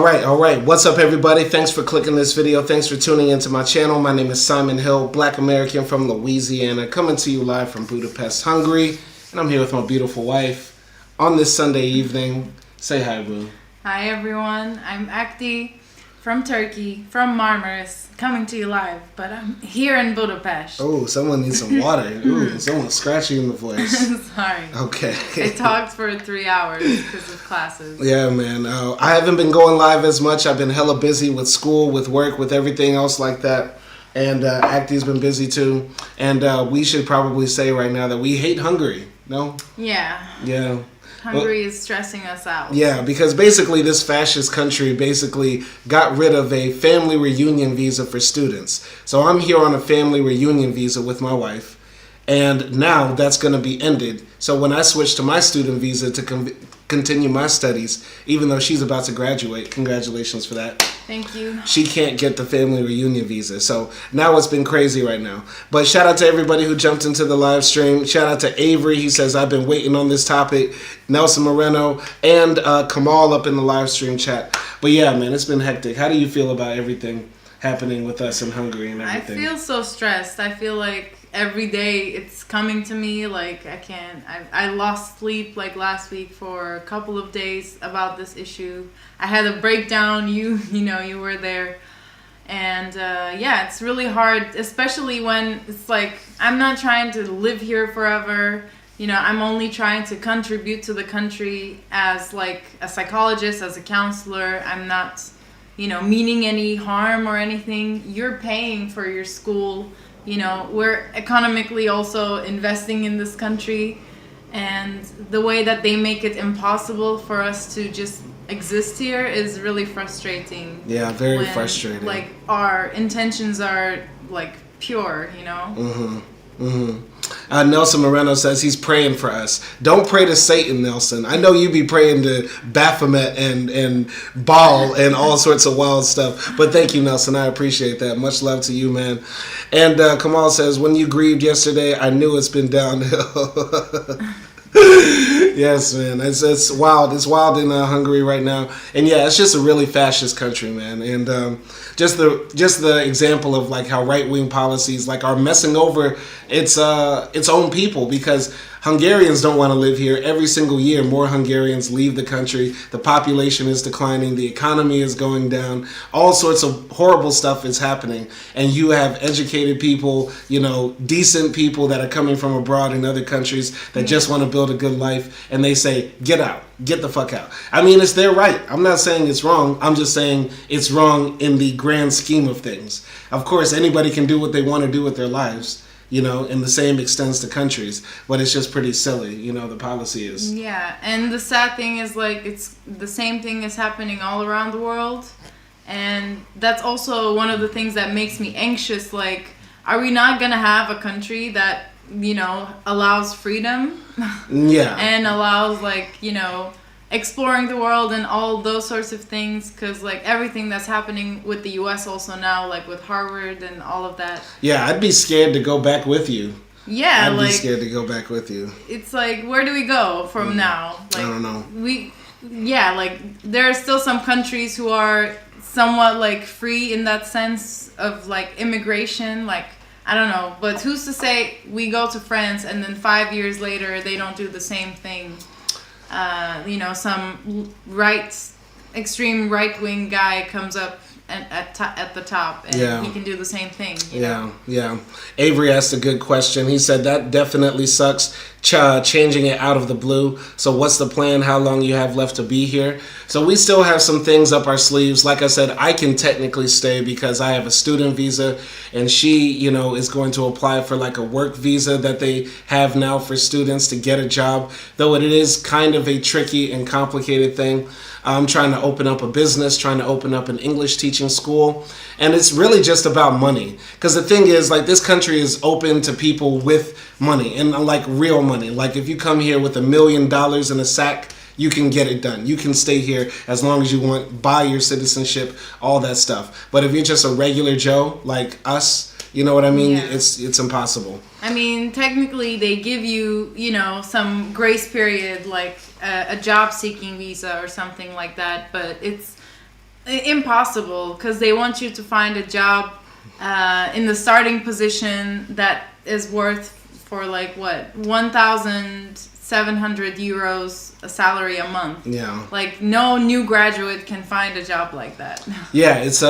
All right. What's up, everybody? Thanks for clicking this video. Thanks for tuning into my channel. My name is Simon Hill, Black American from Louisiana, coming to you live from Budapest, Hungary. And I'm here with my beautiful wife on this Sunday evening. Say hi, boo. Hi, everyone. I'm Akdi from Turkey, from Marmaris, coming to you live. But I'm here in Budapest. Oh, someone needs some water. Ooh, someone's scratching in the voice. Sorry. Okay. I talked for 3 hours because of classes. Yeah, man. I haven't been going live as much. I've been hella busy with school, with work, with everything else like that. And Akdi's been busy too. And we should probably say right now that we hate Hungary. No? Yeah. Yeah. Hungary is stressing us out. Yeah, because basically this fascist country basically got rid of a family reunion visa for students. So I'm here on a family reunion visa with my wife. And now that's going to be ended. So when I switch to my student visa to continue my studies, even though she's about to graduate, congratulations for that. Thank you. She can't get the family reunion visa. So now it's been crazy right now. But shout out to everybody who jumped into the live stream. Shout out to Avery. He says, I've been waiting on this topic. Nelson Moreno and Kamal up in the live stream chat. But yeah, man, it's been hectic. How do you feel about everything happening with us in Hungary and everything? I feel so stressed. I feel like every day it's coming to me. Like I lost sleep like last week for a couple of days about this issue. I had a breakdown. You were there. And yeah, it's really hard, especially when it's like, I'm not trying to live here forever. I'm only trying to contribute to the country as like a psychologist, as a counselor. I'm not, meaning any harm or anything. You're paying for your school. We're economically also investing in this country, and the way that they make it impossible for us to just exist here is really frustrating. Yeah, very frustrating. Like our intentions are like pure, Nelson Moreno says he's praying for us. Don't pray to Satan, Nelson. I know you be praying to Baphomet and Baal and all sorts of wild stuff. But thank you, Nelson. I appreciate that. Much love to you, man. And Kamal says, when you grieved yesterday, I knew it's been downhill. Yes, man. It's wild. It's wild in Hungary right now, and yeah, it's just a really fascist country, man. And just the example of like how right wing policies like are messing over its own people, because Hungarians don't want to live here. Every single year, more Hungarians leave the country. The population is declining. The economy is going down. All sorts of horrible stuff is happening. And you have educated people, decent people that are coming from abroad in other countries that just want to build a good life. And they say, get out. Get the fuck out. I mean, it's their right. I'm not saying it's wrong. I'm just saying it's wrong in the grand scheme of things. Of course, anybody can do what they want to do with their lives. And the same extends to countries, but it's just pretty silly, the policy is. Yeah, and the sad thing is, like, it's the same thing is happening all around the world, and that's also one of the things that makes me anxious. Like, are we not gonna have a country that, allows freedom? Yeah. And allows, like, exploring the world and all those sorts of things, because like everything that's happening with the US also now, like with Harvard and all of that. Yeah, I'd be scared to go back with you. Yeah, I'd be scared to go back with you. It's like, where do we go from now? Like, I don't know. There are still some countries who are somewhat like free in that sense of like immigration, like I don't know, but who's to say we go to France and then 5 years later they don't do the same thing? Some extreme right-wing guy comes up at the top, and he can do the same thing. Yeah. Avery asked a good question. He said that definitely sucks, changing it out of the blue. So what's the plan? How long you have left to be here? So we still have some things up our sleeves. Like I said, I can technically stay because I have a student visa, and she, is going to apply for like a work visa that they have now for students to get a job, though it is kind of a tricky and complicated thing. I'm trying to open up a business, trying to open up an English teaching school. And it's really just about money. Because the thing is, like, this country is open to people with money and like real money. Like if you come here with $1 million in a sack, you can get it done. You can stay here as long as you want, buy your citizenship, all that stuff. But if you're just a regular Joe like us, you know what I mean? Yeah. It's impossible. I mean, technically they give you, some grace period, like a job seeking visa or something like that, but it's impossible because they want you to find a job in the starting position that is worth for like what 1,700 euros a salary a month. Yeah. Like no new graduate can find a job like that. Yeah, it's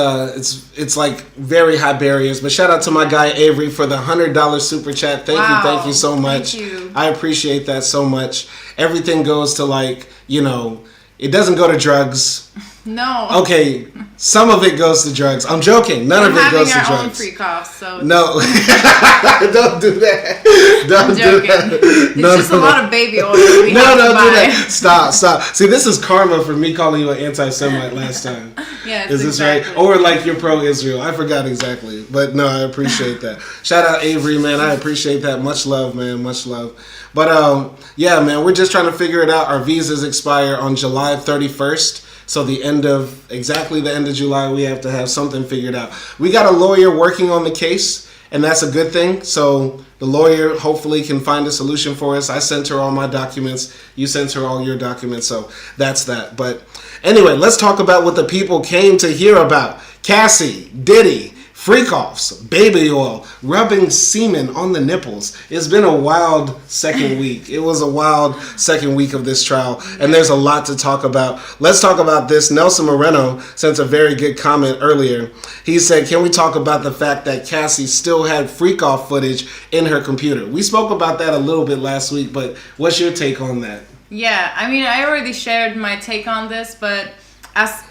like very high barriers. But shout out to my guy Avery for the $100 super chat. Thank you so much. Thank you. I appreciate that so much. Everything goes to like, it doesn't go to drugs. No. Okay, some of it goes to drugs. I'm joking. None of it goes to drugs. Having our own free coughs, so no. Don't do that. Don't do that. It's just a lot of baby oil. Don't do that. Stop. See, this is karma for me calling you an anti-Semite last time. Yeah, is this right? Or like you're pro-Israel. I forgot exactly. But no, I appreciate that. Shout out Avery, man. I appreciate that. Much love, man. Much love. But yeah, man, we're just trying to figure it out. Our visas expire on July 31st. So exactly the end of July, we have to have something figured out. We got a lawyer working on the case, and that's a good thing. So the lawyer hopefully can find a solution for us. I sent her all my documents. You sent her all your documents. So that's that. But anyway, let's talk about what the people came to hear about. Cassie, Diddy, freak-offs, baby oil, rubbing semen on the nipples. It's been a wild second week. It was a wild second week of this trial, and there's a lot to talk about. Let's talk about this. Nelson Moreno sent a very good comment earlier. He said, can we talk about the fact that Cassie still had freak-off footage in her computer? We spoke about that a little bit last week, but what's your take on that? Yeah, I mean, I already shared my take on this, but as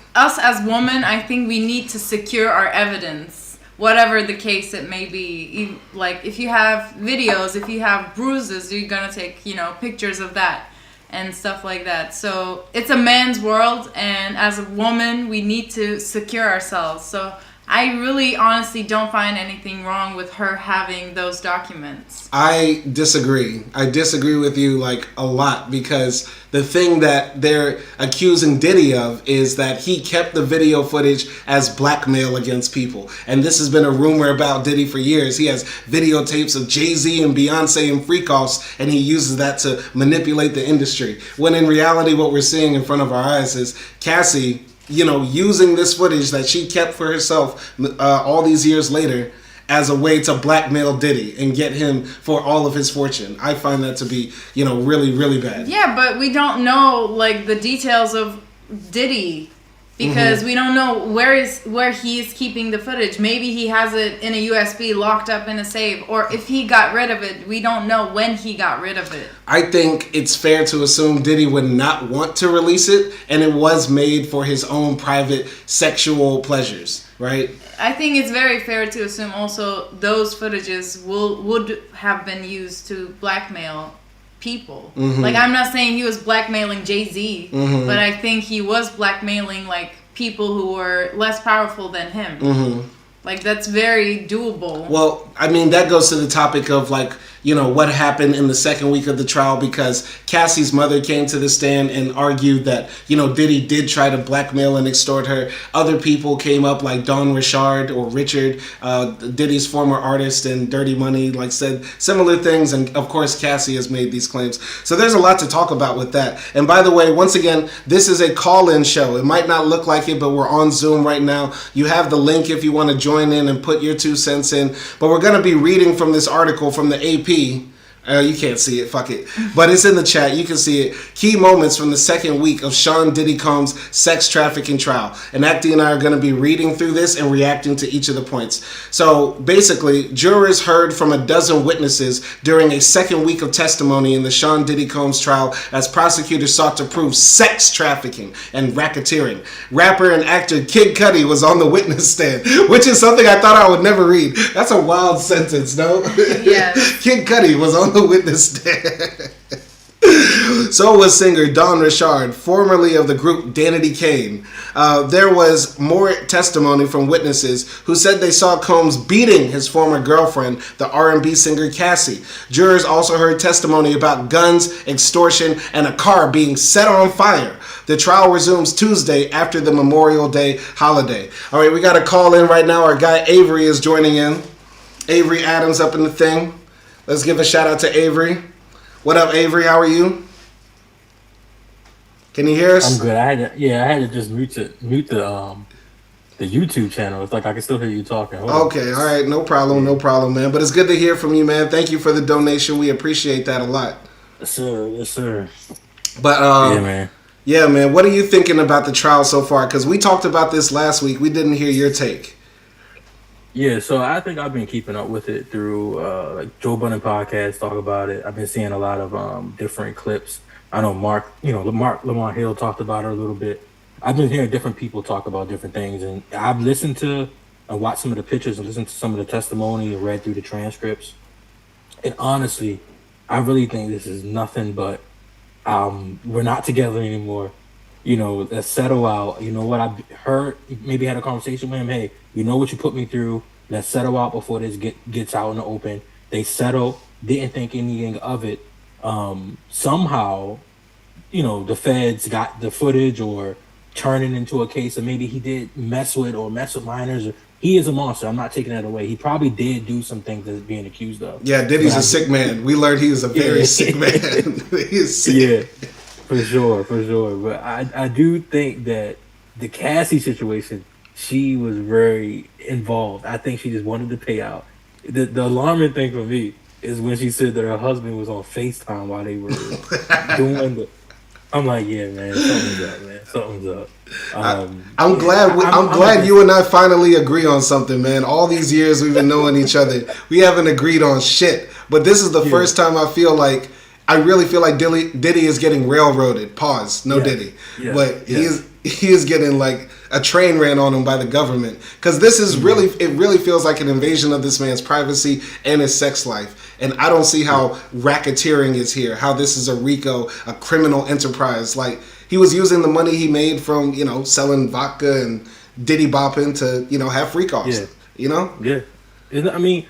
women, I think we need to secure our evidence. Whatever the case it may be, like if you have videos, if you have bruises, you're gonna take, pictures of that and stuff like that. So it's a man's world, and as a woman, we need to secure ourselves. So I really honestly don't find anything wrong with her having those documents. I disagree. I disagree with you like a lot, because the thing that they're accusing Diddy of is that he kept the video footage as blackmail against people. And this has been a rumor about Diddy for years. He has videotapes of Jay-Z and Beyonce and freak-offs, and he uses that to manipulate the industry. When in reality, what we're seeing in front of our eyes is Cassie, using this footage that she kept for herself all these years later as a way to blackmail Diddy and get him for all of his fortune. I find that to be, really, really bad. Yeah, but we don't know, like, the details of Diddy because we don't know where he is keeping the footage. Maybe he has it in a USB locked up in a safe, or if he got rid of it, we don't know when he got rid of it. I think it's fair to assume Diddy would not want to release it, and it was made for his own private sexual pleasures, right? I think it's very fair to assume also those footages would have been used to blackmail people. Like, I'm not saying he was blackmailing Jay-Z, but I think he was blackmailing like people who were less powerful than him. Like, that's very doable. Well, I mean, that goes to the topic of like, what happened in the second week of the trial, because Cassie's mother came to the stand and argued that, Diddy did try to blackmail and extort her. Other people came up like Don Richard or Richard, Diddy's former artist and Dirty Money, like said similar things. And of course, Cassie has made these claims. So there's a lot to talk about with that. And by the way, once again, this is a call-in show. It might not look like it, but we're on Zoom right now. You have the link if you want to join in and put your 2 cents in. But we're going to be reading from this article from the AP. You can't see it, fuck it. But it's in the chat, you can see it. Key moments from the second week of Sean Diddy Combs' sex trafficking trial. And Akdi and I are going to be reading through this and reacting to each of the points. So basically, jurors heard from a dozen witnesses during a second week of testimony in the Sean Diddy Combs trial as prosecutors sought to prove sex trafficking and racketeering. Rapper and actor Kid Cudi was on the witness stand, which is something I thought I would never read. That's a wild sentence, no? Yeah. Kid Cudi was on the witness stand. So was singer Don Richard, formerly of the group Danity Kane. There was more testimony from witnesses who said they saw Combs beating his former girlfriend, the R&B singer Cassie. Jurors also heard testimony about guns, extortion, and a car being set on fire. The trial resumes Tuesday after the Memorial Day holiday. All right, we got a call in right now. Our guy Avery is joining in. Avery Adams up in the thing. Let's give a shout out to Avery. What up, Avery? How are you? Can you hear us? I'm good. I had to just mute the YouTube channel. It's like I can still hear you talking. Hold on. Okay, all right, no problem, man. But it's good to hear from you, man. Thank you for the donation. We appreciate that a lot. Yes, sir. Yes, sir. But Yeah, man. Yeah, man. What are you thinking about the trial so far? Because we talked about this last week. We didn't hear your take. Yeah, so I think I've been keeping up with it through like Joe Budden podcast talk about it. I've been seeing a lot of different clips. I know Lamar Hill talked about it a little bit. I've been hearing different people talk about different things, and I've listened to and watched some of the pictures and listened to some of the testimony and read through the transcripts. And honestly, I really think this is nothing but we're not together anymore. Let's settle out. You know what? I heard, maybe had a conversation with him. Hey, you know what you put me through. Let's settle out before this gets out in the open. They settled, didn't think anything of it. Somehow, the feds got the footage or turn it into a case of maybe he did mess with minors. He is a monster. I'm not taking that away. He probably did do some things that's being accused of. Yeah, Diddy's a sick man. We learned he was a very sick man. He is sick. Yeah, for sure. But I do think that the Cassie situation, she was very involved. I think she just wanted to pay out. The alarming thing for me is when she said that her husband was on FaceTime while they were doing the... I'm like, yeah, man, something's up. I'm glad you and I finally agree on something, man. All these years we've been knowing each other, we haven't agreed on shit. But this is the first time I really feel like Diddy is getting railroaded. Pause. No Diddy. Yeah. But he is getting like a train ran on him by the government. Because this is it really feels like an invasion of this man's privacy and his sex life. And I don't see how racketeering is here, how this is a RICO, a criminal enterprise. Like, he was using the money he made from, selling vodka and Diddy bopping to, have freak offs. Yeah. Yeah. I mean,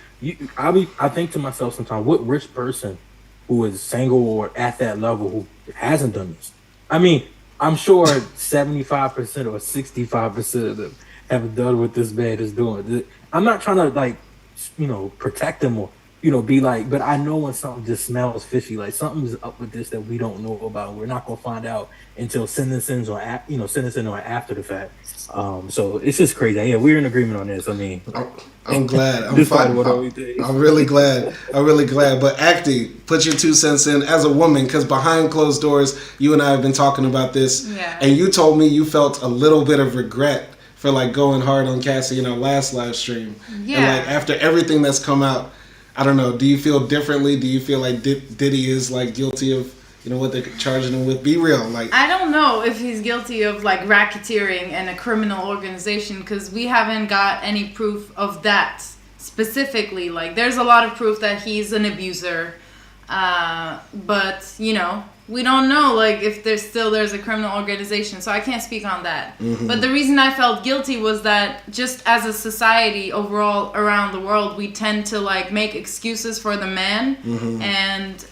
I think to myself sometimes, what rich person who is single or at that level who hasn't done this? I mean, I'm sure 75% or 65% of them have done what this man is doing. I'm not trying to, protect them or, be like, but I know when something just smells fishy, like something's up with this that we don't know about. We're not going to find out until sentencing or after the fact. So it's just crazy. Yeah, we're in agreement on this. I mean, I'm glad. I'm fine. I'm really glad. But Akdi, put your 2 cents in as a woman, because behind closed doors, you and I have been talking about this. Yeah. And you told me you felt a little bit of regret for like going hard on Cassie in our last live stream. Yeah. And like after everything that's come out, I don't know. Do you feel differently? Do you feel like Diddy is like guilty of what they're charging him with? Be real. Like, I don't know if he's guilty of like racketeering and a criminal organization, because we haven't got any proof of that specifically. Like, there's a lot of proof that he's an abuser, but we don't know like if there's a criminal organization, so I can't speak on that. Mm-hmm. But the reason I felt guilty was that just as a society overall around the world, we tend to like make excuses for the man and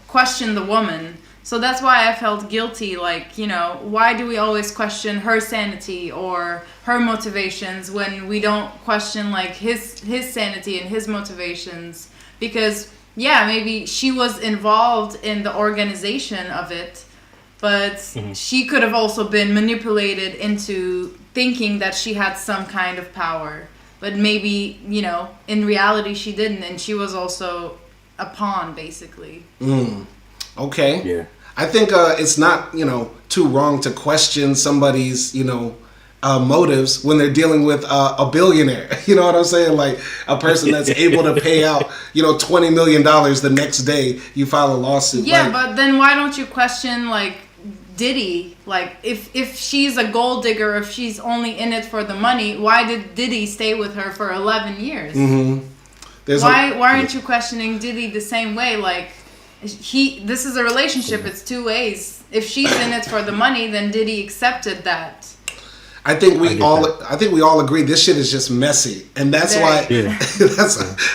question the woman. So that's why I felt guilty. Like, why do we always question her sanity or her motivations when we don't question like his sanity and his motivations? Because maybe she was involved in the organization of it, but she could have also been manipulated into thinking that she had some kind of power. But maybe, in reality she didn't, and she was also a pawn, basically. Okay. Yeah. I think it's not, too wrong to question somebody's, motives when they're dealing with a billionaire. You know what I'm saying? Like a person that's able to pay out, $20 million the next day you file a lawsuit. Yeah, like, but then why don't you question like Diddy? Like if she's a gold digger, if she's only in it for the money, why did Diddy stay with her for 11 years? Mm-hmm. Why aren't you questioning Diddy the same way? Like this is a relationship. It's two ways. If she's in it for the money, then Diddy accepted that. I think we all agree this shit is just messy, and that's why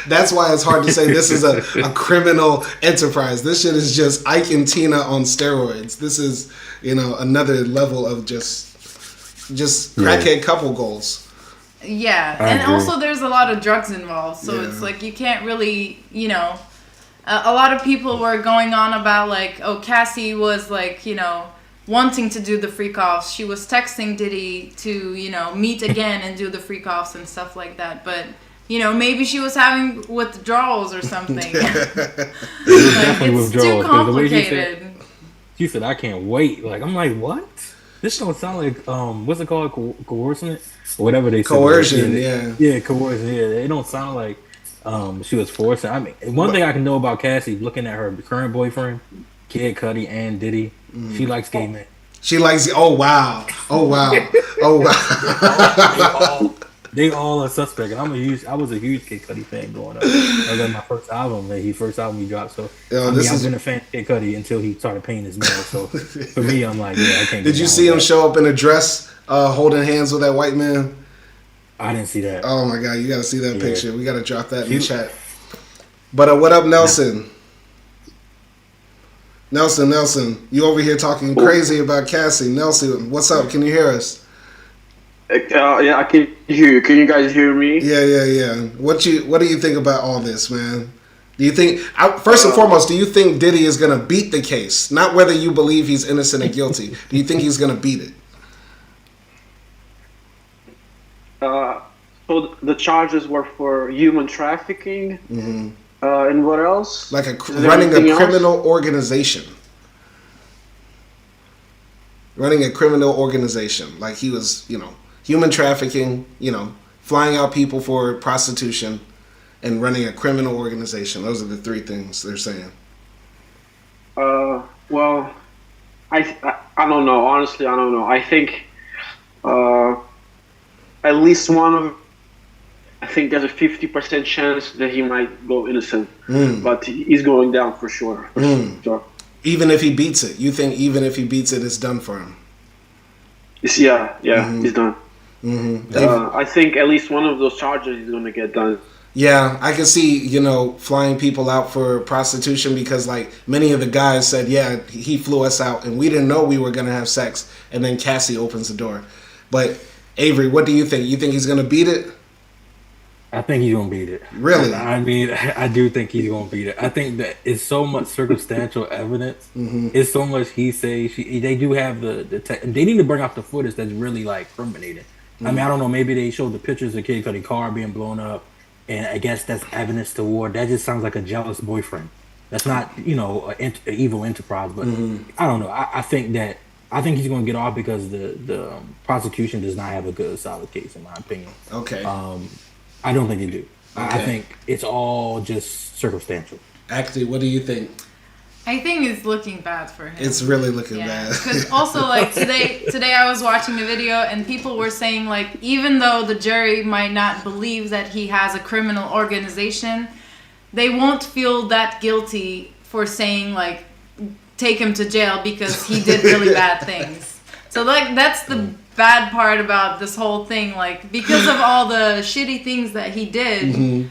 that's why it's hard to say this is a criminal enterprise. This shit is just Ike and Tina on steroids. This is another level of just crackhead couple goals. Yeah, and also there's a lot of drugs involved, so it's like you can't really a lot of people were going on about like, oh, Cassie was like wanting to do the freak offs. She was texting Diddy to, you know, meet again and do the freak offs and stuff like that. But, you know, maybe she was having withdrawals or something. It's too complicated. She said, I can't wait. Like, I'm like, what? This don't sound like, what's it called? Coercion? Or whatever they say. Coercion, yeah. Yeah, coercion, yeah. It don't sound like she was forcing. I mean, one thing I can know about Cassie, looking at her current boyfriend, Kid Cudi and Diddy, she likes gay men. She likes, oh wow. They all are suspect. And I was a huge Kid Cudi fan growing up. That was my first album, his first album he dropped. So I've been a fan of Kid Cudi until he started painting his nails. So for me, I'm like, yeah, I can't. Did you see him show up in a dress, holding hands with that white man? I didn't see that. Oh my god, you got to see that picture. We got to drop that in the chat. But what up, Nelson? Nelson, you over here talking crazy about Cassie. Nelson, what's up? Can you hear us? Yeah, I can hear you. Can you guys hear me? Yeah. What do you think about all this, man? Do you think, first and foremost, do you think Diddy is going to beat the case? Not whether you believe he's innocent or guilty. Do you think he's going to beat it? So the charges were for human trafficking, and what else? Like running a criminal organization. Running a criminal organization. Like he was, you know, human trafficking, you know, flying out people for prostitution, and running a criminal organization. Those are the three things they're saying. Well, I don't know. Honestly, I don't know. I think at least one of, I think there's a 50% chance that he might go innocent, but he's going down for sure. Sure. Even if he beats it, you think even if he beats it, it's done for him? Yeah, he's done. I think at least one of those charges is going to get done. Yeah, I can see, you know, flying people out for prostitution because, like, many of the guys said, yeah, he flew us out and we didn't know we were going to have sex. And then Cassie opens the door. But, Avery, what do you think? You think he's going to beat it? I think he's going to beat it. Really? I mean, I do think he's going to beat it. I think that it's so much circumstantial evidence. It's so much he say, they do have the they need to bring out the footage that's really, like, incriminating. I mean, I don't know, maybe they showed the pictures of Kid Cudi car being blown up, and I guess that's evidence toward, that just sounds like a jealous boyfriend. That's not, you know, an evil enterprise, but I don't know. I think he's going to get off because the prosecution does not have a good, solid case, in my opinion. Okay. I don't think they do. Okay. I think it's all just circumstantial. Actually, what do you think? I think it's looking bad for him. It's really looking bad. Because also, like, today I was watching the video and people were saying, like, even though the jury might not believe that he has a criminal organization, they won't feel that guilty for saying, like, take him to jail because he did really bad things. So, like, that's the bad part about this whole thing. Like, because of all the shitty things that he did,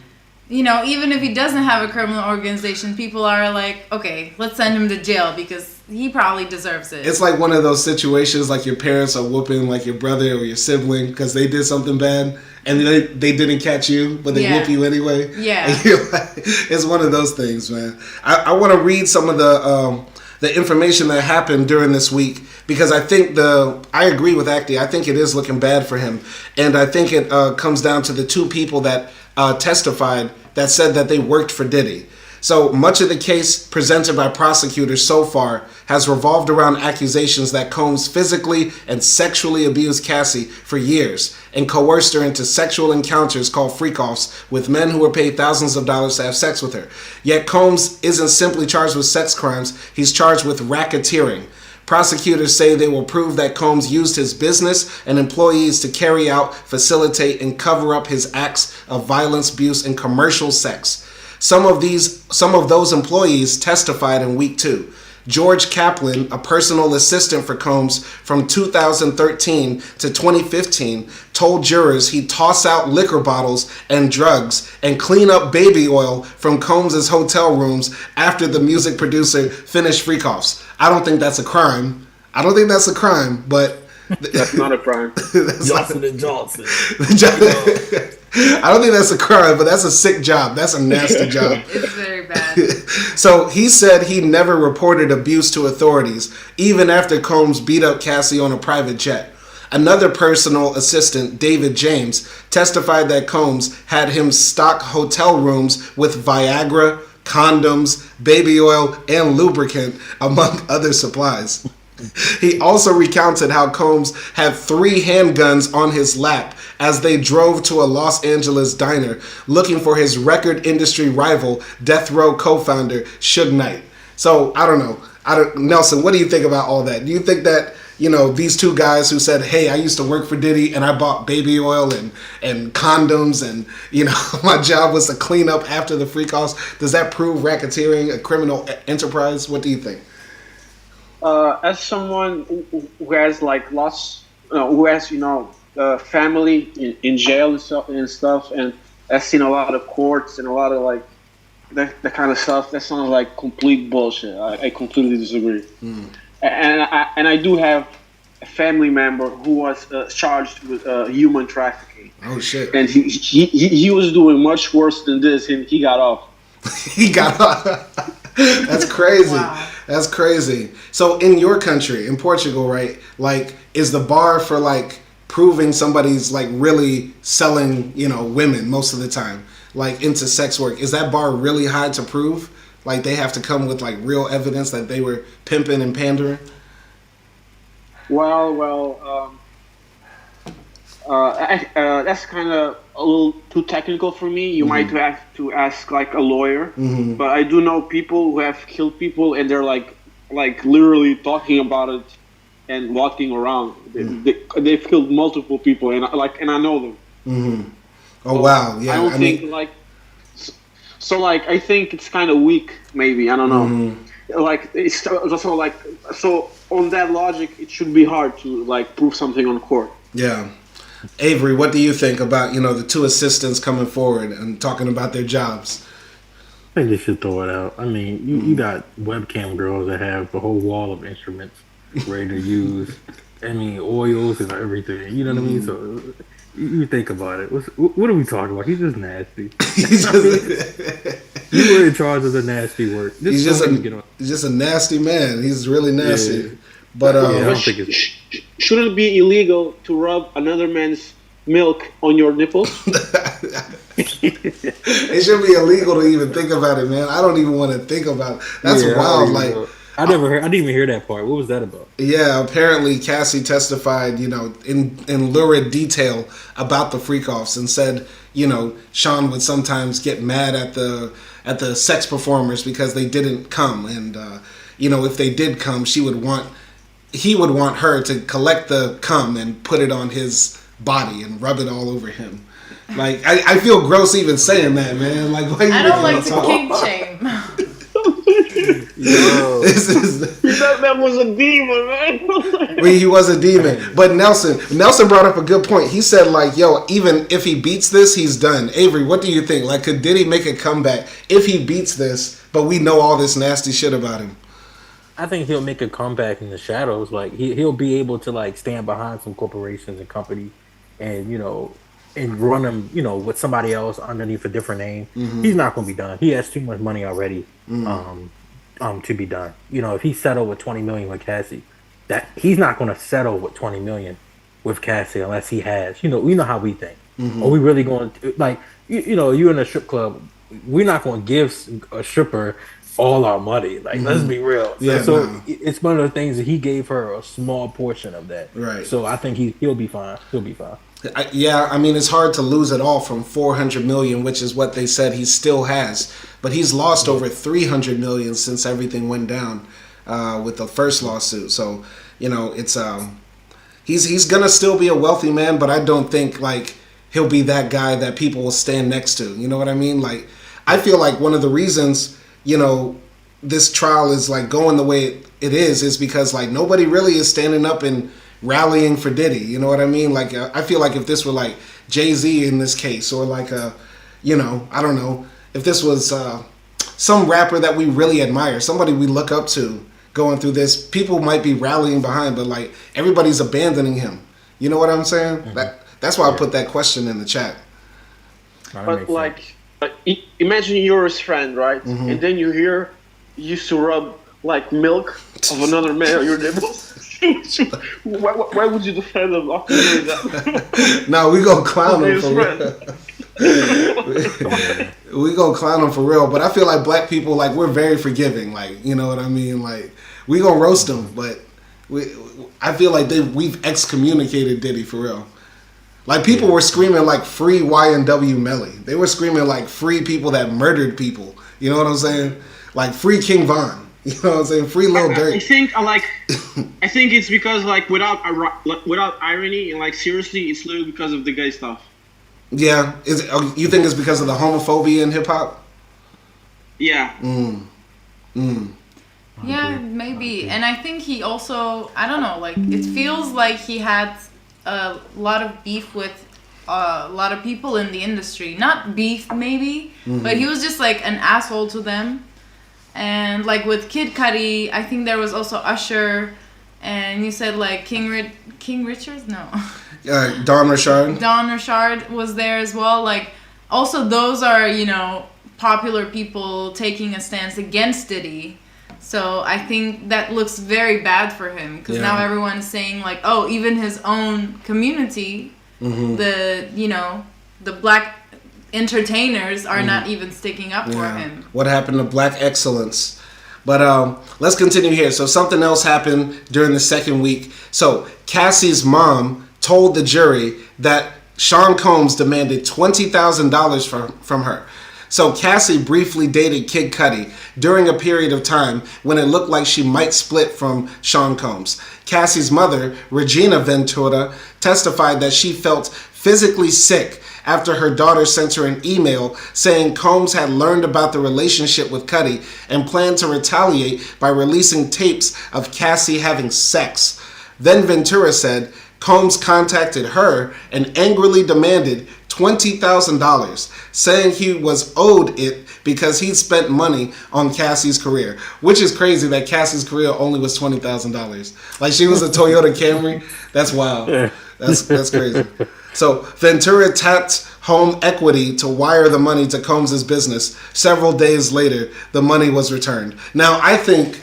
you know, even if he doesn't have a criminal organization, people are like, okay, let's send him to jail because he probably deserves it. It's like one of those situations like your parents are whooping like your brother or your sibling because they did something bad and they didn't catch you, but they whoop you anyway. Yeah. And you're like, it's one of those things, man. I want to read some of the information that happened during this week because I think I agree with Akdi. I think it is looking bad for him. And I think it comes down to the two people that testified that said that they worked for Diddy. So much of the case presented by prosecutors so far has revolved around accusations that Combs physically and sexually abused Cassie for years and coerced her into sexual encounters called freak-offs with men who were paid thousands of dollars to have sex with her. Yet Combs isn't simply charged with sex crimes, he's charged with racketeering. Prosecutors say they will prove that Combs used his business and employees to carry out, facilitate, and cover up his acts of violence, abuse, and commercial sex. Some of those employees testified in week 2. George Kaplan, a personal assistant for Combs from 2013 to 2015, told jurors he'd toss out liquor bottles and drugs and clean up baby oil from Combs' hotel rooms after the music producer finished freak-offs. I don't think that's a crime. but... That's not a crime. Johnson & Johnson. I don't think that's a crime, but that's a sick job. That's a nasty job. It's very bad. So he said he never reported abuse to authorities, even after Combs beat up Cassie on a private jet. Another personal assistant, David James, testified that Combs had him stock hotel rooms with Viagra, condoms, baby oil, and lubricant, among other supplies. He also recounted how Combs had 3 handguns on his lap as they drove to a Los Angeles diner looking for his record industry rival, Death Row co-founder Suge Knight. So, I don't know. Nelson, what do you think about all that? Do you think that, these two guys who said, hey, I used to work for Diddy and I bought baby oil and condoms and, my job was to clean up after the freak-offs, does that prove racketeering, a criminal enterprise? What do you think? As someone who has like lots, who has family in jail and stuff, and I've seen a lot of courts and a lot of like that kind of stuff. That sounds like complete bullshit. I completely disagree. And I do have a family member who was charged with human trafficking. Oh shit! And he was doing much worse than this, and he got off. He got off. That's crazy. Wow. That's crazy. So in your country, in Portugal, right? Like, is the bar for like proving somebody's like really selling, women most of the time, like into sex work? Is that bar really hard to prove? Like they have to come with like real evidence that they were pimping and pandering? Well, that's kind of a little too technical for me. You might have to ask like a lawyer. But I do know people who have killed people, and they're like literally talking about it and walking around. They've killed multiple people, and I know them. Oh so wow! Yeah, I don't think like. So like I think it's kind of weak. Maybe I don't know. Like it's also like so on that logic, it should be hard to like prove something on court. Yeah. Avery, what do you think about, the 2 assistants coming forward and talking about their jobs? I think they should throw it out. I mean, you got webcam girls that have a whole wall of instruments ready to use. I mean, oils and everything. You know what I mean? So you think about it. What are we talking about? He's just nasty. You were in charge of the nasty work. He's just a nasty man. He's really nasty. Yeah. But I don't think it's... Shouldn't it be illegal to rub another man's milk on your nipples? It should be illegal to even think about it, man. I don't even want to think about it. That's wild. Like I didn't even hear that part. What was that about? Yeah, apparently Cassie testified, in lurid detail about the freak-offs and said, Sean would sometimes get mad at the sex performers because they didn't come, and if they did come, he would want her to collect the cum and put it on his body and rub it all over him. Like, I feel gross even saying that, man. Like, why I don't like to kink shame. Yo. That was a demon, man. Well, he was a demon. But Nelson brought up a good point. He said, like, yo, even if he beats this, he's done. Avery, what do you think? Like, could Diddy make a comeback if he beats this, but we know all this nasty shit about him? I think he'll make a comeback in the shadows. Like he'll be able to like stand behind some corporations and companies, and and run them, with somebody else underneath a different name. He's not going to be done. He has too much money already, to be done. If he settled with $20 million with Cassie, that he's not going to settle with $20 million with Cassie unless he has. You know how we think. Are we really going to like? You're in a strip club. We're not going to give a stripper all our money. Like, let's be real. Yeah, so it's one of the things that he gave her a small portion of that. Right. So I think he'll be fine. He'll be fine. I mean, it's hard to lose it all from $400 million, which is what they said he still has. But he's lost over $300 million since everything went down with the first lawsuit. So, it's he's gonna still be a wealthy man, but I don't think like he'll be that guy that people will stand next to. You know what I mean? Like, I feel like one of the reasons this trial is like going the way it is because like nobody really is standing up and rallying for Diddy. You know what I mean? Like, I feel like if this were like Jay-Z in this case, or like I don't know, if this was some rapper that we really admire, somebody we look up to going through this, people might be rallying behind, but like everybody's abandoning him. You know what I'm saying? That's why I put that question in the chat. No, that But makes like, imagine you're his friend, right? Mm-hmm. And then you hear you used to rub like milk of another man on your nipples. Why would you defend him after doing that? No, we gonna clown him His for real. sense. We gonna clown him for real. But I feel like black people, like, we're very forgiving. Like, you know what I mean? Like, we gonna roast him, but I feel like we've excommunicated Diddy for real. Like, people were screaming like free YNW Melly. They were screaming like free people that murdered people. You know what I'm saying? Like free King Von. You know what I'm saying? Free Lil Durk. I think I think it's because like without irony and like seriously, it's literally because of the gay stuff. Yeah. You think it's because of the homophobia in hip hop? Yeah. Yeah, maybe. And I think he also, I don't know, like, it feels like he had a lot of beef with a lot of people in the industry. Not beef, maybe, but he was just, like, an asshole to them. And, like, with Kid Cudi, I think there was also Usher, and you said, like, King Richards? No. Don Richard. Don Richard was there as well. Like, also those are, you know, popular people taking a stance against Diddy. So I think that looks very bad for him because now everyone is saying like, oh, even his own community, the black entertainers are not even sticking up for him. What happened to black excellence? But let's continue here. So something else happened during the second week. So Cassie's mom told the jury that Sean Combs demanded $20,000 from her. So Cassie briefly dated Kid Cudi during a period of time when it looked like she might split from Sean Combs. Cassie's mother, Regina Ventura, testified that she felt physically sick after her daughter sent her an email saying Combs had learned about the relationship with Cudi and planned to retaliate by releasing tapes of Cassie having sex. Then Ventura said Combs contacted her and angrily demanded $20,000, saying he was owed it because he'd spent money on Cassie's career, which is crazy that Cassie's career only was $20,000. Like, she was a Toyota Camry. That's wild. That's crazy. So Ventura tapped Home Equity to wire the money to Combs' business. Several days later, the money was returned. Now, I think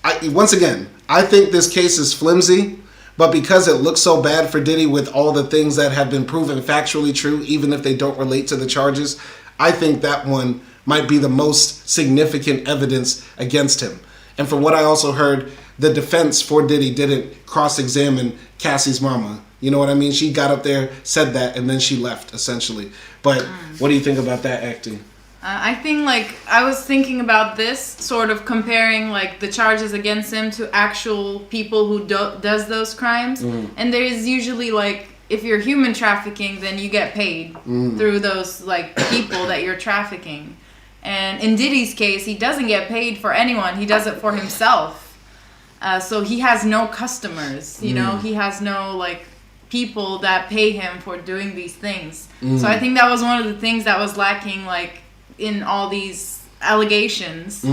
this case is flimsy. But because it looks so bad for Diddy with all the things that have been proven factually true, even if they don't relate to the charges, I think that one might be the most significant evidence against him. And from what I also heard, the defense for Diddy didn't cross-examine Cassie's mama. You know what I mean? She got up there, said that, and then she left, essentially. But what do you think about that acting? I think, like, I was thinking about this, sort of comparing, like, the charges against him to actual people who does those crimes. And there is usually, like, if you're human trafficking, then you get paid through those, like, people that you're trafficking. And in Diddy's case, he doesn't get paid for anyone. He does it for himself. So he has no customers, you know? He has no, like, people that pay him for doing these things. So I think that was one of the things that was lacking, like, in all these allegations.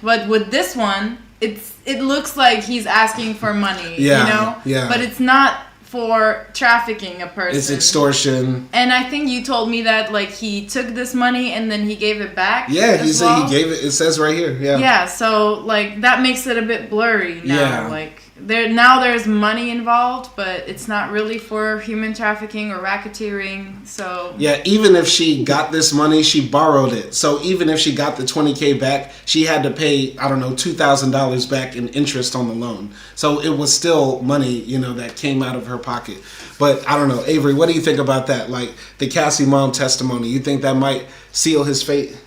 But with this one, it looks like he's asking for money, you know? Yeah. But it's not for trafficking a person. It's extortion. And I think you told me that, like, he took this money and then he gave it back. Yeah, he said he gave it. It says right here. Yeah. Yeah, so, like, that makes it a bit blurry now. Yeah. Like, there's money involved, but it's not really for human trafficking or racketeering. So yeah, even if she got this money, she borrowed it. So even if she got the $20K back, she had to pay, I don't know, $2,000 back in interest on the loan. So it was still money, you know, that came out of her pocket. But I don't know, Avery, what do you think about that? Like, the Cassie mom testimony, you think that might seal his fate?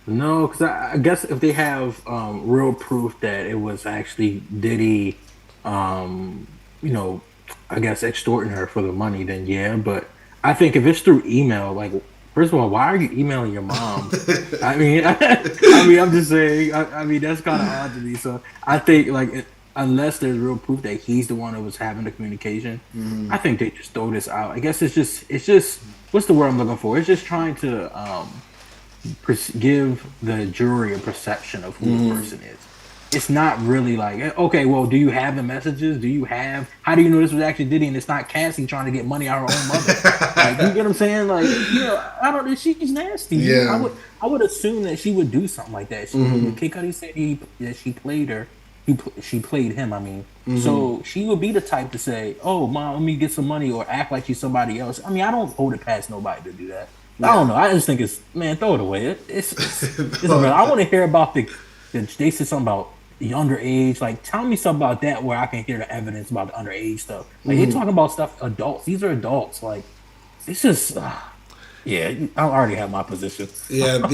No, because I guess if they have real proof that it was actually Diddy, you know, I guess extorting her for the money, then yeah. But I think if it's through email, like, first of all, why are you emailing your mom? I mean, I'm just saying. I mean, that's kind of odd to me. So I think, like, unless there's real proof that he's the one that was having the communication, I think they just throw this out. I guess it's just what's the word I'm looking for? It's just trying to give the jury a perception of who the person is. it's not really like, okay, well, do you have the messages? How do you know this was actually Diddy and it's not Cassie trying to get money out of her own mother? Like, you get what I'm saying? Like, I don't know. She's nasty. Yeah. I would assume that she would do something like that. Kid Cudi said that she played her. She played him, I mean. So she would be the type to say, oh, mom, let me get some money, or act like she's somebody else. I mean, I don't hold it past nobody to do that. I don't know. I just think throw it away. I want to hear about they said something about the underage. Like, tell me something about that where I can hear the evidence about the underage stuff. Like, they're talking about stuff, adults. These are adults. Like, it's just, I already have my position. Yeah,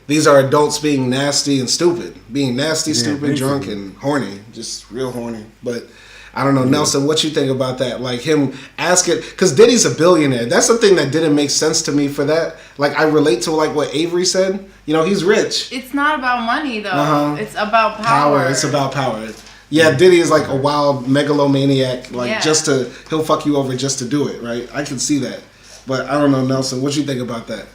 these are adults being nasty and stupid. Being nasty, stupid, drunk, and horny. Just real horny. But I don't know, Nelson, what you think about that? Like him asking, because Diddy's a billionaire. That's the thing that didn't make sense to me for that. Like, I relate to like what Avery said. He's rich. It's not about money though. It's about power. It's about power. Yeah, Diddy is like a wild megalomaniac. Like he'll fuck you over just to do it, right? I can see that. But I don't know, Nelson, what you think about that?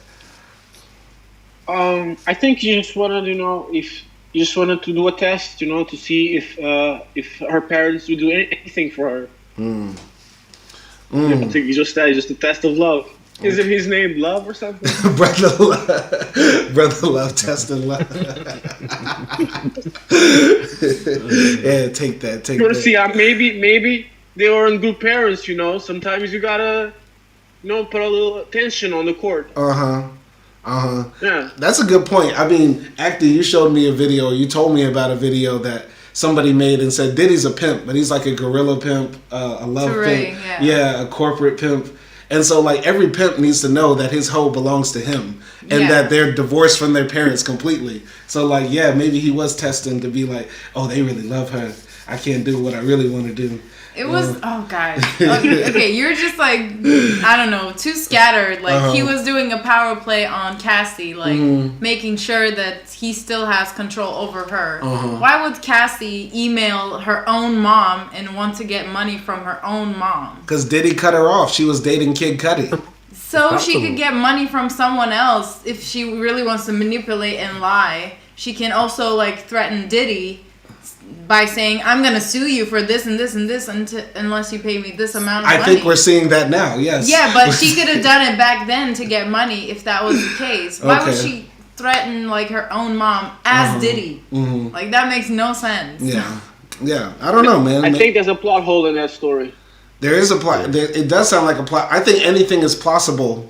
I think you just wanted, if you just wanted to do a test, to see if her parents would do anything for her. I think it's just a test of love. Is it his name Love or something? Brother Love, testing love. Yeah, take that. See, maybe they weren't good parents. Sometimes you gotta, put a little attention on the court. Yeah. That's a good point. I mean, Akdi, you showed me a video. You told me about a video that somebody made and said Diddy's a pimp, but he's like a gorilla pimp, a love pimp, a corporate pimp. And so, like, every pimp needs to know that his hoe belongs to him and that they're divorced from their parents completely. So, like, maybe he was testing to be like, oh, they really love her. I can't do what I really want to do. It was, oh God. Okay, you're just like, I don't know, too scattered. Like, he was doing a power play on Cassie, like, making sure that he still has control over her. Why would Cassie email her own mom and want to get money from her own mom? Because Diddy cut her off. She was dating Kid Cudi. So she could get money from someone else if she really wants to manipulate and lie. She can also, like, threaten Diddy by saying, I'm going to sue you for this and this and this unless you pay me this amount of money. I think we're seeing that now, yes. Yeah, but she could have done it back then to get money if that was the case. Why would she threaten, like, her own mom as Diddy? Like, that makes no sense. Yeah. I don't know, man. I think there's a plot hole in that story. There is a plot. It does sound like a plot. I think anything is plausible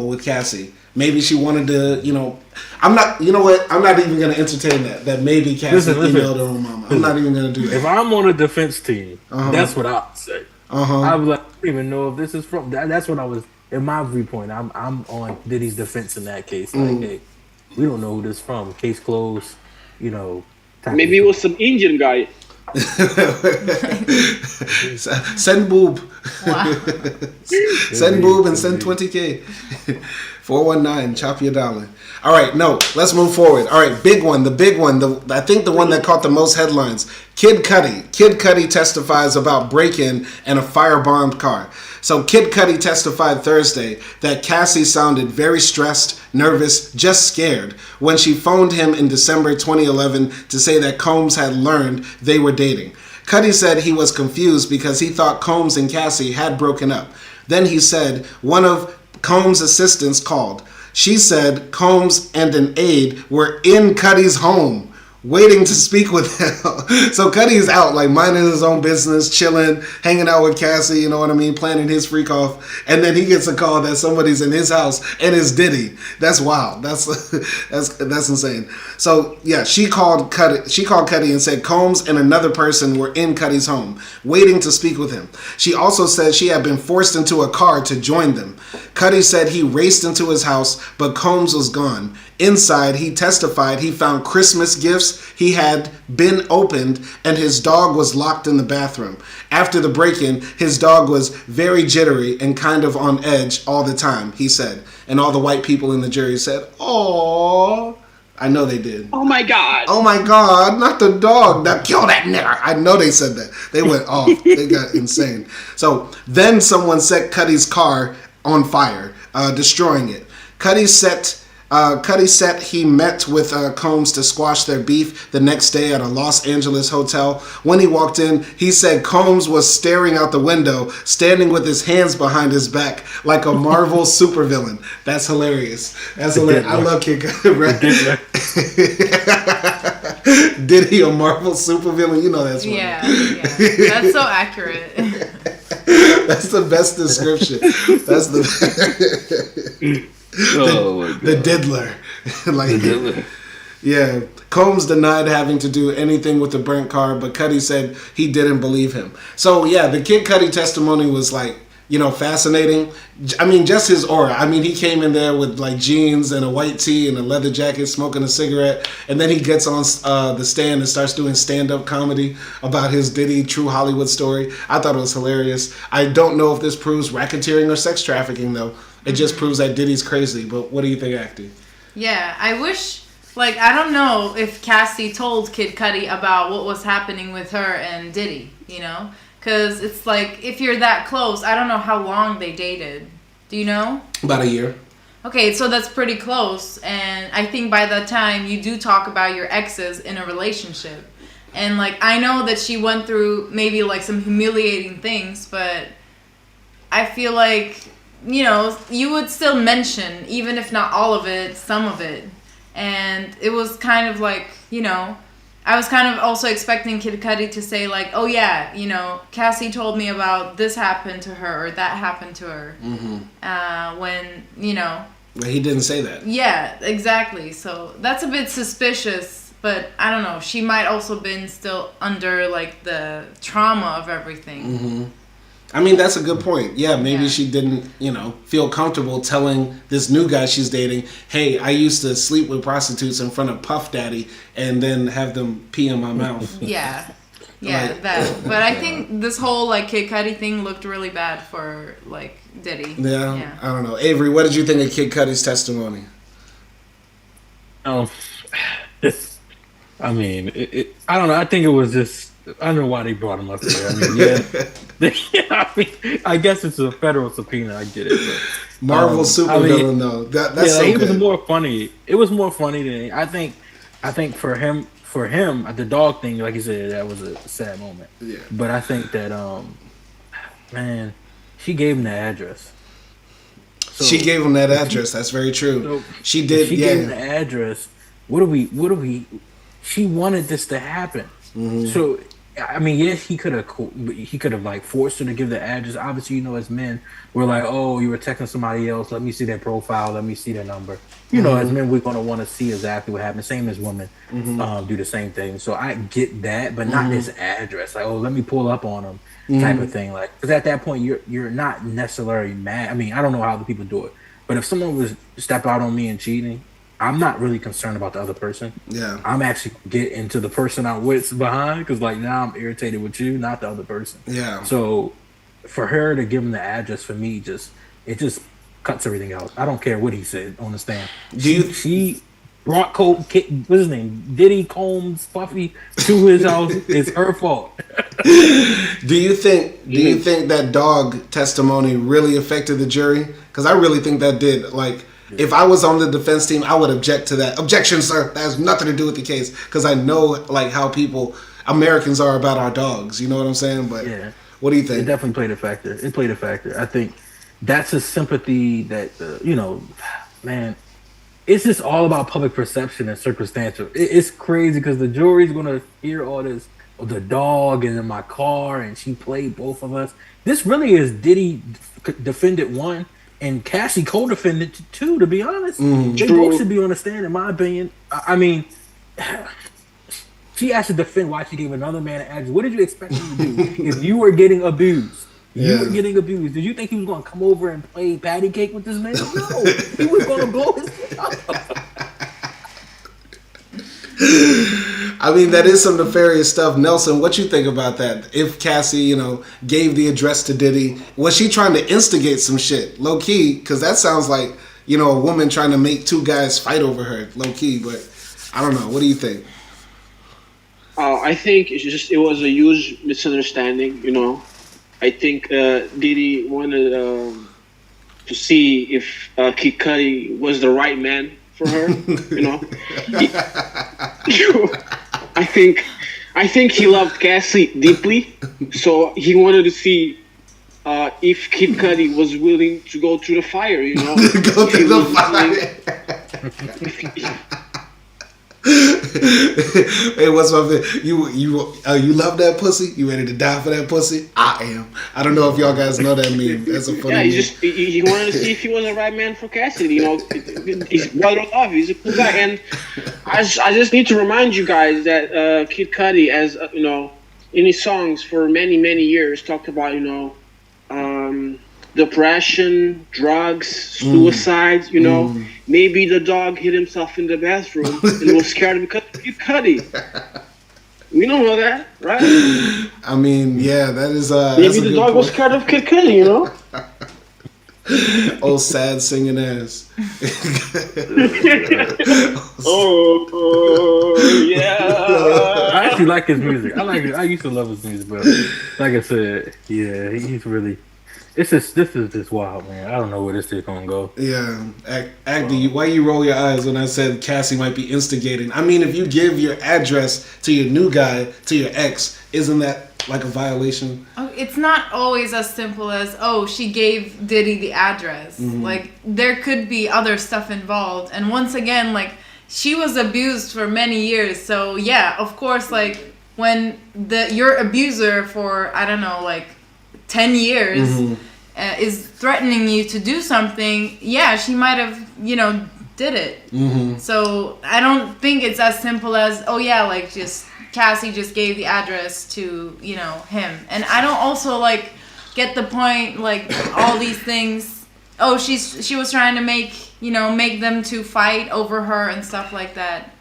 with Cassie. Maybe she wanted to, I'm not, you know what? I'm not even going to entertain that. That maybe Cassie emailed her own mama. I'm not even going to do that. If I'm on a defense team, that's what I would say. I was like, I don't even know if this is from. That's what I was, in my viewpoint, I'm on Diddy's defense in that case. Like, hey, we don't know who this from. Case closed, Maybe it was some Indian guy. Send boob. Wow. Send boob and send 20K. 419, chop your dollar. All right, no, let's move forward. All right, big one, the big one. I think the one that caught the most headlines. Kid Cudi. Kid Cudi testifies about break-in and a firebombed car. So Kid Cudi testified Thursday that Cassie sounded very stressed, nervous, just scared when she phoned him in December 2011 to say that Combs had learned they were dating. Cudi said he was confused because he thought Combs and Cassie had broken up. Then he said one of Combs' assistants called. She said Combs and an aide were in Cudi's home waiting to speak with him. So Cudi's out, like, minding his own business, chilling, hanging out with Cassie, you know what I mean, planning his freak off. And then he gets a call that somebody's in his house and it's Diddy. That's wild. That's insane. So yeah, she called Cudi and said Combs and another person were in Cudi's home, waiting to speak with him. She also said she had been forced into a car to join them. Cudi said he raced into his house, but Combs was gone. Inside, he testified he found Christmas gifts he had been opened and his dog was locked in the bathroom. After the break-in, his dog was very jittery and kind of on edge all the time, he said. And all the white people in the jury said, "Aww." I know they did. Oh my God. Oh my God, not the dog. Now kill that nigger. I know they said that. They went off. They got insane. So then someone set Cudi's car on fire, destroying it. Cudi set Cudi said he met with Combs to squash their beef the next day at a Los Angeles hotel. When he walked in, he said Combs was staring out the window, standing with his hands behind his back like a Marvel supervillain. That's hilarious. That's hilarious. I love Kid Cudi. Diddy, a Marvel supervillain? You know that's funny. Yeah. That's so accurate. That's the best description. That's the the diddler. Like the diddler. Yeah. Combs denied having to do anything with the burnt car, but Cudi said he didn't believe him. So yeah, the Kid Cudi testimony was like, fascinating. I mean, just his aura. I mean, he came in there with like jeans and a white tee and a leather jacket, smoking a cigarette, and then he gets on the stand and starts doing stand-up comedy about his Diddy true Hollywood story. I thought it was hilarious. I don't know if this proves racketeering or sex trafficking, though. It just proves that Diddy's crazy. But what do you think, Akdi? Yeah, I wish, I don't know if Cassie told Kid Cudi about what was happening with her and Diddy, Because it's like, if you're that close, I don't know how long they dated. Do you know? About a year. Okay, so that's pretty close. And I think by that time, you do talk about your exes in a relationship. And, I know that she went through maybe, some humiliating things, but I feel like, you would still mention, even if not all of it, some of it. And it was kind of I was kind of also expecting Kid Cudi to say oh yeah, Cassie told me about this happened to her or that happened to her. Mm-hmm. When But he didn't say that. Yeah, exactly. So that's a bit suspicious, but I don't know. She might also been still under the trauma of everything. Mm-hmm. I mean, that's a good point. Yeah, maybe she didn't, feel comfortable telling this new guy she's dating, hey, I used to sleep with prostitutes in front of Puff Daddy and then have them pee in my mouth. Yeah, that. But I think this whole, Kid Cudi thing looked really bad for, Diddy. Yeah, I don't know. Avery, what did you think of Kid Cudi's testimony? I mean, I don't know. I think it was just... I don't know why they brought him up there. I mean, I guess it's a federal subpoena. I get it. But, Marvel supervillain, though. That's so it good. was more funny. It was more funny than I think for him, the dog thing, like you said, that was a sad moment. Yeah. But I think that, man, she gave him the address. So, she gave him that address. That's very true. So she did. She gave him the address. What do we? She wanted this to happen. Mm-hmm. So, I mean, yes, he could have forced her to give the address. Obviously, as men, we're like, oh, you were texting somebody else. Let me see their profile. Let me see their number. As men, we're going to want to see exactly what happened. Same as women do the same thing. So I get that, but not his address. Like, oh, let me pull up on him type of thing. Because at that point, you're not necessarily mad. I mean, I don't know how other people do it. But if someone was step out on me and cheating, I'm not really concerned about the other person. Yeah. I'm actually get into the person I'm with behind because now I'm irritated with you, not the other person. Yeah. So for her to give him the address for me, it just cuts everything out. I don't care what he said on the stand. She brought what's his name? Diddy, Combs, Puffy to his house. It's her fault. Do you think that dog testimony really affected the jury? Because I really think that did. If I was on the defense team, I would object to that. Objection, sir. That has nothing to do with the case. Because I know, how Americans are about our dogs. You know what I'm saying? But what do you think? It definitely played a factor. It played a factor. I think that's a sympathy that, man, it's just all about public perception and circumstantial. It's crazy because the jury's going to hear all this, the dog and in my car, and she played both of us. This really is Diddy defended one. And Cassie co-defended too, to be honest. They both should be on the stand, in my opinion. I mean, she has to defend why she gave another man an address. What did you expect him to do if you were getting abused? You were getting abused. Did you think he was going to come over and play patty cake with this man? No. He was going to blow his head up. I mean, that is some nefarious stuff. Nelson, what you think about that? If Cassie, gave the address to Diddy, was she trying to instigate some shit? Low key, because that sounds like, a woman trying to make two guys fight over her. Low key, but I don't know. What do you think? I think it was a huge misunderstanding, I think Diddy wanted to see if Kid Cudi was the right man for her. You know, I think he loved Cassie deeply, so he wanted to see if Kid Cudi was willing to go through the fire. You know, Go through the fire. Hey, what's my thing? You love that pussy? You ready to die for that pussy? I am. I don't know if y'all guys know that meme. That's a funny meme. He wanted to see if he was the right man for Cassidy. You know, he's brother love. He's a cool guy, and I just need to remind you guys that Kid Cudi, as you know, in his songs for many years, talked about depression, drugs, suicide. You know, maybe the dog hit himself in the bathroom and was scared because of Kid Cudi. We don't know that, right? I mean, yeah, that is. Maybe the dog was scared of Kid Cudi, you know. Oh, sad singing ass. Oh, yeah. I actually like his music. I like it. I used to love his music, but like I said, yeah, he's really. This is just wild, man. I don't know where this is gonna go. Yeah, Akdi, why you roll your eyes when I said Cassie might be instigating? I mean, if you give your address to your new guy, to your ex, isn't that like a violation? It's not always as simple as, oh, she gave Diddy the address. Like, there could be other stuff involved. And once again, like, she was abused for many years. So, yeah, of course, like, when your abuser for, I don't know, like, 10 years is threatening you to do something, yeah, she might have, did it. So I don't think it's as simple as, oh yeah, like just Cassie just gave the address to, him. And I don't also like get the point, like all these things, oh, she was trying to make them to fight over her and stuff like that.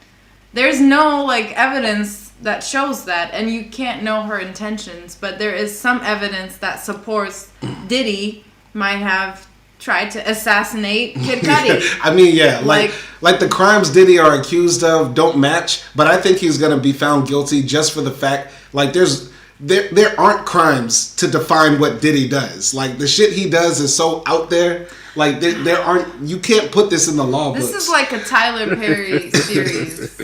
There's no like evidence that shows that, and you can't know her intentions, but there is some evidence that supports Diddy might have tried to assassinate Kid Cudi. I mean, yeah, like the crimes Diddy are accused of don't match, but I think he's gonna be found guilty just for the fact, like there aren't crimes to define what Diddy does. Like the shit he does is so out there. Like there aren't, you can't put this in the law books. This is like a Tyler Perry series.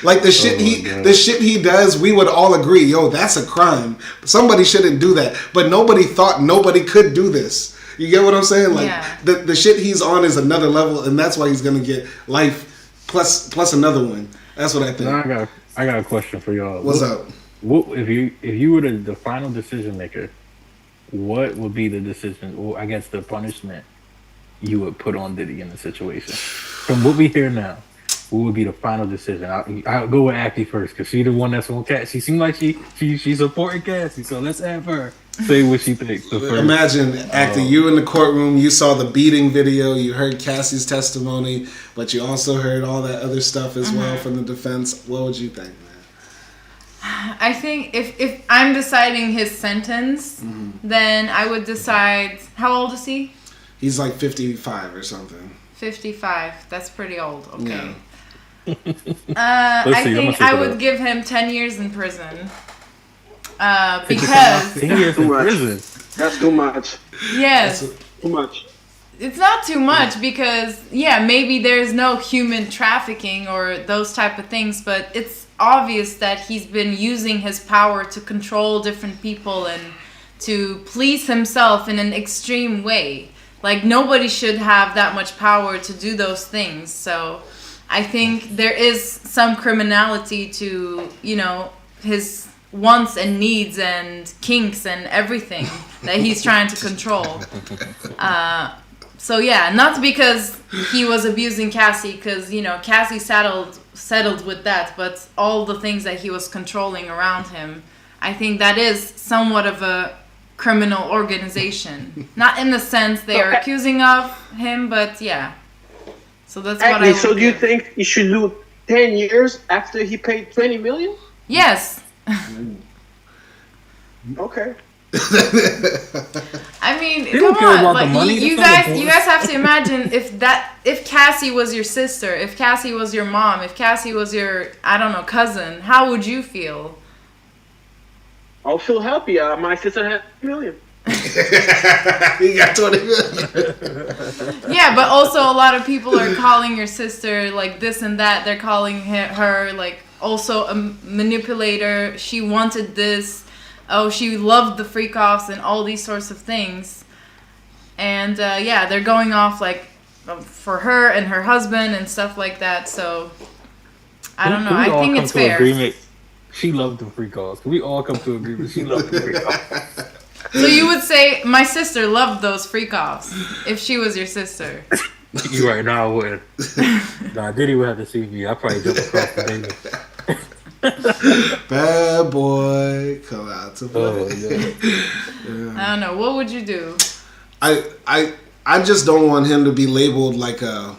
Like the shit he does, we would all agree, yo, that's a crime. Somebody shouldn't do that. But nobody thought nobody could do this. You get what I'm saying? Like the shit he's on is another level, and that's why he's gonna get life plus another one. That's what I think. Now I got a question for y'all. What's up? What if you were the final decision maker? What would be the decision? Or I guess the punishment you would put on Diddy in the situation? From what we hear now, what would be the final decision? I'll go with Akdi first because she's the one that's on Cassie. She seemed like she's supporting Cassie, so let's have her say what she thinks. Imagine, Akdi, you in the courtroom, you saw the beating video, you heard Cassie's testimony, but you also heard all that other stuff as well from the defense. What would you think, man? I think if I'm deciding his sentence, then I would decide, how old is he? He's like 55 or something. 55. That's pretty old. Okay. Yeah. I think I would give him 10 years in prison. Because 10 years in prison. That's too much. Yes. Too much. It's not too much because maybe there's no human trafficking or those type of things, but it's obvious that he's been using his power to control different people and to please himself in an extreme way. Like, nobody should have that much power to do those things. So I think there is some criminality to, his wants and needs and kinks and everything that he's trying to control. So, not because he was abusing Cassie, because, Cassie settled with that, but all the things that he was controlling around him, I think that is somewhat of a criminal organization. Not in the sense they are accusing of him, but So that's what I would So do you think he should do 10 years after he paid 20 million? Yes. Okay. I mean, They don't come care on. about Like, the money. you guys have to imagine if Cassie was your sister, if Cassie was your mom, if Cassie was your, I don't know, cousin, how would you feel? I'll feel happy. My sister had 1 million. He got 20 million. Yeah, but also a lot of people are calling your sister like this and that. They're calling her like also a manipulator. She wanted this. Oh, she loved the freak offs and all these sorts of things. And yeah, they're going off like for her and her husband and stuff like that. So I don't know. I think it's fair. Agreement? She loved the freak offs. Can we all come to agreement? She loved the freak offs. So you would say my sister loved those freak offs if she was your sister. You right now I wouldn't. Nah, Diddy would have to see me. I'd probably jump across the table. Bad boy, come out to play. Yeah. I don't know. What would you do? I just don't want him to be labeled like a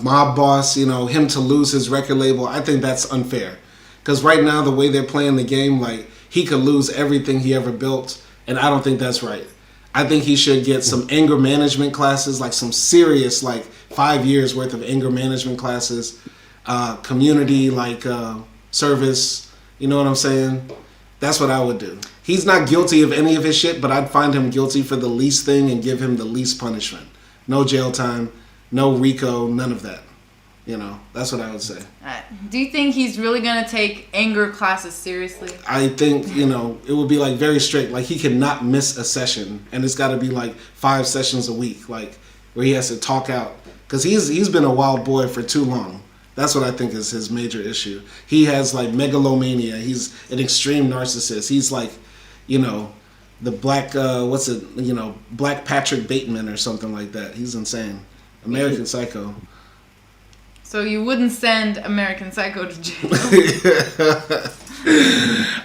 mob boss. You know, him to lose his record label. I think that's unfair. Because right now, the way they're playing the game, like he could lose everything he ever built. And I don't think that's right. I think he should get some anger management classes, like some serious, like 5 years worth of anger management classes, community like service. You know what I'm saying? That's what I would do. He's not guilty of any of his shit, but I'd find him guilty for the least thing and give him the least punishment. No jail time, no RICO, none of that. You know, that's what I would say. Do you think he's really going to take anger classes seriously? I think, you know, it would be like very strict. Like he cannot miss a session, and it's got to be like 5 sessions a week, like where he has to talk out. Because he's been a wild boy for too long. That's what I think is his major issue. He has like megalomania. He's an extreme narcissist. He's like, you know, the black, Black Patrick Bateman or something like that. He's insane. American Psycho. So you wouldn't send American Psycho to jail?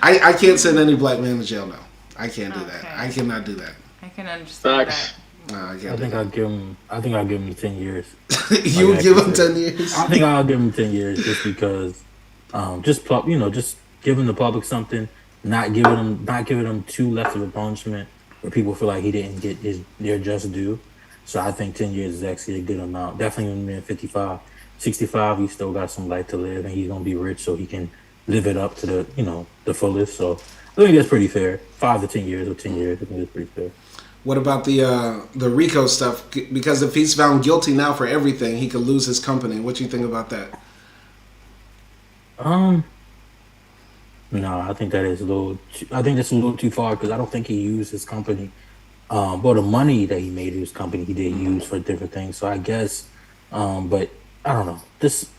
I can't send any black man to jail, no. I can't do that. I cannot do that. I can understand that. No, I can't. I'll give him 10 years. You would give him 10 years? I think I'll give him 10 years just because, just giving the public something, not giving them too less of a punishment where people feel like he didn't get their just due. So I think 10 years is actually a good amount. Definitely when you're 55. 65, he still got some life to live, and he's gonna be rich, so he can live it up to the fullest. So I think that's pretty fair. 5 to 10 years or 10 years, I think that's pretty fair. What about the RICO stuff? Because if he's found guilty now for everything, he could lose his company. What do you think about that? No, I think that is I think that's a little too far because I don't think he used his company. But the money that he made in his company, he did use for different things. So I guess, but I don't know. Just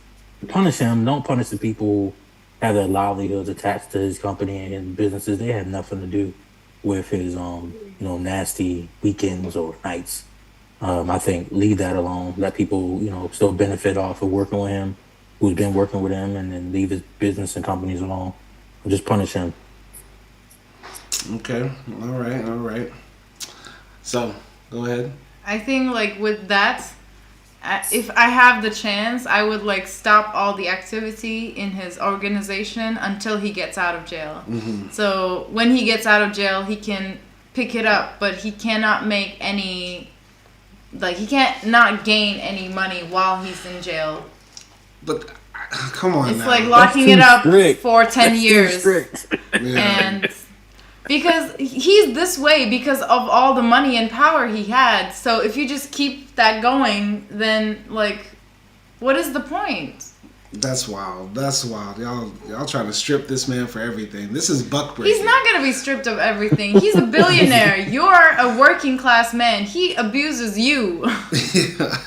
punish him. Don't punish the people who have their livelihoods attached to his company and businesses. They have nothing to do with his, nasty weekends or nights. I think leave that alone. Let people, still benefit off of working with him, who's been working with him, and then leave his business and companies alone. Or just punish him. Okay. All right. So, go ahead. I think, like, with that, if I have the chance, I would like stop all the activity in his organization until he gets out of jail. Mm-hmm. So when he gets out of jail, he can pick it up, but he cannot make any, like he can't not gain any money while he's in jail. But come on, it's now. Like locking it up strict. For 10 That's years. Too strict. Yeah. And because he's this way because of all the money and power he had. So if you just keep that going, then like, what is the point? That's wild. Y'all trying to strip this man for everything. This is buck breaking. He's not gonna be stripped of everything. He's a billionaire. You're a working class man. He abuses you. Yeah.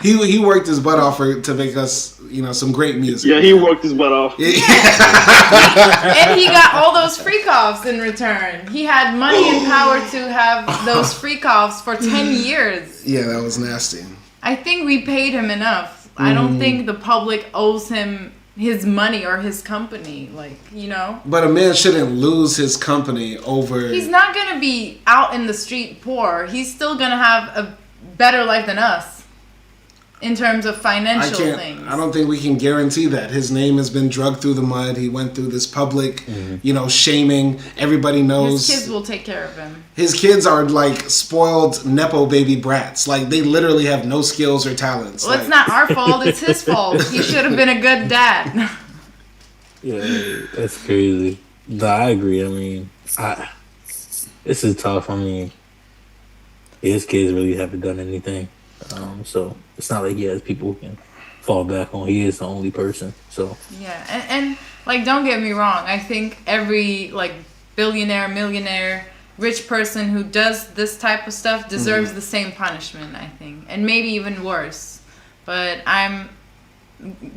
He worked his butt off to make us, some great music. Yeah, he worked his butt off. Yeah. And he got all those freak offs in return. He had money and power to have those freak offs for 10 years. Yeah, that was nasty. I think we paid him enough. I don't think the public owes him his money or his company, But a man shouldn't lose his company over... He's not going to be out in the street poor. He's still going to have a better life than us in terms of financial things. I don't think we can guarantee that. His name has been drugged through the mud. He went through this public, shaming. Everybody knows. His kids will take care of him. His kids are like spoiled Nepo baby brats. Like they literally have no skills or talents. Well, it's not our fault. It's his fault. He should have been a good dad. Yeah, that's crazy. But I agree. I mean, this is tough. I mean, his kids really haven't done anything. So it's not like he has people who can fall back on. He is the only person. So Yeah, and like, don't get me wrong. I think every like billionaire, millionaire, rich person who does this type of stuff deserves the same punishment. I think, and maybe even worse. But I'm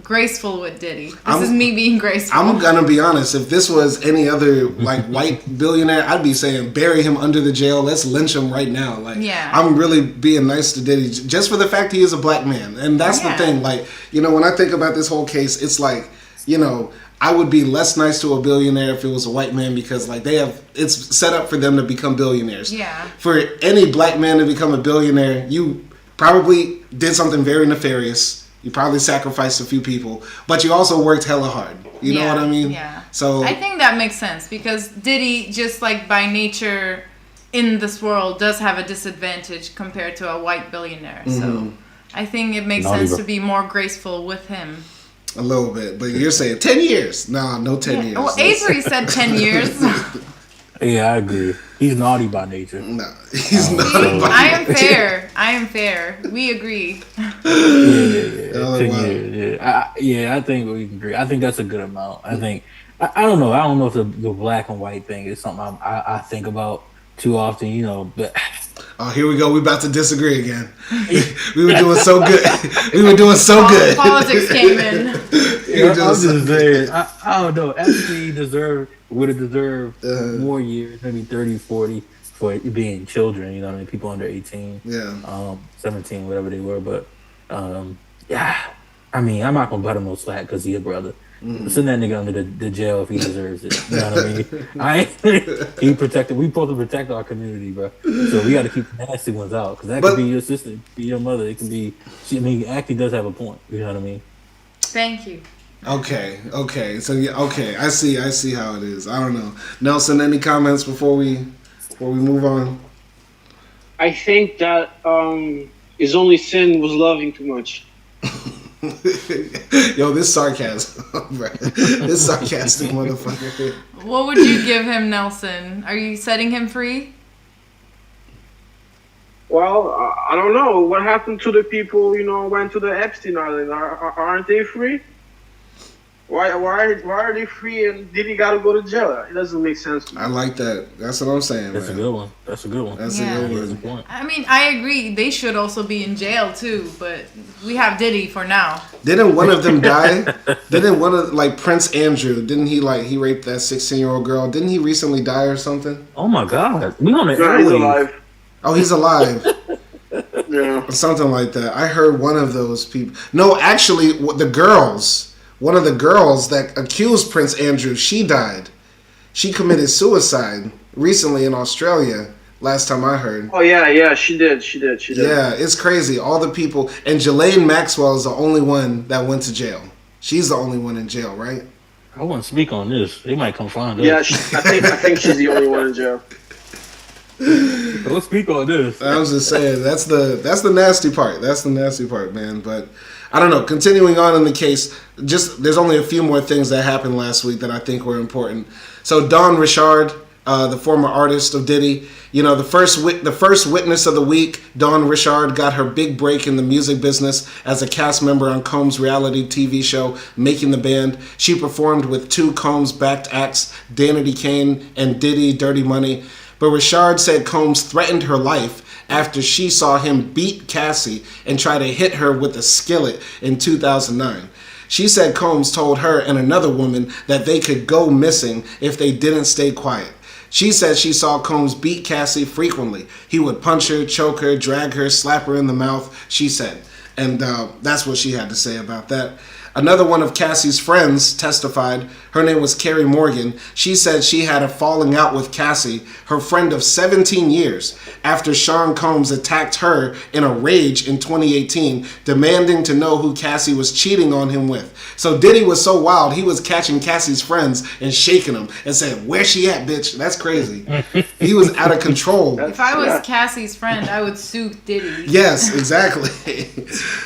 graceful with Diddy. This is me being graceful. I'm gonna be honest. If this was any other like white billionaire, I'd be saying bury him under the jail. Let's lynch him right now. Like, I'm really being nice to Diddy just for the fact he is a black man, and that's the thing. Like, when I think about this whole case, it's like, I would be less nice to a billionaire if it was a white man, because like it's set up for them to become billionaires. Yeah. For any black man to become a billionaire, you probably did something very nefarious. You probably sacrificed a few people, but you also worked hella hard. You know what I mean? Yeah. So I think that makes sense, because Diddy, just like by nature in this world, does have a disadvantage compared to a white billionaire. So I think it makes sense to be more graceful with him. A little bit, but you're saying 10 years. Nah, no 10 years. Well, Avery said 10 years. yeah, I agree. He's naughty by nature. No, he's naughty by nature. I am fair. We agree. Yeah. 10 years. I think we agree. I think that's a good amount. I think I don't know. I don't know if the black and white thing is something I think about too often. But oh, here we go. We're about to disagree again. We were doing so good. We were doing so good. Politics came in. I'm just saying. I don't know. Actually, would have deserved more years, maybe 30, 40, for being children. You know what I mean? People under 18. Yeah. 17, whatever they were. But yeah. I mean, I'm not gonna butt him no slack because he's a brother. Send that nigga under the jail if he deserves it. You know what I mean? We supposed to protect our community, bro. So we got to keep the nasty ones out, because that could be your sister, be your mother. It can be. Akdi does have a point. You know what I mean? Thank you. Okay. So I see how it is. I don't know. Nelson, any comments before we move on? I think that his only sin was loving too much. Yo, this sarcasm, right? This sarcastic motherfucker. What would you give him, Nelson? Are you setting him free? Well, I don't know. What happened to the people, went to the Epstein Island? Aren't they free? Why are they free and Diddy got to go to jail? It doesn't make sense to me. I like that. That's what I'm saying. That's a good one. That's a good one. That's a good one. I mean, I agree. They should also be in jail too, but we have Diddy for now. Didn't one of them die? Didn't one of Prince Andrew? Didn't he he raped that 16-year-old girl? Didn't he recently die or something? Oh my God, we on the airwaves. He's alive. Oh, he's alive. Yeah, something like that. I heard one of those people. No, actually, the girls. One of the girls that accused Prince Andrew, she died. She committed suicide recently in Australia, last time I heard. Oh, yeah, she did. Yeah, it's crazy. All the people. And Ghislaine Maxwell is the only one that went to jail. She's the only one in jail, right? I wouldn't speak on this. They might come find us. Yeah, I think she's the only one in jail. Don't speak on this. I was just saying, that's the nasty part. That's the nasty part, man. But I don't know. Continuing on in the case, there's only a few more things that happened last week that I think were important. So Don Richard, the former artist of Diddy, the first witness of the week, Dawn Richard got her big break in the music business as a cast member on Combs' reality TV show, Making the Band. She performed with two Combs-backed acts, Danity Kane and Diddy Dirty Money. But Richard said Combs threatened her life after she saw him beat Cassie and try to hit her with a skillet in 2009. She said Combs told her and another woman that they could go missing if they didn't stay quiet. She said she saw Combs beat Cassie frequently. He would punch her, choke her, drag her, slap her in the mouth, she said. And that's what she had to say about that. Another one of Cassie's friends testified. Her name was Carrie Morgan. She said she had a falling out with Cassie, her friend of 17 years, after Sean Combs attacked her in a rage in 2018, demanding to know who Cassie was cheating on him with. So Diddy was so wild, he was catching Cassie's friends and shaking them and saying, "Where she at, bitch?" That's crazy. He was out of control. If I was Cassie's friend, I would sue Diddy. Yes, exactly.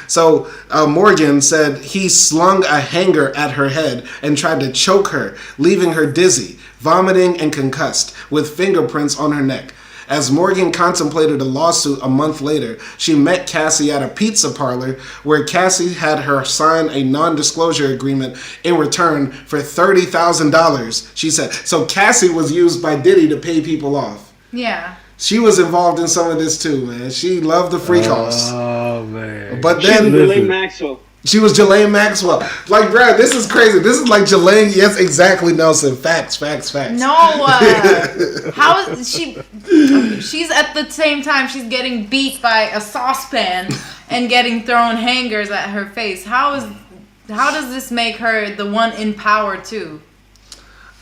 So Morgan said he slung a hanger at her head and tried to choke her, leaving her dizzy, vomiting, and concussed, with fingerprints on her neck. As Morgan contemplated a lawsuit a month later, she met Cassie at a pizza parlor where Cassie had her sign a non-disclosure agreement in return for $30,000, she said. So Cassie was used by Diddy to pay people off. Yeah. She was involved in some of this too, man. She loved the free calls. Oh, man. But She's then... Ghislaine Maxwell. She was Ghislaine Maxwell. Like, Brad, this is crazy. This is like Ghislaine. Yes, exactly, Nelson. Facts. No, how is she? She's at the same time she's getting beat by a saucepan and getting thrown hangers at her face. How does this make her the one in power too?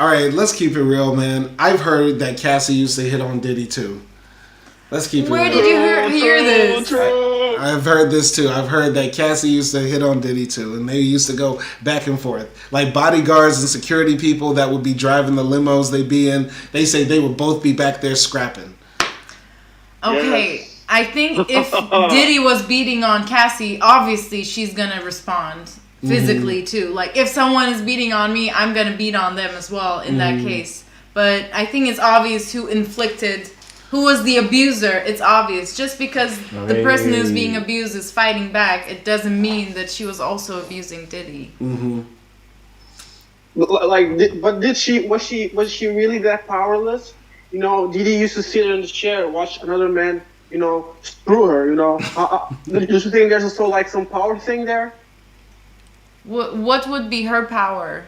All right, let's keep it real, man. I've heard that Cassie used to hit on Diddy too. Let's keep it real. Where did you hear this? I've heard this too. I've heard that Cassie used to hit on Diddy too, and they used to go back and forth. Like bodyguards and security people that would be driving the limos they be in, they say they would both be back there scrapping. Okay, Yes. I think if Diddy was beating on Cassie, obviously she's gonna respond physically too. Like if someone is beating on me, I'm gonna beat on them as well in that case. But I think it's obvious who was the abuser. It's obvious. Just because the person who's being abused is fighting back, it doesn't mean that she was also abusing Diddy. But was she really that powerless? You know, Diddy used to sit in the chair, watch another man, you know, screw her. You know, do you think there's also like some power thing there? What would be her power?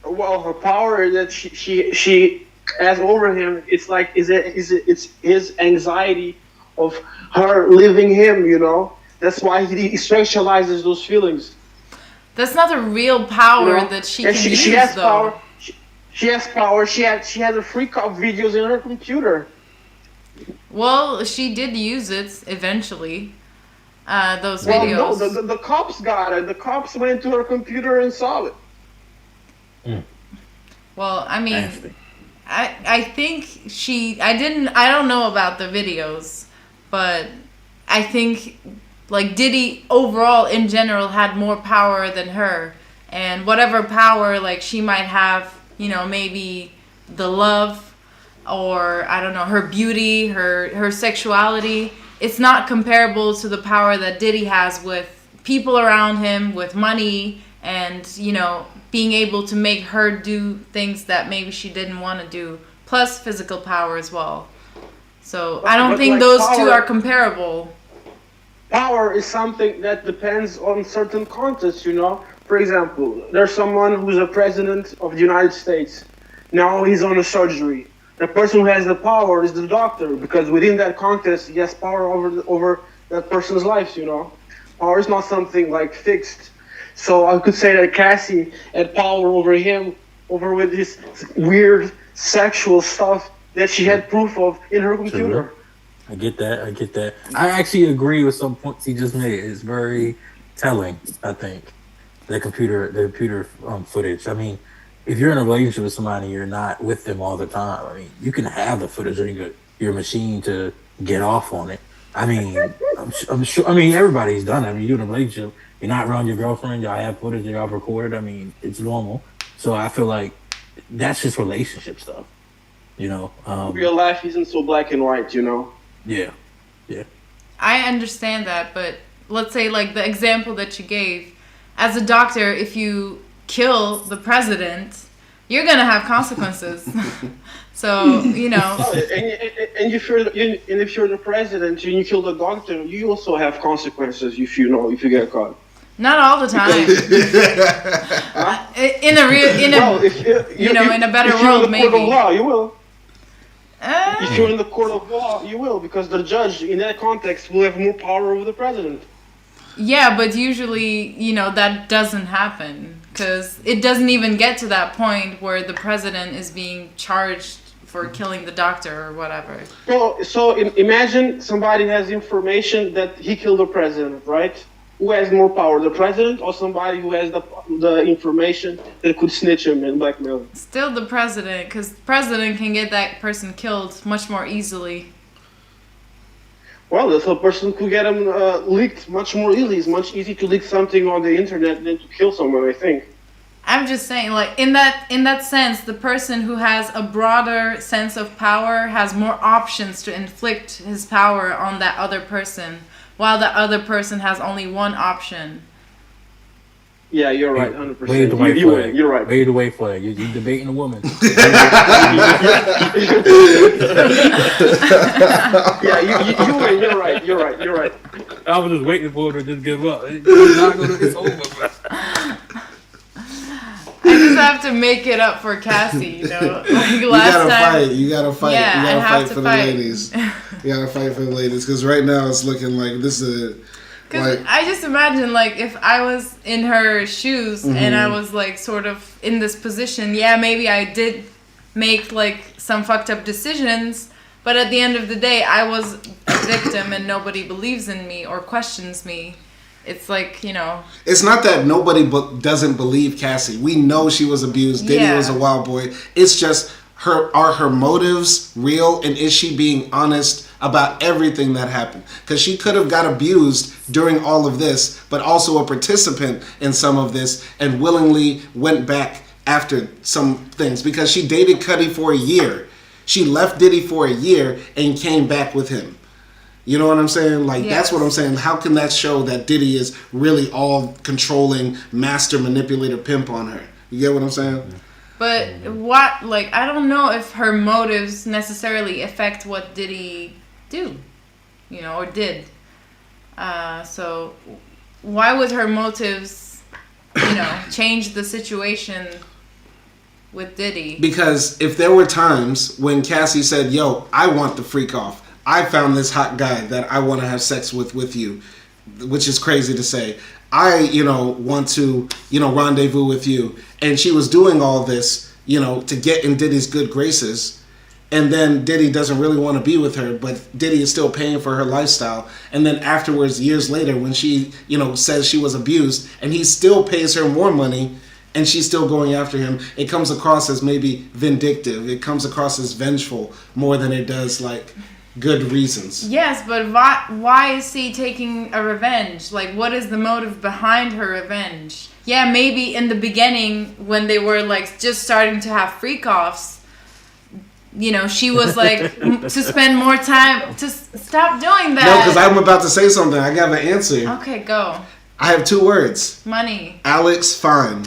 Well, her power is that she has over him. It's like it's his anxiety of her leaving him. You know, that's why he sexualizes those feelings. That's not a real power, you know, that she can use, she has though. Power. She has power. She had the freak out videos in her computer. Well, she did use it eventually. Those videos. Well, no, the cops got it. The cops went to her computer and saw it. Well, I mean, I think I don't know about the videos, but I think like Diddy overall in general had more power than her, and whatever power like she might have, you know, maybe the love or I don't know, her beauty, her sexuality, it's not comparable to the power that Diddy has with people around him, with money, and, you know, being able to make her do things that maybe she didn't want to do, plus physical power as well. So I don't think like those two are comparable. Power is something that depends on certain contexts, you know. For example, there's someone who's a president of the United States. Now he's on a surgery. The person who has the power is the doctor, because within that context, he has power over that person's life, you know. Power is not something like fixed. So I could say that Cassie had power over him, over with this weird sexual stuff that she had proof of in her computer. Sure. I get that. I actually agree with some points he just made. It's very telling, I think, the computer footage. I mean, if you're in a relationship with somebody and you're not with them all the time, I mean, you can have the footage on your machine to get off on it. I mean, I'm sure. I mean, everybody's done it. I mean, you're in a relationship, you're not around your girlfriend, y'all have footage, y'all recorded. I mean, it's normal. So I feel like that's just relationship stuff, you know. Real life isn't so black and white, you know. Yeah. I understand that, but let's say like the example that you gave, as a doctor, if you kill the president, you're gonna have consequences. So, you know. And if you're the president and you kill the doctor, you also have consequences if you get caught. Not all the time. In a better world, maybe. If you're in the court of law, you will. If you're in the court of law, you will, because the judge in that context will have more power over the president. Yeah, but usually, you know, that doesn't happen, because it doesn't even get to that point where the president is being charged for killing the doctor or whatever. So imagine somebody has information that he killed the president, right? Who has more power, the president or somebody who has the information that could snitch him and blackmail him? Still the president, because the president can get that person killed much more easily. Well, the person could get him leaked much more easily. It's much easier to leak something on the internet than to kill someone, I think. I'm just saying, like, in that sense, the person who has a broader sense of power has more options to inflict his power on that other person, while the other person has only one option. Yeah, you're right, 100%. Wave the white flag. You're right. Wave the white flag. You're debating a woman. Yeah, you're right. I was just waiting for her to just give up. It's over. I just have to make it up for Cassie, you know. Like You gotta fight. Yeah, you gotta I have fight to for fight. the ladies. You gotta fight for the ladies because right now it's looking like this is. Because I just imagine, like, if I was in her shoes and I was, like, sort of in this position, yeah, maybe I did make, like, some fucked up decisions, but at the end of the day, I was a victim and nobody believes in me or questions me. It's like, you know. It's not that nobody doesn't believe Cassie. We know she was abused. Diddy was a wild boy. It's just are her motives real, and is she being honest about everything that happened? Because she could have got abused during all of this, but also a participant in some of this and willingly went back after some things. Because she dated Cudi for a year. She left Diddy for a year and came back with him. You know what I'm saying? Like, that's what I'm saying. How can that show that Diddy is really all controlling, master, manipulator, pimp on her? You get what I'm saying? But what, like, I don't know if her motives necessarily affect what Diddy do, you know, or did. So why would her motives, you know, change the situation with Diddy? Because if there were times when Cassie said, yo, I want the freak off. I found this hot guy that I want to have sex with you, which is crazy to say. I, you know, want to, you know, rendezvous with you. And she was doing all this, you know, to get in Diddy's good graces. And then Diddy doesn't really want to be with her, but Diddy is still paying for her lifestyle. And then afterwards, years later, when she, you know, says she was abused and he still pays her more money and she's still going after him, it comes across as maybe vindictive. It comes across as vengeful more than it does, like, good reasons. Yes, but why is he taking a revenge? Like, what is the motive behind her revenge? Yeah, maybe in the beginning when they were, like, just starting to have freak-offs, you know, she was like, to spend more time, to stop doing that. No, because I'm about to say something. I got an answer. Okay, go. I have 2 words. Money. Alex Fine.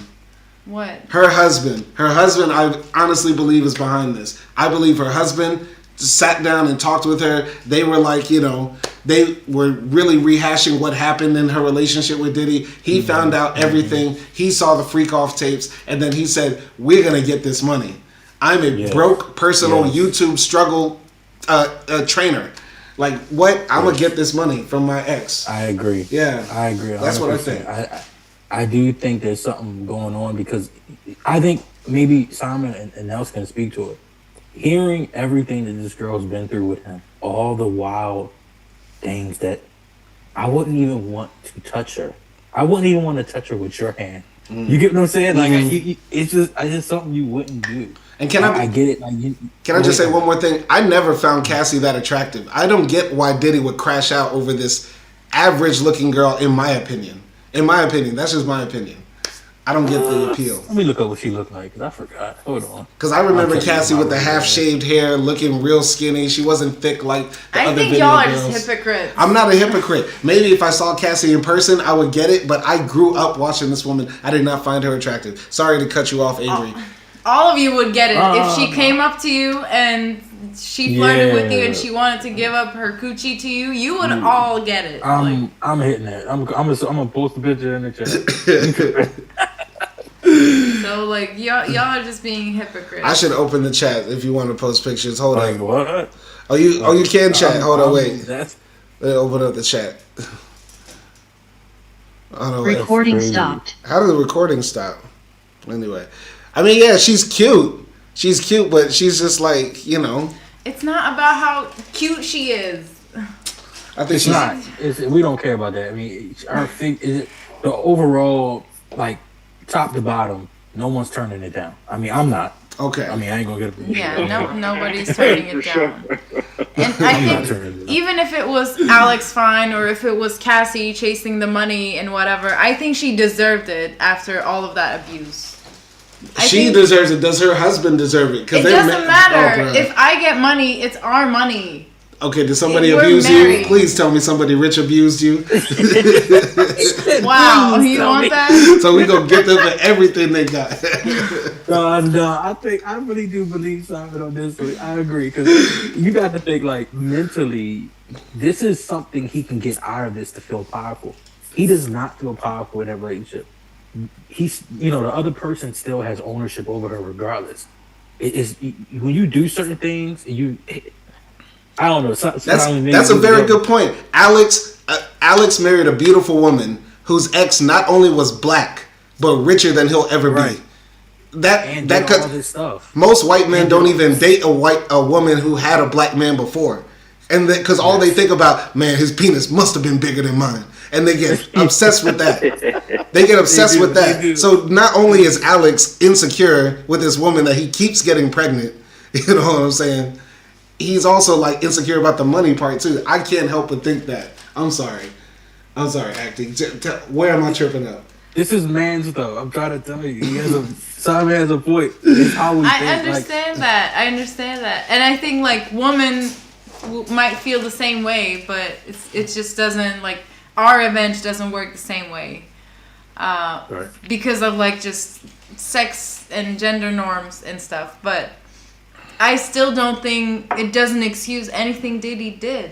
What? Her husband, I honestly believe is behind this. I believe her husband sat down and talked with her. They were like, you know, they were really rehashing what happened in her relationship with Diddy. He found out everything. He saw the freak off tapes, and then he said, we're going to get this money. I'm a broke person on YouTube struggle trainer. Like, what? I'm going to get this money from my ex. I agree. Yeah. I agree. 100%. That's what I think. I do think there's something going on because I think maybe Simon and Nelson can speak to it. Hearing everything that this girl's been through with him, all the wild things that I wouldn't even want to touch her. I wouldn't even want to touch her with your hand. You get what I'm saying? Like, it's just something you wouldn't do. And can I get it. Like, can I just say one more thing? I never found Cassie that attractive. I don't get why Diddy would crash out over this average-looking girl. In my opinion, that's just my opinion. I don't get the appeal. Let me look up what she looked like, because I forgot. Hold on. Because I remember Cassie with the half-shaved hair, looking real skinny. She wasn't thick like the other video girls. I think y'all are just hypocrites. I'm not a hypocrite. Maybe if I saw Cassie in person, I would get it, but I grew up watching this woman. I did not find her attractive. Sorry to cut you off, Avery. All of you would get it. If she came up to you and she flirted with you and she wanted to give up her coochie to you, you would all get it. I'm hitting that. I'm gonna post a picture in the chat. So, like, y'all are just being hypocrites. I should open the chat if you want to post pictures. Hold on. What? Oh, you can chat. Hold on, wait. That's open up the chat. Recording stopped. How did the recording stop? Anyway, I mean, yeah, she's cute. She's cute, but she's just like, you know. It's not about how cute she is. I think it's not. We don't care about that. I mean, our thing is the overall, like, top to bottom. No one's turning it down. I mean, I'm not. Okay. I mean, I ain't gonna get it. Yeah, nobody's turning it down. And I think even if it was Alex Fine or if it was Cassie chasing the money and whatever, I think she deserved it after all of that abuse. She deserves it. Does her husband deserve it? It doesn't matter. If I get money, it's our money. Okay, did somebody abuse you? Please tell me somebody rich abused you. Wow, you want that? So we gonna get them for everything they got. No, I really do believe Simon on this one. I agree, because you got to think, like, mentally, this is something he can get out of this to feel powerful. He does not feel powerful in that relationship. He's, the other person still has ownership over her regardless. It is when you do certain things, I don't know. That's a very good point. Alex married a beautiful woman whose ex not only was black but richer than he'll ever be. That all this stuff. Most white men don't even date a woman who had a black man before, and because all they think about, man, his penis must have been bigger than mine, and they get obsessed with that. They get obsessed with that. So not only is Alex insecure with this woman that he keeps getting pregnant, you know what I'm saying? He's also like insecure about the money part too. I can't help but think that. I'm sorry, acting. Where am I tripping up? This is man's though. I'm trying to tell you. Simon has a point. I understand that, and I think like women might feel the same way, but it just doesn't, like, our revenge doesn't work the same way, right, because of like just sex and gender norms and stuff. But I still don't think it doesn't excuse anything Diddy did.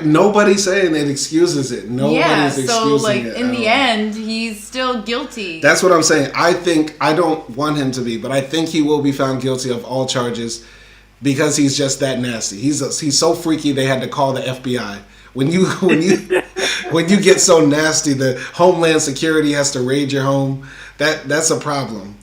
Nobody's saying it excuses it. Nobody's excusing it. In the end, he's still guilty. That's what I'm saying. I don't want him to be, but I think he will be found guilty of all charges because he's just that nasty. He's so freaky they had to call the FBI. When you get so nasty, the Homeland Security has to raid your home. That's a problem.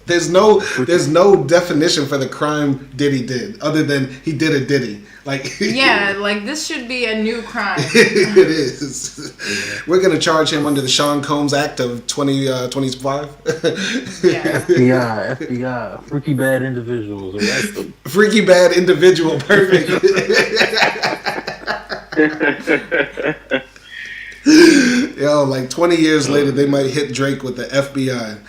There's no definition for the crime Diddy did other than he did a Diddy. Like, yeah, like this should be a new crime. It is. We're gonna charge him under the Sean Combs Act of 2025. Yeah. FBI, freaky bad individuals. Freaky bad individual, perfect. Yo, like 20 years later, they might hit Drake with the FBI.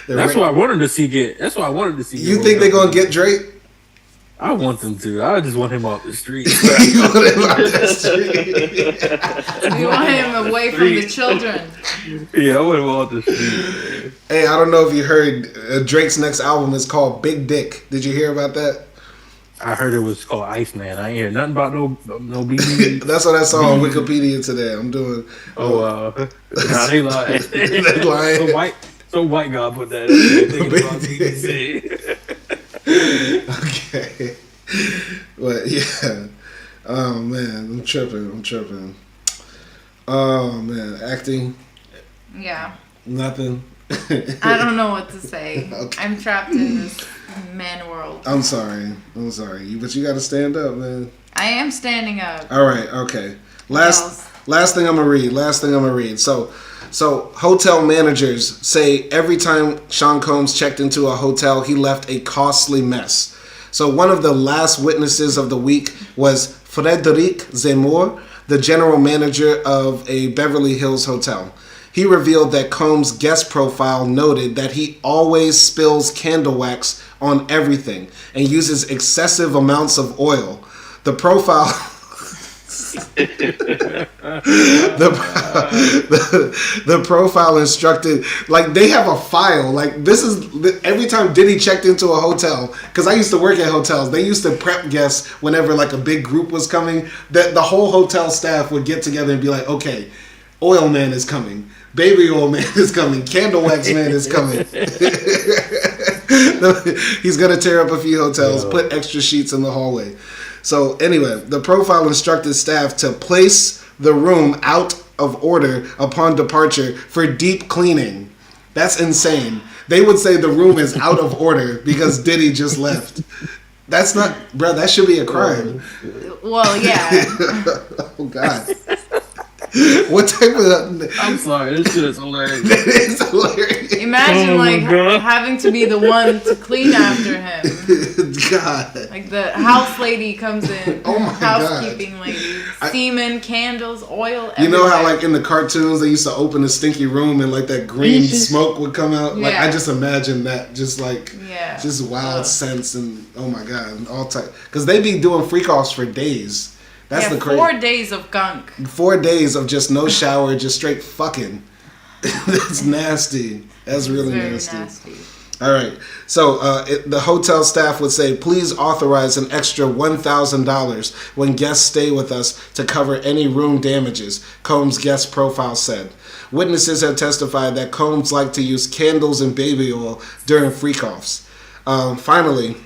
That's why I wanted to see get. That's why I wanted to see. You think they're gonna get Drake? I want them to. I just want him off the street. You want him off the street? We want him away from the children. Yeah, I want him off the street. Hey, I don't know if you heard Drake's next album is called Big Dick. Did you hear about that? I heard it was called Iceman. I ain't hear nothing about no BB. That's what I saw on Wikipedia today. I'm doing. Nah, they lying. They lying. Some white guy put that. Okay. But yeah. Oh man, I'm tripping. Oh man, acting. Yeah. Nothing. I don't know what to say. Okay. I'm trapped in this man world. I'm sorry. But you got to stand up, man. I am standing up. All right. Okay. Last thing I'm gonna read. So hotel managers say every time Sean Combs checked into a hotel, he left a costly mess. So one of the last witnesses of the week was Frédéric Zemmour, the general manager of a Beverly Hills hotel. He revealed that Combs' guest profile noted that he always spills candle wax on everything and uses excessive amounts of oil. The profile... the profile instructed, like, they have a file, like, this is every time Diddy checked into a hotel, because I used to work at hotels, they used to prep guests whenever like a big group was coming, that the whole hotel staff would get together and be like, okay, oil man is coming, baby oil man is coming, candle wax man is coming. He's gonna tear up a few hotels, put extra sheets in the hallway. So anyway, the profile instructed staff to place the room out of order upon departure for deep cleaning. That's insane. They would say the room is out of order because Diddy just left. That's not, bro, that should be a crime. Well, yeah. Oh, God. What type of... I'm sorry, this shit is hilarious. It is hilarious. Imagine, having to be the one to clean after him. God. Like the house lady comes in. Oh my Housekeeping God. lady. Semen, candles, oil. You know how everywhere. like in the cartoons they used to open a stinky room and like that green smoke would come out? Like I just imagine that just like just wild scents and oh my God, all type because they be doing freak offs for days. That's the crazy 4 days of gunk. 4 days of just no shower, just straight fucking. That's nasty. That's really nasty. All right. So the hotel staff would say, please authorize an extra $1,000 when guests stay with us to cover any room damages, Combs' guest profile said. Witnesses have testified that Combs liked to use candles and baby oil during freak-offs. Finally,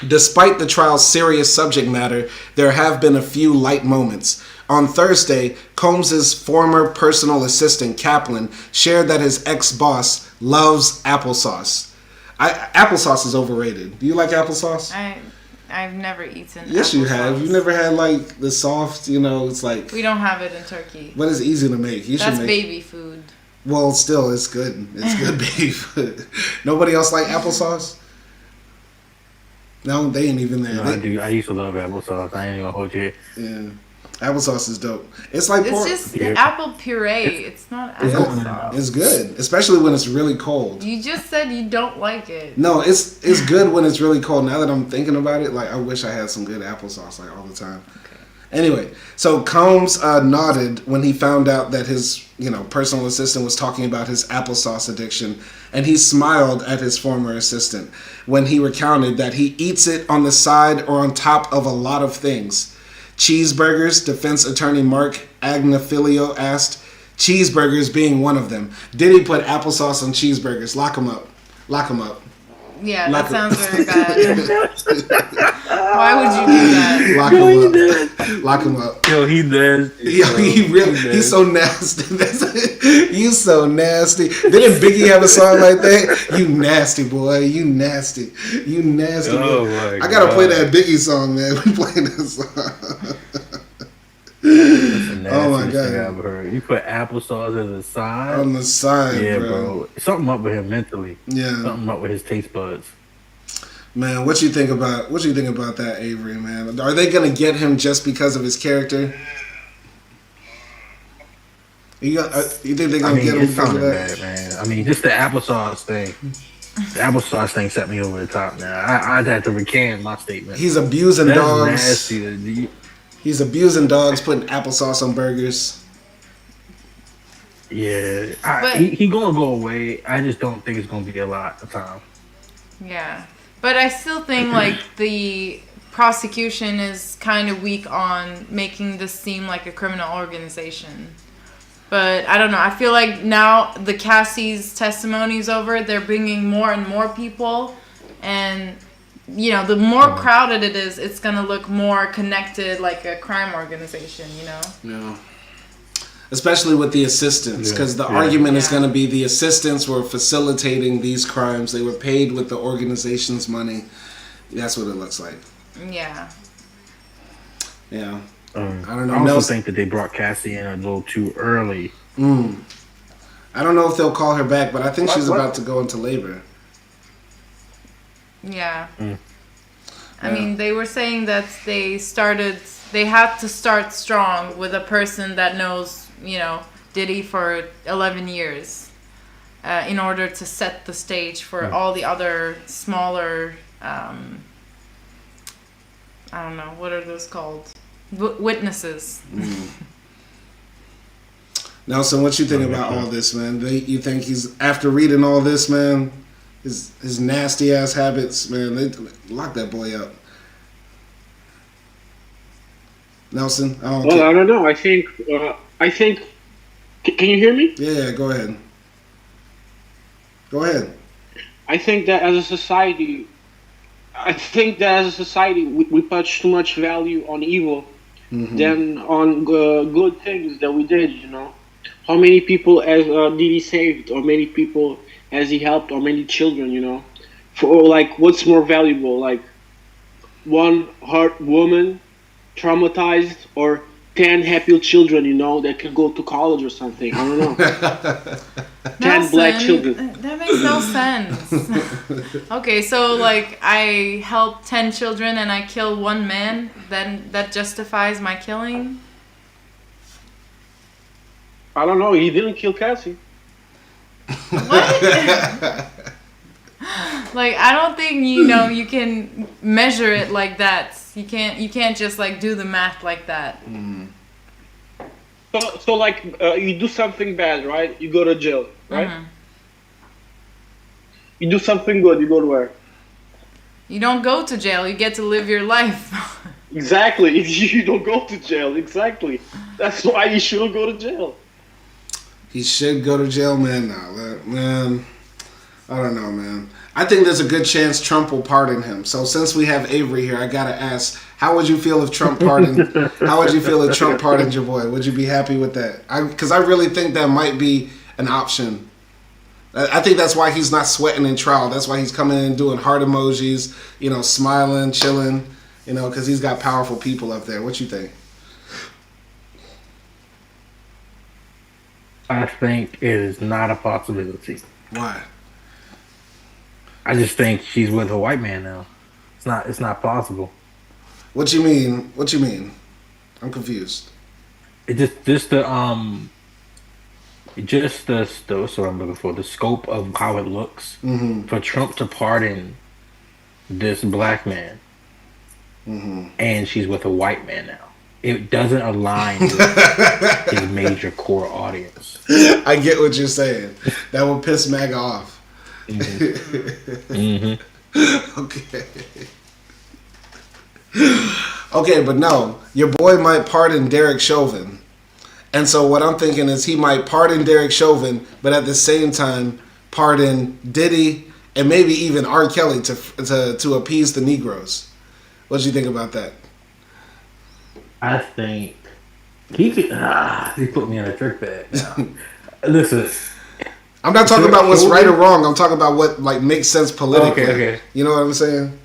despite the trial's serious subject matter, there have been a few light moments. On Thursday, Combs' former personal assistant, Kaplan, shared that his ex-boss loves applesauce. Applesauce is overrated. Do you like applesauce? I've never eaten Yes, you have. applesauce. You've never had like the soft, it's like... We don't have it in Turkey. But it's easy to make. That's baby food. Well, still, it's good. It's good baby food. Nobody else like applesauce? No, they ain't even there. No, I do. I used to love applesauce. I ain't gonna hold you. Yeah. Applesauce is dope. It's like It's just apple puree. It's not applesauce. It's good, especially when it's really cold. You just said you don't like it. No, it's good when it's really cold. Now that I'm thinking about it, like I wish I had some good applesauce like all the time. Okay. Anyway, so Combs nodded when he found out that his personal assistant was talking about his applesauce addiction, and he smiled at his former assistant when he recounted that he eats it on the side or on top of a lot of things. Cheeseburgers, defense attorney Mark Agnafilio asked. Cheeseburgers being one of them. Diddy put applesauce on cheeseburgers. Lock him up. Lock him up. Yeah, that sounds very bad. Why would you do that? Lock him up. Lock him up. Yo, he does. Yo, he's so nasty. You so nasty. Didn't Biggie have a song like that? You nasty boy. You nasty. You nasty boy. I gotta play that Biggie song, man. We playing that song. Oh my God! I've heard. You put applesauce as a side. On the side, yeah, bro. Something up with him mentally. Yeah. Something up with his taste buds. Man, what you think about that, Avery? Man, are they gonna get him just because of his character? You think they're gonna get him because of that? Bad, man. I mean, just the applesauce thing. The applesauce thing set me over the top. Now I'd have to recant my statement. He's abusing dogs. Nasty. He's abusing dogs, putting applesauce on burgers. Yeah, he gonna go away. I just don't think it's gonna be a lot of time. Yeah, but I still think like the prosecution is kind of weak on making this seem like a criminal organization. But I don't know. I feel like now the Cassie's testimony is over. They're bringing more and more people, and the more crowded it is, it's gonna look more connected, like a crime organization. Yeah. Especially with the assistants, because the argument is going to be the assistants were facilitating these crimes. They were paid with the organization's money. That's what it looks like. Yeah. Yeah. I don't know. I also think that they brought Cassie in a little too early. I don't know if they'll call her back, but I think she's about to go into labor. Yeah. I mean, they were saying that they had to start strong with a person that knows, Diddy for 11 years in order to set the stage for all the other smaller, I don't know, what are those called? Witnesses. Nelson, what you think about all this, man? You think he's, after reading all this, man, his nasty ass habits, man, they lock that boy up. Nelson, I don't know. I think. Can you hear me? Yeah. Go ahead. I think that as a society, we put too much value on evil than on good things that we did. How many people has Diddy saved, or many people has he helped, or many children? For like, what's more valuable, like one hurt woman, traumatized, or 10 happy children, that can go to college or something. I don't know. 10 black children. That makes no sense. Okay, so like I help 10 children and I kill one man, then that justifies my killing? I don't know. He didn't kill Cassie. What? Like I don't think you can measure it like that. You can't just like do the math like that. So like you do something bad, right? You go to jail, right? Mm-hmm. You do something good, you go to where? You don't go to jail. You get to live your life. Exactly. You don't go to jail. Exactly. That's why you shouldn't go to jail. He should go to jail, man. Man, I don't know, man. I think there's a good chance Trump will pardon him. So since we have Avery here, I gotta ask, how would you feel if Trump pardoned? How would you feel if Trump pardoned your boy? Would you be happy with that? Because I really think that might be an option. I think that's why he's not sweating in trial. That's why he's coming in doing heart emojis, smiling, chilling, because he's got powerful people up there. What you think? I think it is not a possibility. Why? I just think she's with a white man now. It's not possible. What you mean? What you mean? I'm confused. It just the what's what I'm looking for, the scope of how it looks for Trump to pardon this black man, and she's with a white man now. It doesn't align with his major core audience. I get what you're saying. That would piss MAGA off. Okay. Okay, but no, your boy might pardon Derek Chauvin. And so what I'm thinking is he might pardon Derek Chauvin, but at the same time pardon Diddy and maybe even R. Kelly to appease the Negroes. What do you think about that? I think he put me in a trick bag now. Listen, I'm not talking about what's right or wrong. I'm talking about what makes sense politically. Okay. You know what I'm saying?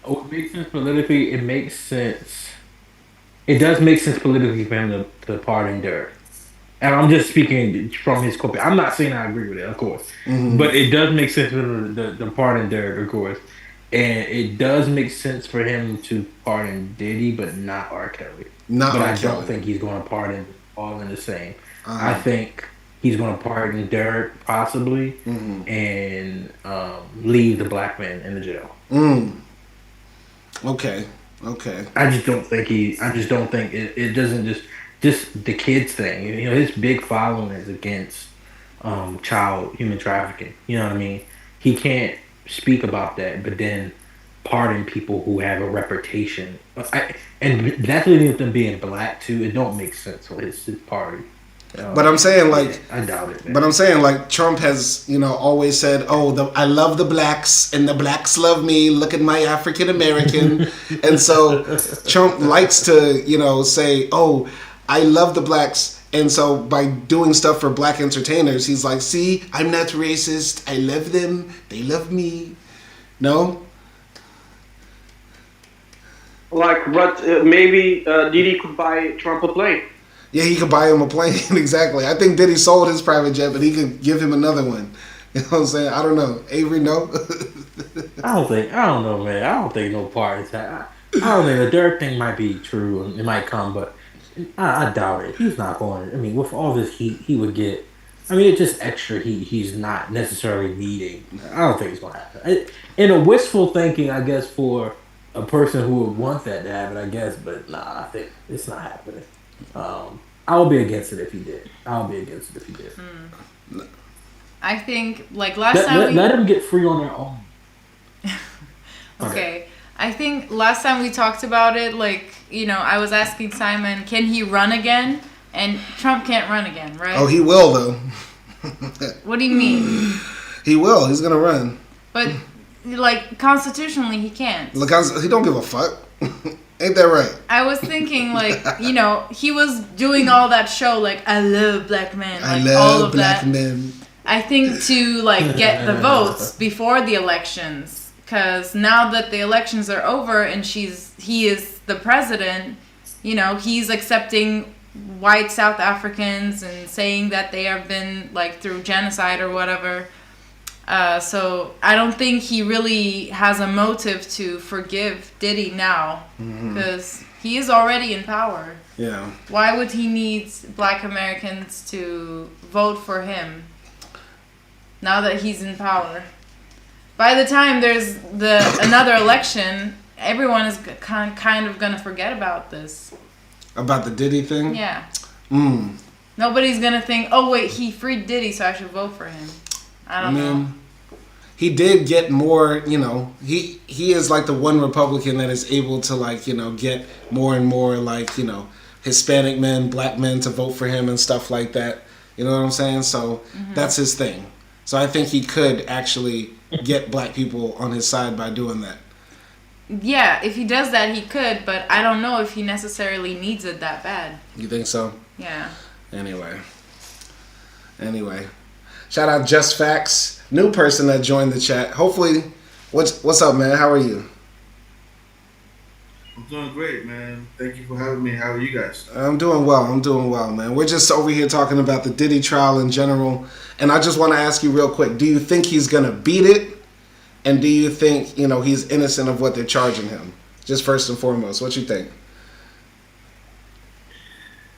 What makes sense politically? It makes sense. It does make sense politically for him to pardon Derek. And I'm just speaking from his corporate. I'm not saying I agree with it, of course. But it does make sense for him to pardon Derek, of course. And it does make sense for him to pardon Diddy, but not R. Kelly. I don't think he's going to pardon all in the same. I think he's going to pardon Derek, possibly, and leave the black man in the jail. Okay. I just don't think it doesn't just the kids thing. His big following is against child human trafficking. You know what I mean? He can't speak about that, but then pardon people who have a reputation. And that's with them being black too. It don't make sense for his party. But I'm saying I doubt it. Man. But I'm saying Trump has always said, I love the blacks and the blacks love me. Look at my African American. And so Trump likes to say, I love the blacks. And so by doing stuff for black entertainers, he's like, see, I'm not racist. I love them. They love me. No? But maybe Diddy could buy Trump a plane. Yeah, he could buy him a plane. Exactly. I think Diddy sold his private jet, but he could give him another one. You know what I'm saying? I don't know. Avery, no? I don't know, man. I don't think no parties. I don't think the Derek thing might be true and it might come, but I doubt it. He's not going. I mean, with all this heat he would get, it's just extra heat he's not necessarily needing. I don't think it's going to happen. In a wistful thinking, I guess, for a person who would want that to happen, I guess, but nah, I think it's not happening. I would be against it if he did. I think last time let him get free on their own. Okay. I think last time we talked about it, I was asking Simon, can he run again? And Trump can't run again, right? Oh, he will, though. What do you mean? He will. He's going to run. But, constitutionally, he can't. Look, he don't give a fuck. Ain't that right? I was thinking, he was doing all that show, I love black men. I love all of black that. men. I think to, get the votes before the elections. Because now that the elections are over and he is the president, he's accepting white South Africans and saying that they have been like through genocide or whatever. So I don't think he really has a motive to forgive Diddy now, because he is already in power. Yeah. Why would he need Black Americans to vote for him now that he's in power? By the time there's another election, everyone is kind of gonna forget about this. About the Diddy thing? Yeah. Nobody's gonna think, oh wait, he freed Diddy, so I should vote for him. I don't know. He did get more, he is like the one Republican that is able to like, get more and more like, Hispanic men, Black men to vote for him and stuff like that. You know what I'm saying? So that's his thing. So I think he could actually get Black people on his side by doing that. Yeah, if he does that, he could, but I don't know if he necessarily needs it that bad. You think so? Yeah. Anyway. Shout out Just Facts, new person that joined the chat. Hopefully, what's up, man? How are you? I'm doing great, man. Thank you for having me. How are you guys? I'm doing well, man. We're just over here talking about the Diddy trial in general, and I just want to ask you real quick, do you think he's going to beat it? And do you think, he's innocent of what they're charging him? Just first and foremost, what you think?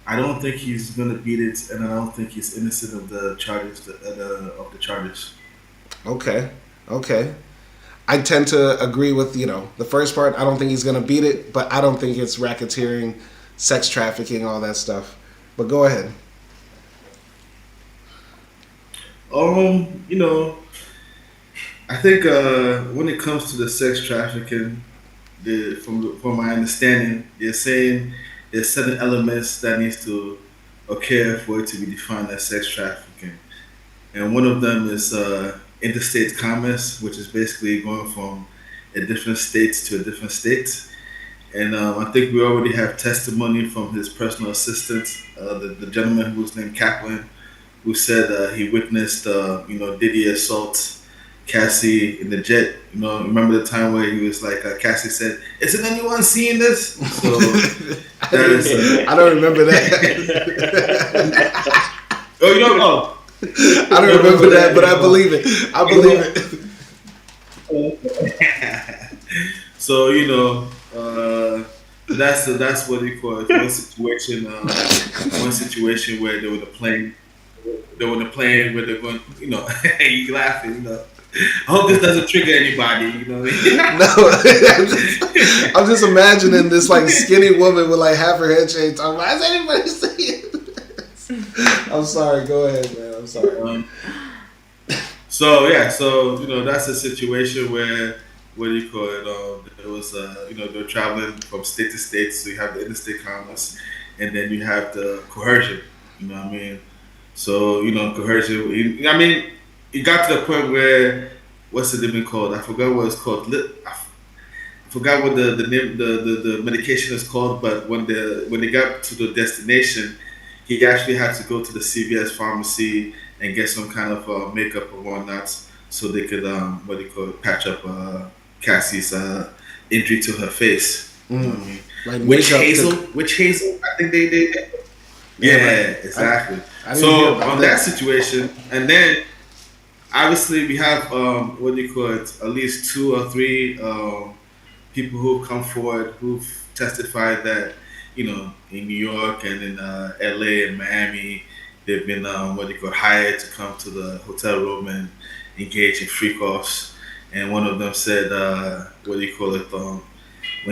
I don't think he's going to beat it, and I don't think he's innocent of the charges. Of the charges. Okay. I tend to agree with, the first part. I don't think he's going to beat it, but I don't think it's racketeering, sex trafficking, all that stuff. But go ahead. I think when it comes to the sex trafficking, from my understanding, they're saying there's certain elements that needs to occur for it to be defined as sex trafficking, and one of them is interstate commerce, which is basically going from a different state to a different state. And I think we already have testimony from his personal assistant, the gentleman who was named Kaplan, who said he witnessed Diddy assault Cassie in the jet. Remember the time where he was like, Cassie said, "Isn't anyone seeing this?" So that is. I don't remember that. Oh, you don't know. I don't remember that, but I believe it. So that's what you call it. One situation where they were in a plane where they're going. You laughing. I hope this doesn't trigger anybody. No, I'm just imagining this like skinny woman with like half her head shaved. Talking about, is anybody seeing this? I'm sorry. Go ahead, man. I'm sorry. So that's a situation where it was they're traveling from state to state, so you have the interstate commerce, and then you have the coercion. You know what I mean? So coercion. It got to the point where what's it even called? I forgot what it's called. I forgot what the name the medication is called. But when they got to the destination, he actually had to go to the CVS pharmacy and get some kind of makeup or whatnot, so they could patch up Cassie's injury to her face. You know what I mean? Like Witch hazel. I think they. Yeah, exactly. So on that situation, and then obviously we have at least 2 or 3 people who've come forward who've testified that in New York and in LA and Miami, they've been hired to come to the hotel room and engage in freak-offs. And one of them said when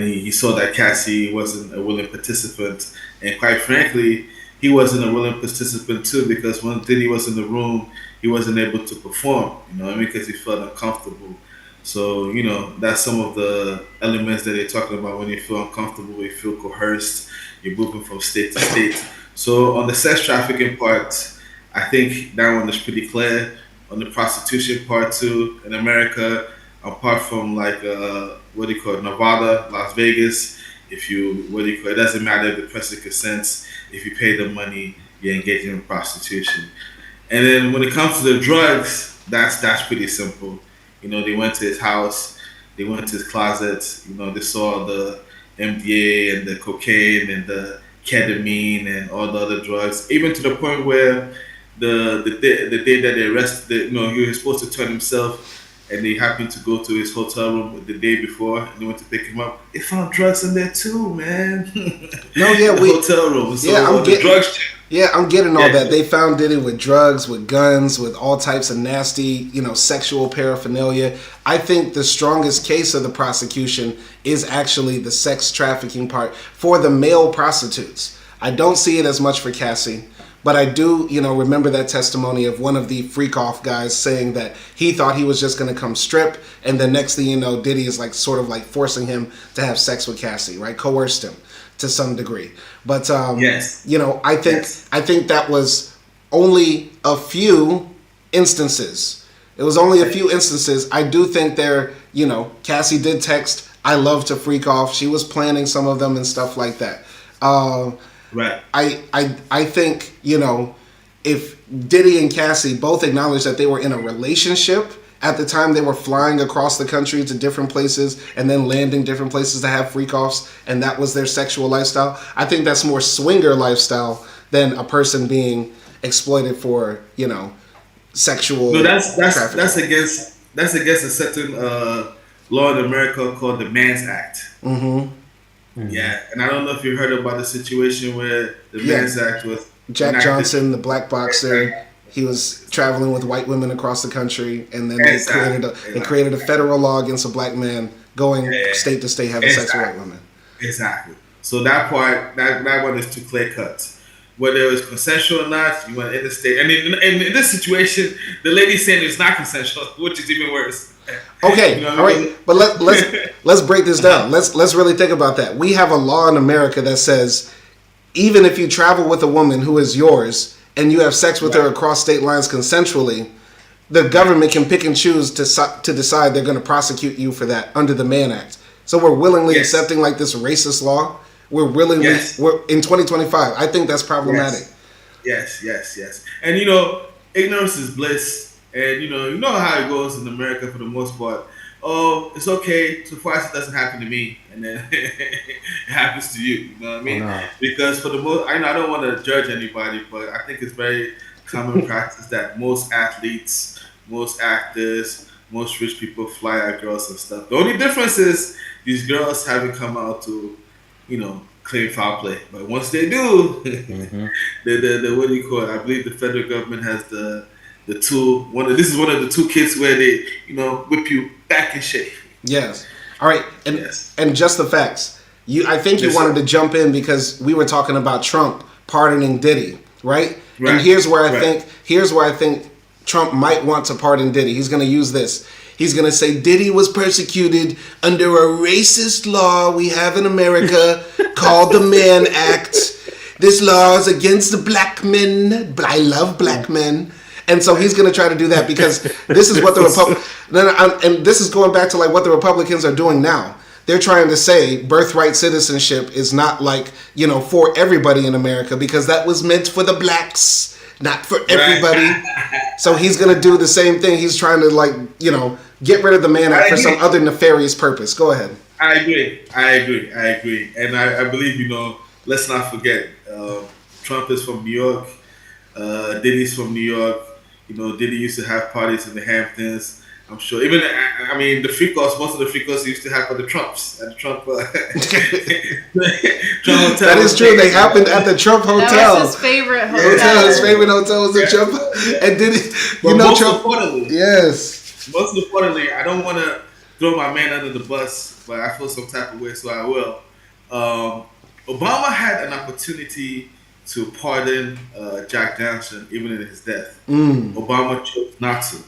he saw that Cassie wasn't a willing participant, and quite frankly he wasn't a willing participant too, because when Diddy was in the room he wasn't able to perform, because he felt uncomfortable. So, that's some of the elements that they're talking about. When you feel uncomfortable, you feel coerced, you're moving from state to state. So on the sex trafficking part, I think that one is pretty clear. On the prostitution part too, in America, apart from Nevada, Las Vegas, it doesn't matter if the person consents. If you pay the money, you're engaging in prostitution. And then when it comes to the drugs, that's pretty simple. They went to his house, they went to his closet. They saw the MDA and the cocaine and the ketamine and all the other drugs, even to the point where the day that they arrested, he was supposed to turn himself, and they happened to go to his hotel room the day before, and they went to pick him up. They found drugs in there too, man. No, yeah, the hotel room. So I'm getting all that. They found Diddy with drugs, with guns, with all types of nasty, sexual paraphernalia. I think the strongest case of the prosecution is actually the sex trafficking part for the male prostitutes. I don't see it as much for Cassie. But I do, remember that testimony of one of the freak-off guys saying that he thought he was just going to come strip, and the next thing you know, Diddy is sort of forcing him to have sex with Cassie, right? Coerced him to some degree. But yes. I think that was only a few instances. It was only a few instances. I do think Cassie did text, "I love to freak off." She was planning some of them and stuff like that. Right. I think, if Diddy and Cassie both acknowledged that they were in a relationship at the time they were flying across the country to different places and then landing different places to have freak-offs, and that was their sexual lifestyle, I think that's more swinger lifestyle than a person being exploited for, sexual trafficking. That's against a certain law in America called the Man's Act. Mm-hmm. Yeah, and I don't know if you heard about the situation where the Man's Act was Jack Johnson, the black boxer. He was traveling with white women across the country, and then they created a federal law against a black man going state to state having sex with white women. Exactly. So that part, that one is too clear cut. Whether it was consensual or not, you went interstate. And in this situation, the lady saying it's not consensual, which is even worse. Okay, all right, but let's break this down. Let's really think about that. We have a law in America that says even if you travel with a woman who is yours and you have sex with her across state lines consensually, the government can pick and choose to decide they're going to prosecute you for that under the Mann Act. So we're willingly accepting this racist law. We're willingly we're in 2025. I think that's problematic. Yes. And ignorance is bliss. And you know how it goes in America for the most part. Oh, it's okay so far as it doesn't happen to me, and then it happens to you. You know what I mean? No. Because for the most, I don't want to judge anybody, but I think it's very common practice that most athletes, most actors, most rich people fly out girls and stuff. The only difference is these girls haven't come out to, claim foul play. But once they do, the what do you call it? I believe the federal government has the tool. This is one of the two kits where they, whip you back in shape. Yes. All right. And just the facts. I think you wanted to jump in because we were talking about Trump pardoning Diddy, right? And here's where I think Trump might want to pardon Diddy. He's going to use this. He's going to say Diddy was persecuted under a racist law we have in America called the Mann Act. This law is against the black men, but I love black men. And so he's going to try to do that because this is what and this is going back to what the Republicans are doing now. They're trying to say birthright citizenship is not for everybody in America because that was meant for the blacks, not for everybody. So he's going to do the same thing. He's trying to get rid of the Mann Act for some other nefarious purpose. Go ahead. I agree. And I believe, let's not forget, Trump is from New York. Diddy's from New York. Diddy used to have parties in the Hamptons. I'm sure. Even, the freak-offs, most of the freak-offs used to happen at the Trumps. At the Trump, Trump hotel. That is true. They happened at the Trump hotel. That was his favorite hotel. His favorite hotel was the Trump. And Diddy, Trump. Yes. Most importantly, I don't want to throw my man under the bus, but I feel some type of way, so I will. Obama had an opportunity to pardon Jack Johnson even in his death. Obama chose not to,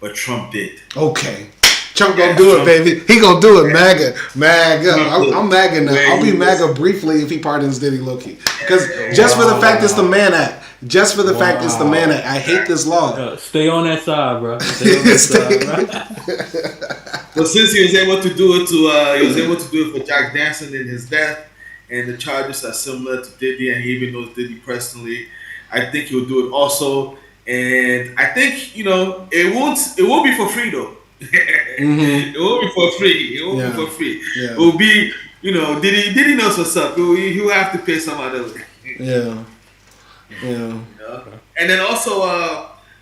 but Trump did. Okay, Trump gonna do it, baby. He gonna do it. MAGA. I'm MAGA now. I'll be MAGA briefly if he pardons Diddy low-key. Because just for the fact it's the Mann Act. Just for the fact it's the Mann Act. I hate this law. Stay on that side, bro. Stay on that side, bro. But since he was able to do it for Jack Johnson in his death, and the charges are similar to Diddy, and he even knows Diddy personally, I think he'll do it also. And I think it won't be for free though. Mm-hmm. It won't be for free. It won't Yeah. be for free. Yeah. It will be, Diddy knows what's up. He will have to pay some other way. Yeah. Yeah. And then also,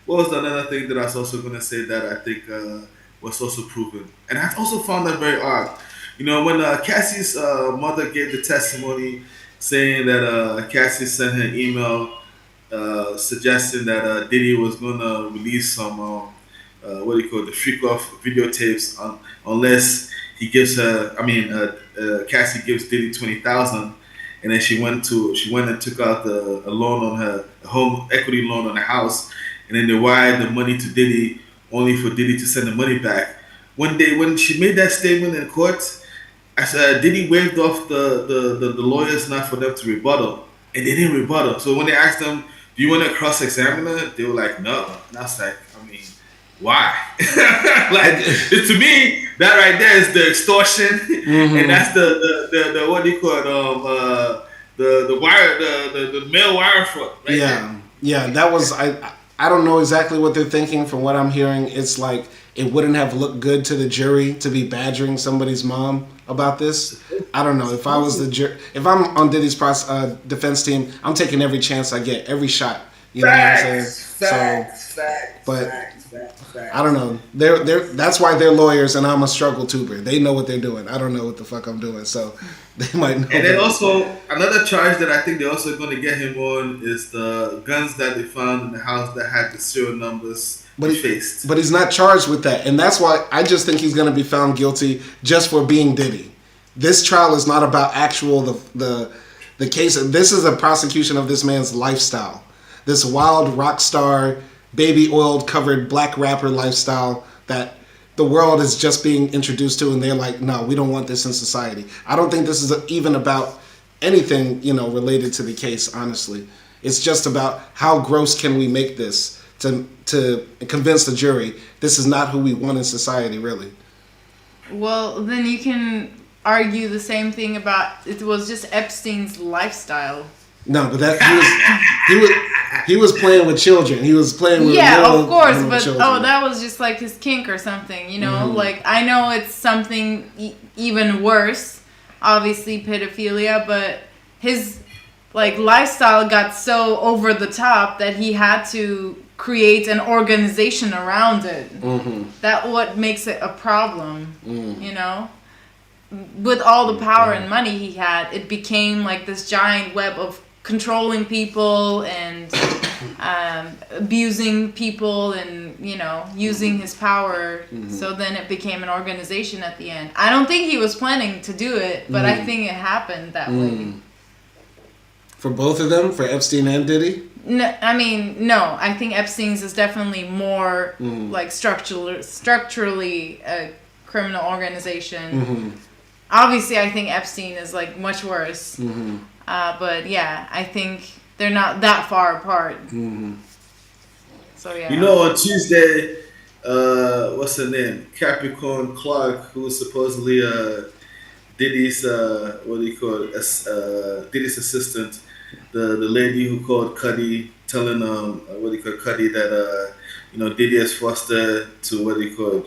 what was another thing that I was also gonna say that I think was also proven, and I also found that very odd. When Cassie's mother gave the testimony saying that Cassie sent her an email suggesting that Diddy was gonna release some what do you call it, the freak off videotapes unless he gives her. Cassie gives Diddy 20,000, and then she went and took out a loan on her a home equity loan on the house, and then they wired the money to Diddy only for Diddy to send the money back. When she made that statement in court, I said Diddy waived off the lawyers not for them to rebuttal, and they didn't rebuttal. So when they asked them, "Do you want to cross-examine her?" They were like, "No." And I was like, why? Like to me, that right there is the extortion, and that's the what do you call it? The wire, the mail wire fraud. Right there. Yeah. That was I don't know exactly what they're thinking. From what I'm hearing, it's like it wouldn't have looked good to the jury to be badgering somebody's mom about this. I don't know if I was if I'm on Diddy's defense team, I'm taking every chance I get, every shot. You know what I'm saying? Facts. I don't know. That's why they're lawyers, and I'm a struggle tuber. They know what they're doing. I don't know what the fuck I'm doing, so they might know. And then also another charge that I think they're also going to get him on is the guns that they found in the house that had the serial numbers defaced. But he's not charged with that, and that's why I just think he's going to be found guilty just for being Diddy. This trial is not about the case. This is a prosecution of this man's lifestyle. This wild rock star, baby oiled covered black rapper lifestyle that the world is just being introduced to, and they're like, no, we don't want this in society. I don't think this is even about anything, related to the case, honestly. It's just about how gross can we make this to convince the jury this is not who we want in society, really. Well, then you can argue the same thing about it was just Epstein's lifestyle. No, but he was playing with children. He was playing with of course, but children. That was just like his kink or something, Like I know it's something even worse, obviously pedophilia, but his lifestyle got so over the top that he had to create an organization around it. That what makes it a problem, With all the power and money he had, it became like this giant web of controlling people and abusing people and using his power. So then it became an organization at the end. I don't think he was planning to do it, but I think it happened that way. For both of them, for Epstein and Diddy? No, I think Epstein's is definitely more structurally a criminal organization. Obviously I think Epstein is much worse. But yeah, I think they're not that far apart. So yeah. On Tuesday, what's her name? Capricorn Clark, who was supposedly Diddy's Diddy's assistant, the lady who called Cudi, telling Cudi that Diddy has forced her to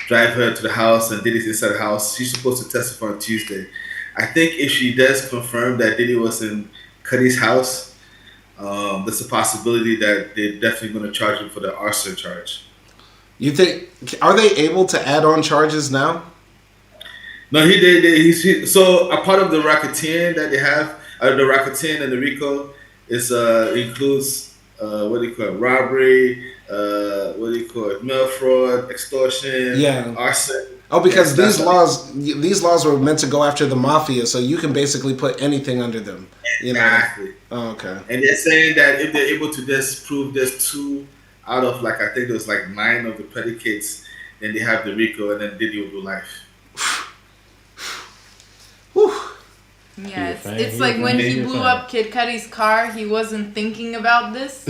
drive her to the house, and Diddy's inside the house. She's supposed to testify on Tuesday. I think if she does confirm that Diddy was in Cudi's house, there's a possibility that they're definitely going to charge him for the arson charge. You think, are they able to add on charges now? No, so a part of the racketeering that they have, the racketeering and the RICO, includes robbery, mail fraud, extortion, arson. Oh, because these laws were meant to go after the mafia, so you can basically put anything under them. Exactly. Oh, okay. And they're saying that if they're able to just prove there's 2 out of I think there was 9 of the predicates, then they have the RICO, and then Diddy will do life. Whew. Yeah, it's like when he blew up Kid Cudi's car, he wasn't thinking about this.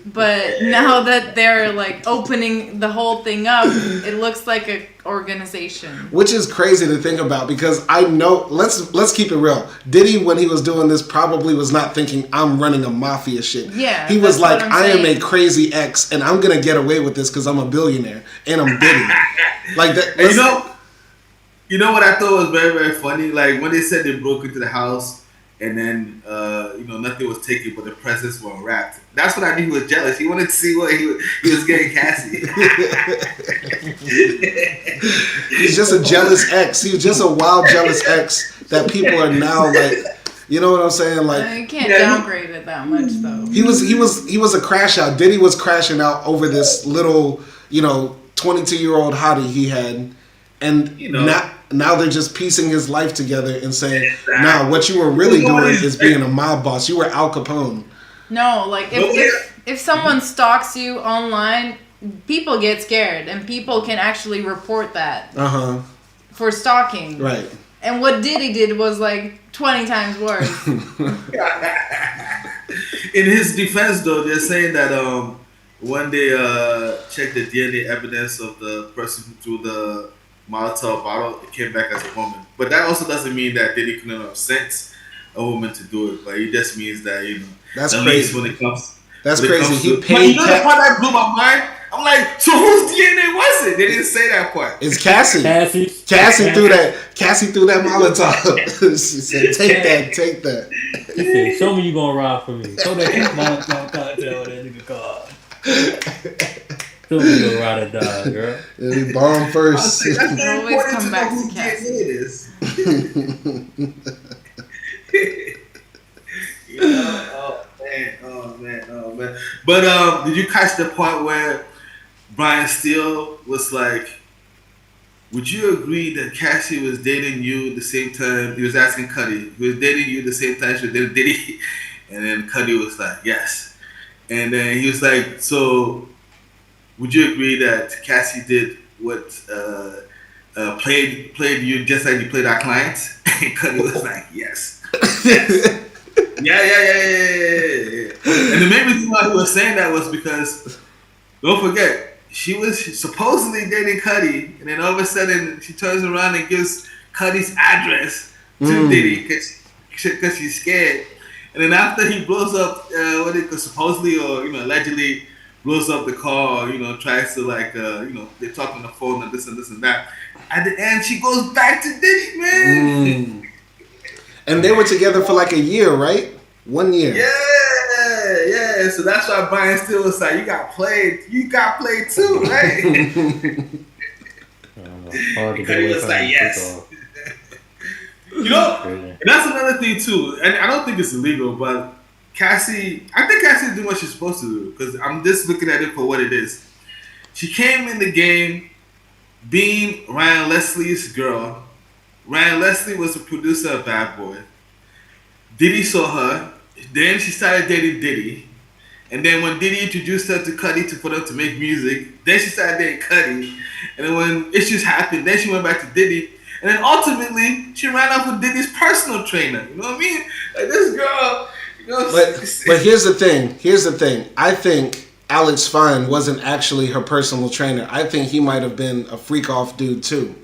But now that they're like opening the whole thing up, it looks like an organization. Which is crazy to think about because I know, let's keep it real. Diddy, when he was doing this, probably was not thinking, I'm running a mafia shit. Yeah. He was like, I am a crazy ex and I'm going to get away with this because I'm a billionaire and I'm Diddy. Like that. You know what I thought was very, very funny? Like when they said they broke into the house and then, nothing was taken but the presents were unwrapped. That's when I knew he was jealous. He wanted to see what he was getting Cassie. He's just a jealous ex. He was just a wild, jealous ex that people are now like, you know what I'm saying? Like you can't downgrade it that much though. He was a crash out. Diddy was crashing out over this little, 22-year-old hottie he had. And now they're just piecing his life together and saying, "Nah, what you were really doing is being a mob boss. You were Al Capone." No, like if someone stalks you online, people get scared and people can actually report that. For stalking. Right. And what Diddy did was like 20 times worse. In his defense, though, they're saying that when they checked the DNA evidence of the person who threw the Molotov bottle, it came back as a woman. But that also doesn't mean that Diddy couldn't have sent a woman to do it. But it just means that that's crazy. When it comes, that's crazy. He paid. But you know the part that blew my mind? I'm like, so whose DNA was it? They didn't say that part. It's Cassie. Cassie threw that. Cassie threw that Molotov. She said, "Take that." He said, "Show me you gonna ride for me." Show that Molotov cocktail that nigga car. Show me you gonna ride or die, girl. Yeah, we bomb first. Always come back to Cassie. Oh man. But did you catch the point where Brian Steele was like, would you agree that Cassie was dating you the same time? He was asking Cudi. He was dating you the same time she was dating Diddy? And then Cudi was like, yes. And then he was like, so would you agree that Cassie did what played you just like you played our clients? And Cudi was like, yes. Yeah. And the main reason why he was saying that was because, don't forget, she was supposedly dating Cudi, and then all of a sudden she turns around and gives Cudi's address to Diddy because she's scared. And then after he blows up, supposedly or allegedly blows up the car, or tries to they talk on the phone and this and that. At the end, she goes back to Diddy, man. And they were together for like a year, right? 1 year. Yeah. So that's why Brian Steele was like, you got played too, right? He was like, yes. And that's another thing too. And I don't think it's illegal, but I think Cassie is doing what she's supposed to do because I'm just looking at it for what it is. She came in the game being Ryan Leslie's girl. Ryan Leslie was the producer of Bad Boy. Diddy saw her. Then she started dating Diddy. And then when Diddy introduced her to Cudi for them to make music, then she started dating Cudi. And then when issues happened, then she went back to Diddy. And then ultimately, she ran off with Diddy's personal trainer. You know what I mean? Like this girl, But here's the thing. I think Alex Fine wasn't actually her personal trainer. I think he might have been a freak off dude too.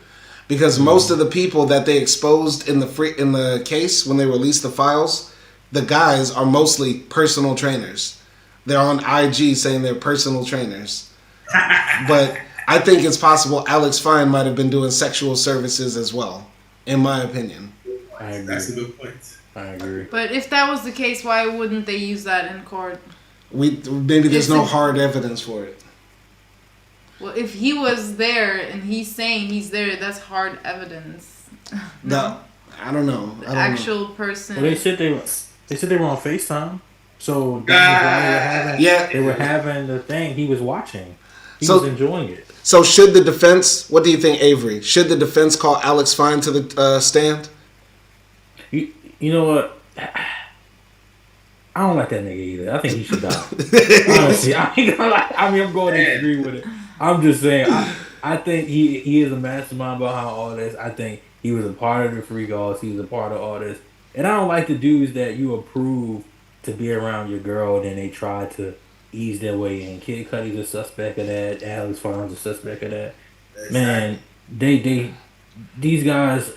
Because most of the people that they exposed in the case when they released the files, the guys are mostly personal trainers. They're on IG saying they're personal trainers. But I think it's possible Alex Fine might have been doing sexual services as well, in my opinion. I agree. That's a good point. I agree. But if that was the case, why wouldn't they use that in court? Maybe there's no hard evidence for it. Well, if he was there and he's saying he's there, that's hard evidence. No, I don't know. The actual person. Well, they said they were on FaceTime, so they were having the thing. He was watching. He was enjoying it. So should the defense? What do you think, Avery? Should the defense call Alex Fine to the stand? You know what? I don't like that nigga either. I think he should die. Honestly, I'm going to agree with it. I'm just saying, I think he is a mastermind behind all this. I think He was a part of the freak offs. He was a part of all this. And I don't like the dudes that you approve to be around your girl, and then they try to ease their way in. Kid Cudi's a suspect of that. Alex Farn's a suspect of that. Man, Exactly. these guys,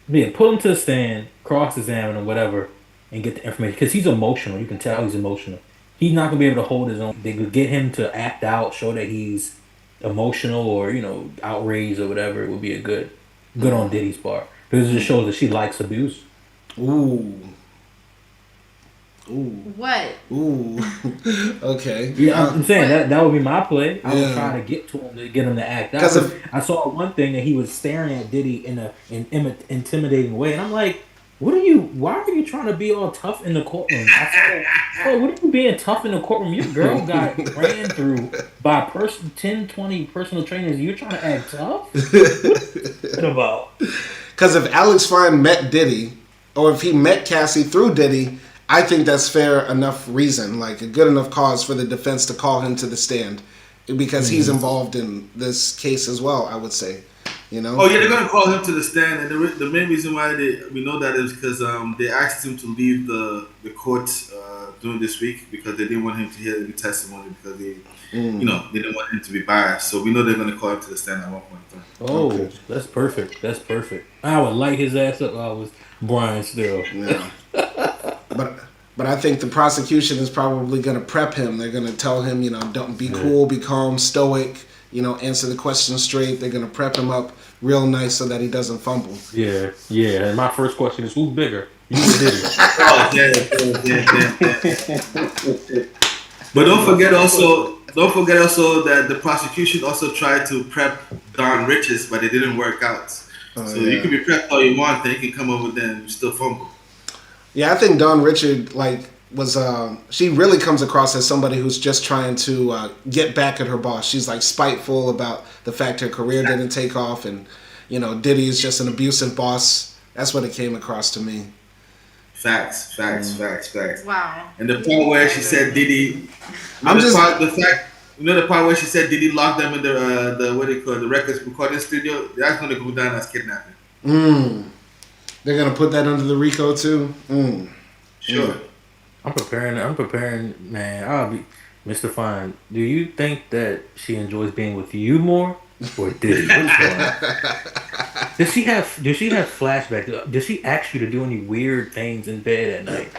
yeah, pull him to the stand, cross-examine him, whatever, and get the information. Because he's emotional. You can tell he's emotional. He's not gonna be able to hold his own. They could get him to act out, show that he's emotional or outraged or whatever. It would be a good on Diddy's part because it just shows that she likes abuse. Ooh. Ooh. What? Ooh. Okay. Yeah, I'm saying that would be my play. I would Yeah. try to get to him to get him to act out. 'Cause 'Cause I saw one thing that he was staring at Diddy in an intimidating way, and I'm like, Why are you trying to be all tough in the courtroom? I said, bro, what are you being tough in the courtroom? Your girl got ran through by 10, 20 personal trainers. You're trying to act tough? What are you talking about? Because if Alex Fine met Diddy, or if he met Cassie through Diddy, I think that's fair enough reason, like a good enough cause for the defense to call him to the stand, because he's involved in this case as well. I would say, Oh yeah, they're gonna call him to the stand, and the main reason why we know that is because they asked him to leave the court during this week because they didn't want him to hear any testimony because they didn't want him to be biased. So we know they're gonna call him to the stand at one point in time. Oh, Okay. that's perfect. That's perfect. I would light his ass up if I was Brian still. Yeah. But I think the prosecution is probably going to prep him. They're going to tell him, don't be cool, be calm, stoic, answer the questions straight. They're going to prep him up real nice so that he doesn't fumble. Yeah. And my first question is, who's bigger? You or Diddy? Oh yeah. But don't forget also that the prosecution also tried to prep Don Riches, but it didn't work out. You can be prepped all you want, then you can come over there and still fumble. Yeah, I think Dawn Richard she really comes across as somebody who's just trying to get back at her boss. She's like spiteful about the fact her career didn't take off, and Diddy is just an abusive boss. That's what it came across to me. Facts. Wow. And the part where she said Diddy, the part where she said Diddy locked them in the what do you call it, the records recording studio. That's going to go down as kidnapping. They're gonna put that under the RICO too. Sure. I'm preparing, man. I'll be Mr. Fine. Do you think that she enjoys being with you more or Diddy? What is going on? Does she have flashbacks? Does she ask you to do any weird things in bed at night?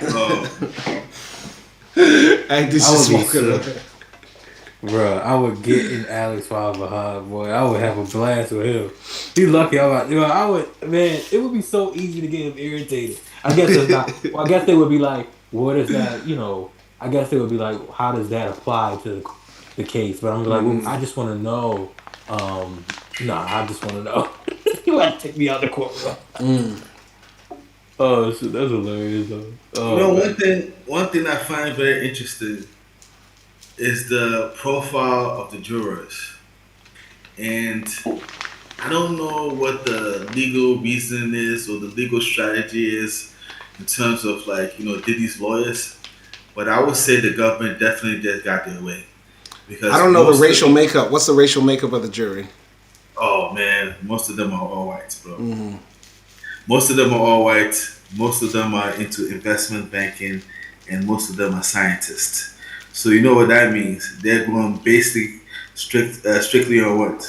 Bruh, I would get in Alex Five behind, boy. I would have a blast with him. He lucky it would be so easy to get him irritated. I guess it's not. Well, I guess they would be like, what is that? I guess they would be like, how does that apply to the case? But I'm like, I just want to know. I just want to know. You want to take me out of the courtroom? Oh, shit, that's hilarious, though. One thing I find very interesting is the profile of the jurors. And I don't know what the legal reason is or the legal strategy is in terms of Diddy's lawyers, but I would say the government definitely just got their way. Because I don't know the racial makeup. What's the racial makeup of the jury? Oh man, most of them are all whites, bro. Most of them are all white. Most of them are into investment banking, and most of them are scientists. So you know what that means. They're going basically strictly on what?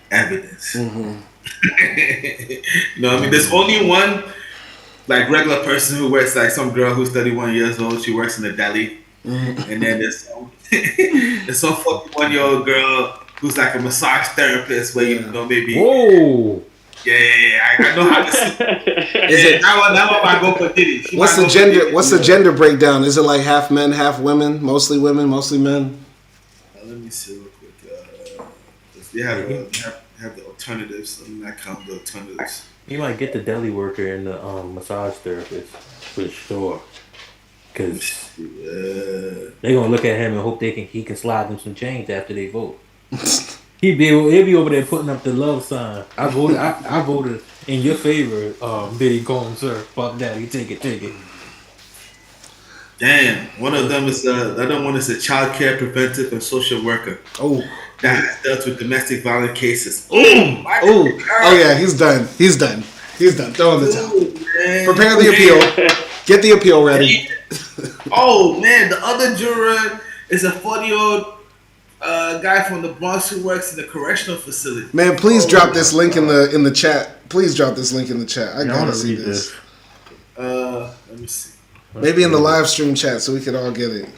Evidence. There's only one regular person who works, some girl who's 31 years old. She works in a deli. And then there's some 41-year-old girl who's like a massage therapist where maybe. Whoa. Yeah. I know how to see. That one might go for Diddy. What's the gender? What's the gender breakdown? Is it like half men, half women? Mostly women, mostly men? Let me see real quick. They have the alternatives. Let me not count the alternatives. You might get the deli worker and the massage therapist for sure. Cause they gonna look at him and hope he can slide them some change after they vote. He'll be over there putting up the love sign. I voted in your favor, Diddy Combs, sir. Fuck that. You take it. Damn. One of them is the other one is a child care preventive and social worker Oh, that has dealt with domestic violence cases. oh yeah, he's done. He's done. He's done. Throw in the towel. Man. Prepare the appeal. Get the appeal ready. Oh man, the other juror is a 40-year-old guy from the Bronx who works in the correctional facility. Man, please drop this link in the chat. Please drop this link in the chat. I I gotta want to see read this. Let me see. Maybe in the live stream chat so we could all get it.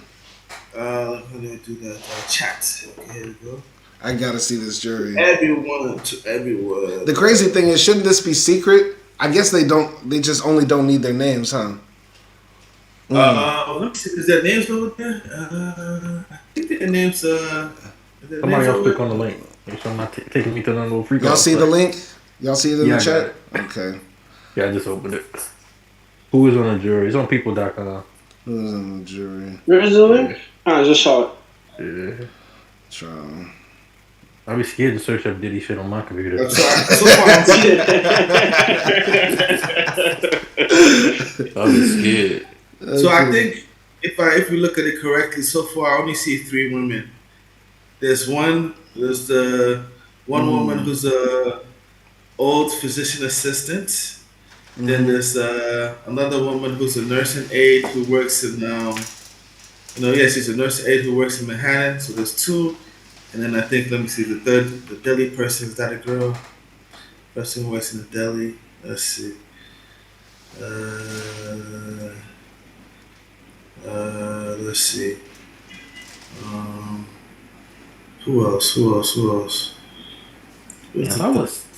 How do I do that? Chat. Okay, here we go. I gotta see this jury. Everyone to everyone. The crazy thing is, shouldn't this be secret? I guess they don't. They just only don't need their names, huh? Let me see. Is their names over there? I think their names. Somebody else click on the link. Make sure I'm not taking me to that little freak. Y'all see the link? Y'all see it in Yeah, the I chat? got Okay. Yeah, I just opened it. Who is on the jury? It's on people.com. Who's in the jury? Where is the link? I just saw it. Yeah. Trial. I'd be scared to search up Diddy shit on my computer. So far, I'd be scared. So I think if we look at it correctly, so far I only see 3 women. There's the one woman who's a old physician assistant. Then there's another woman who's a nursing aide who works in she's a nursing aide who works in Manhattan. So there's 2. And then I think, let me see, the deli person, is that a girl? Person who works in the deli. Let's see. Let's see. Who else?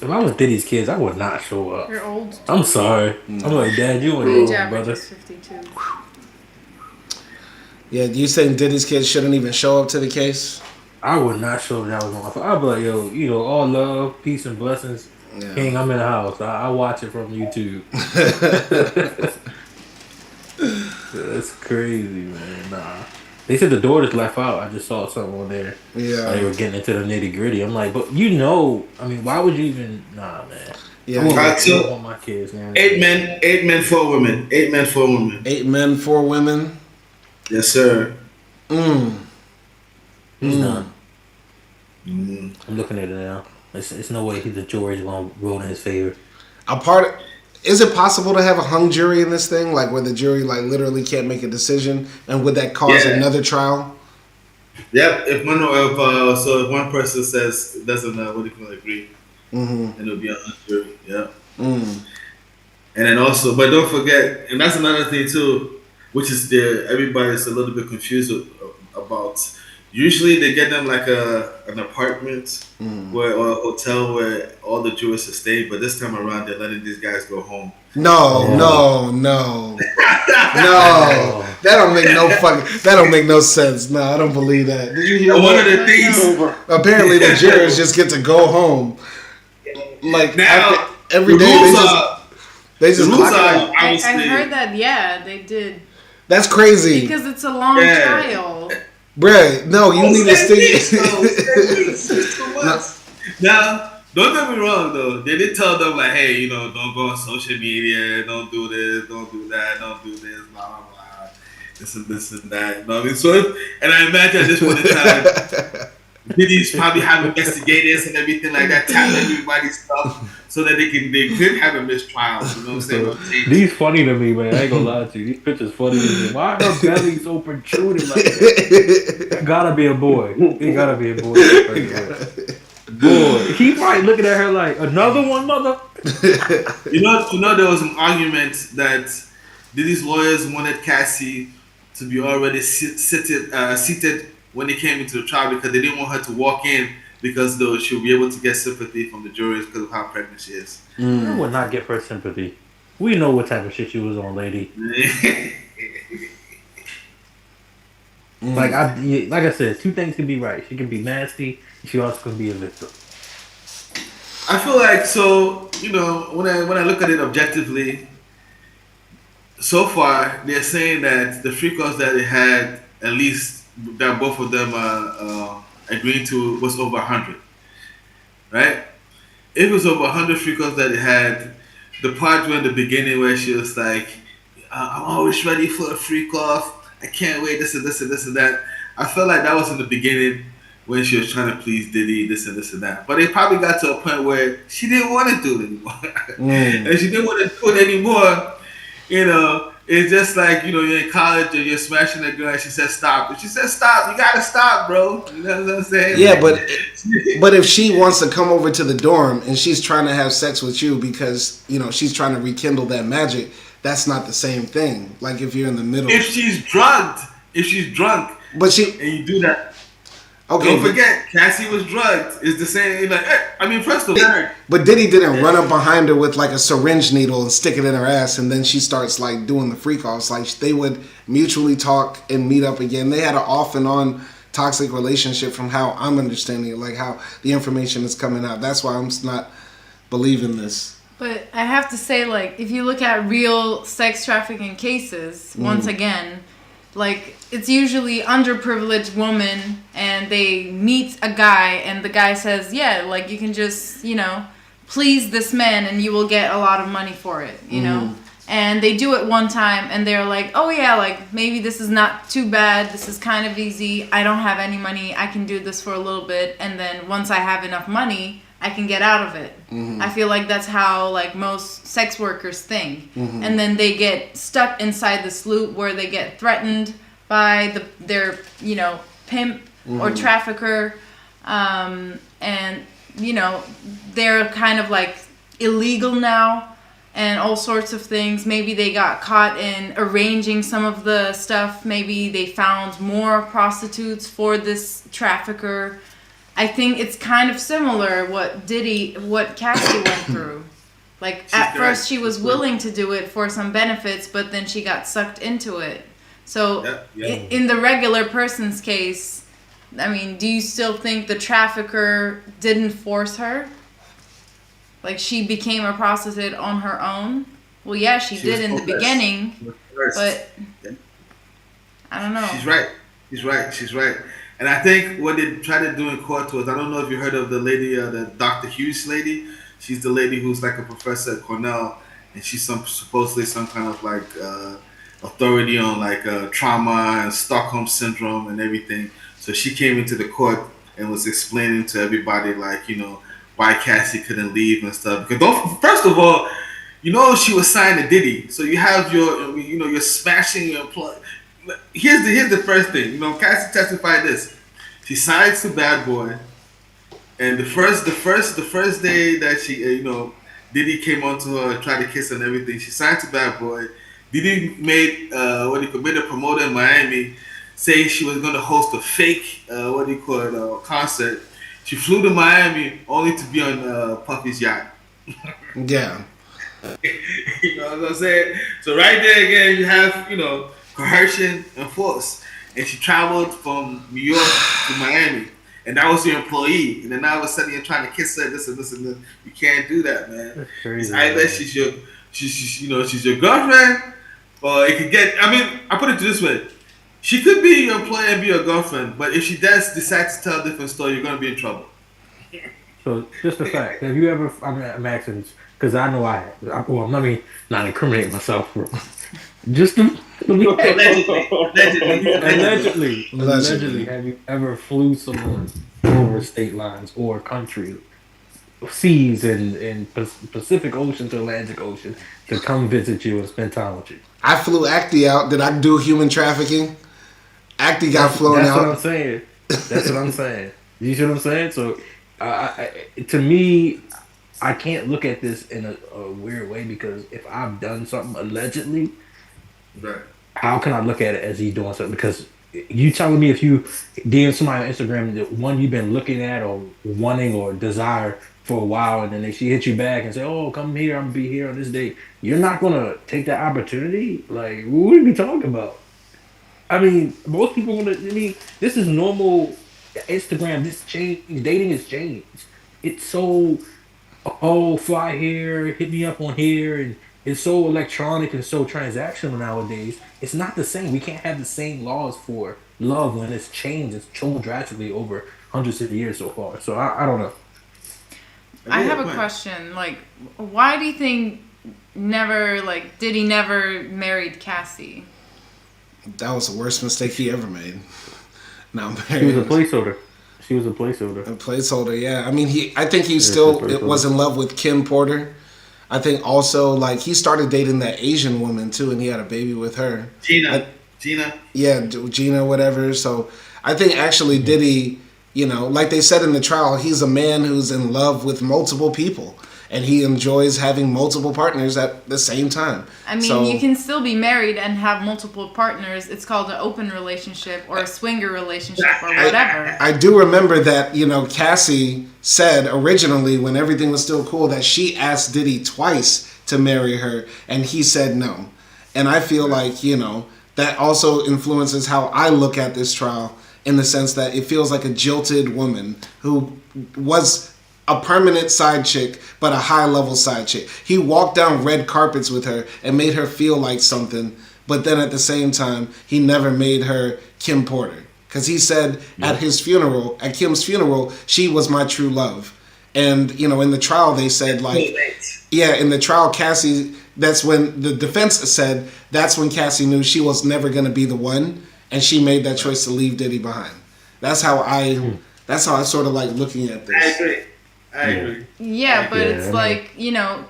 If I was Diddy's kids, I would not show up. You're old. I'm sorry. I'm like, Dad, you ain't Age old, average brother. is 52. Yeah, you saying Diddy's kids shouldn't even show up to the case? I would not show that was on. I'd be like, yo, all love, peace, and blessings. Yeah. King, I'm in the house. I watch it from YouTube. That's crazy, man. Nah. They said the door just left out. I just saw something on there. Yeah. They were getting into the nitty gritty. I'm like, but why would you even? Nah, man. Yeah. I don't want my kids, man. 8 men, 4 women. 8 men, 4 women. 8 men, 4 women. Yes, sir. He's done. I'm looking at it now. It's no way the jury's gonna rule in his favor. Is it possible to have a hung jury in this thing, like where the jury like literally can't make a decision, and would that cause another trial? Yep. If one person says doesn't agree, then it'll be a hung jury. Yeah. And then also, but don't forget, and that's another thing too, which is everybody's a little bit confused about. Usually they get them like an apartment or a hotel where all the jurors are staying, but this time around they're letting these guys go home. No. That don't make no sense. No, I don't believe that. Did you hear one of the things? Apparently the jurors just get to go home. Like now, every day they just clock out. I heard that, yeah, they did. That's crazy. Because it's a long trial. Bruh, no, you need to stay. Now, don't get me wrong though. They did tell them like, hey, don't go on social media, don't do this, don't do that, don't do this, blah blah blah, this and that. You know what I mean? So, and I imagine at this point in time, Diddy's probably have investigators and everything like that, tap everybody's stuff so that they could have a mistrial. You know what I'm saying? These funny to me, man. I ain't gonna lie to you. These pictures funny to me. Why are her bellies so protruding like that? It gotta be a boy. It gotta be a boy. Boy, he probably looking at her like another one, mother. You know, there was an argument that Diddy's lawyers wanted Cassie to be already seated when they came into the trial because they didn't want her to walk in because she'll be able to get sympathy from the juries because of how pregnant she is. I would not give her sympathy. We know what type of shit she was on, lady. Like I said, 2 things can be right. She can be nasty. She also can be a victim. I feel like when I look at it objectively, so far they're saying that the free calls that they had, at least that both of them agreed to, was over 100, right? It was over 100 free calls that they had. The part in the beginning where she was like, "I'm always ready for a free call. I can't wait, this and this and this and that. I felt like that was in the beginning when she was trying to please Diddy, this and this and that. But it probably got to a point where she didn't want to do it anymore. And she didn't want to do it anymore. You know, it's just like, you know, you're in college and you're smashing a girl and she says stop. If she says stop, you gotta stop, bro. You know what I'm saying? Yeah, but if she wants to come over to the dorm and she's trying to have sex with you because, you know, she's trying to rekindle that magic, that's not the same thing. Like if you're in the middle. If she's drunk, but she and you do that. Okay, don't forget, Cassie was drugged. It's the same. Like, I mean, first of all, but Diddy didn't run up behind her with like a syringe needle and stick it in her ass, and then she starts like doing the freak offs. Like they would mutually talk and meet up again. They had an off and on toxic relationship, from how I'm understanding it, like how the information is coming out. That's why I'm not believing this. But I have to say, like, if you look at real sex trafficking cases, once again, like, it's usually underprivileged women and they meet a guy and the guy says, yeah, like, you can just, you know, please this man and you will get a lot of money for it, you know? And they do it one time and they're like, oh yeah, like, maybe this is not too bad. This is kind of easy. I don't have any money. I can do this for a little bit. And then once I have enough money, I can get out of it. I feel like that's how, like, most sex workers think. And then they get stuck inside this loop where they get threatened by their, you know, pimp or trafficker. And, you know, they're kind of, like, illegal now and all sorts of things. Maybe they got caught in arranging some of the stuff. Maybe they found more prostitutes for this trafficker. I think it's kind of similar what Cassie went through. Like, at first she was willing to do it for some benefits, but then she got sucked into it. So in the regular person's case, I mean, do you still think the trafficker didn't force her? Like, she became a prostitute on her own? Well, yeah, she did in the beginning, but I don't know. She's right. And I think what they try to do in court was, I don't know if you heard of the lady, the Dr. Hughes lady. She's the lady who's like a professor at Cornell, and she's supposedly some kind of like authority on like trauma and Stockholm syndrome and everything. So she came into the court and was explaining to everybody, like, you know, why Cassie couldn't leave and stuff. Because first of all, you know, she was signed to Diddy, so you have you're smashing your employee. Here's the first thing. You know, Cassie testified this. She signed to Bad Boy, and the first day that she, Diddy came onto her and tried to kiss her and everything, she signed to Bad Boy. Diddy made made a promoter in Miami say she was going to host a fake concert. She flew to Miami only to be on Puffy's yacht. Yeah. You know what I'm saying? So right there again, you have, coercion and force. And she traveled from New York to Miami. And that was your employee. And then all of a sudden you're trying to kiss her, this and this and this. You can't do that, man. That's crazy. It's either she's your girlfriend, or it could get, I put it this way. She could be your employee and be your girlfriend, but if she does decide to tell a different story, you're going to be in trouble. So, just a fact. Have you ever, I'm asking, because I know I have. Well, let me not incriminate myself. Just to allegedly, have you ever flew someone over state lines or country, seas in Pacific Ocean to Atlantic Ocean to come visit you and spend time with you? I flew Akdi out. Did I do human trafficking? Akdi got flown out. That's what I'm saying. That's what I'm saying. You see what I'm saying? So, to me, I can't look at this in a weird way, because if I've done something allegedly, right, how can I look at it as he doing something? Because you telling me if you DM somebody on Instagram, the one you've been looking at or wanting or desire for a while, and then she hit you back and say, "Oh, come here, I'm gonna be here on this date," you're not gonna take that opportunity? Like, what are we talking about? I mean, most people this is normal. Instagram, this changed. Dating has changed. It's so, fly here, hit me up on here, and it's so electronic and so transactional nowadays. It's not the same. We can't have the same laws for love when it's changed. It's changed drastically over hundreds of years so far. So I don't know. I have a question. Like, why do you think Diddy never married Cassie? That was the worst mistake he ever made. Now She was a placeholder. She was a placeholder. A placeholder, yeah. I mean, I think he still was in love with Kim Porter. I think also, like, he started dating that Asian woman, too, and he had a baby with her. Gina. Yeah, Gina, whatever. So I think actually Diddy, you know, like they said in the trial, he's a man who's in love with multiple people. And he enjoys having multiple partners at the same time. I mean, you can still be married and have multiple partners. It's called an open relationship or a swinger relationship or whatever. I do remember that, you know, Cassie said originally when everything was still cool that she asked Diddy twice to marry her and he said no. And I feel like, you know, that also influences how I look at this trial in the sense that it feels like a jilted woman who was a permanent side chick, but a high-level side chick. He walked down red carpets with her and made her feel like something, but then at the same time, he never made her Kim Porter. Because he said at his funeral, at Kim's funeral, she was my true love. And, you know, in the trial, they said, like, yeah, in the trial, Cassie, that's when the defense said that's when Cassie knew she was never going to be the one, and she made that choice to leave Diddy behind. That's how I sort of like looking at this. I agree. Yeah, but it's like, you know,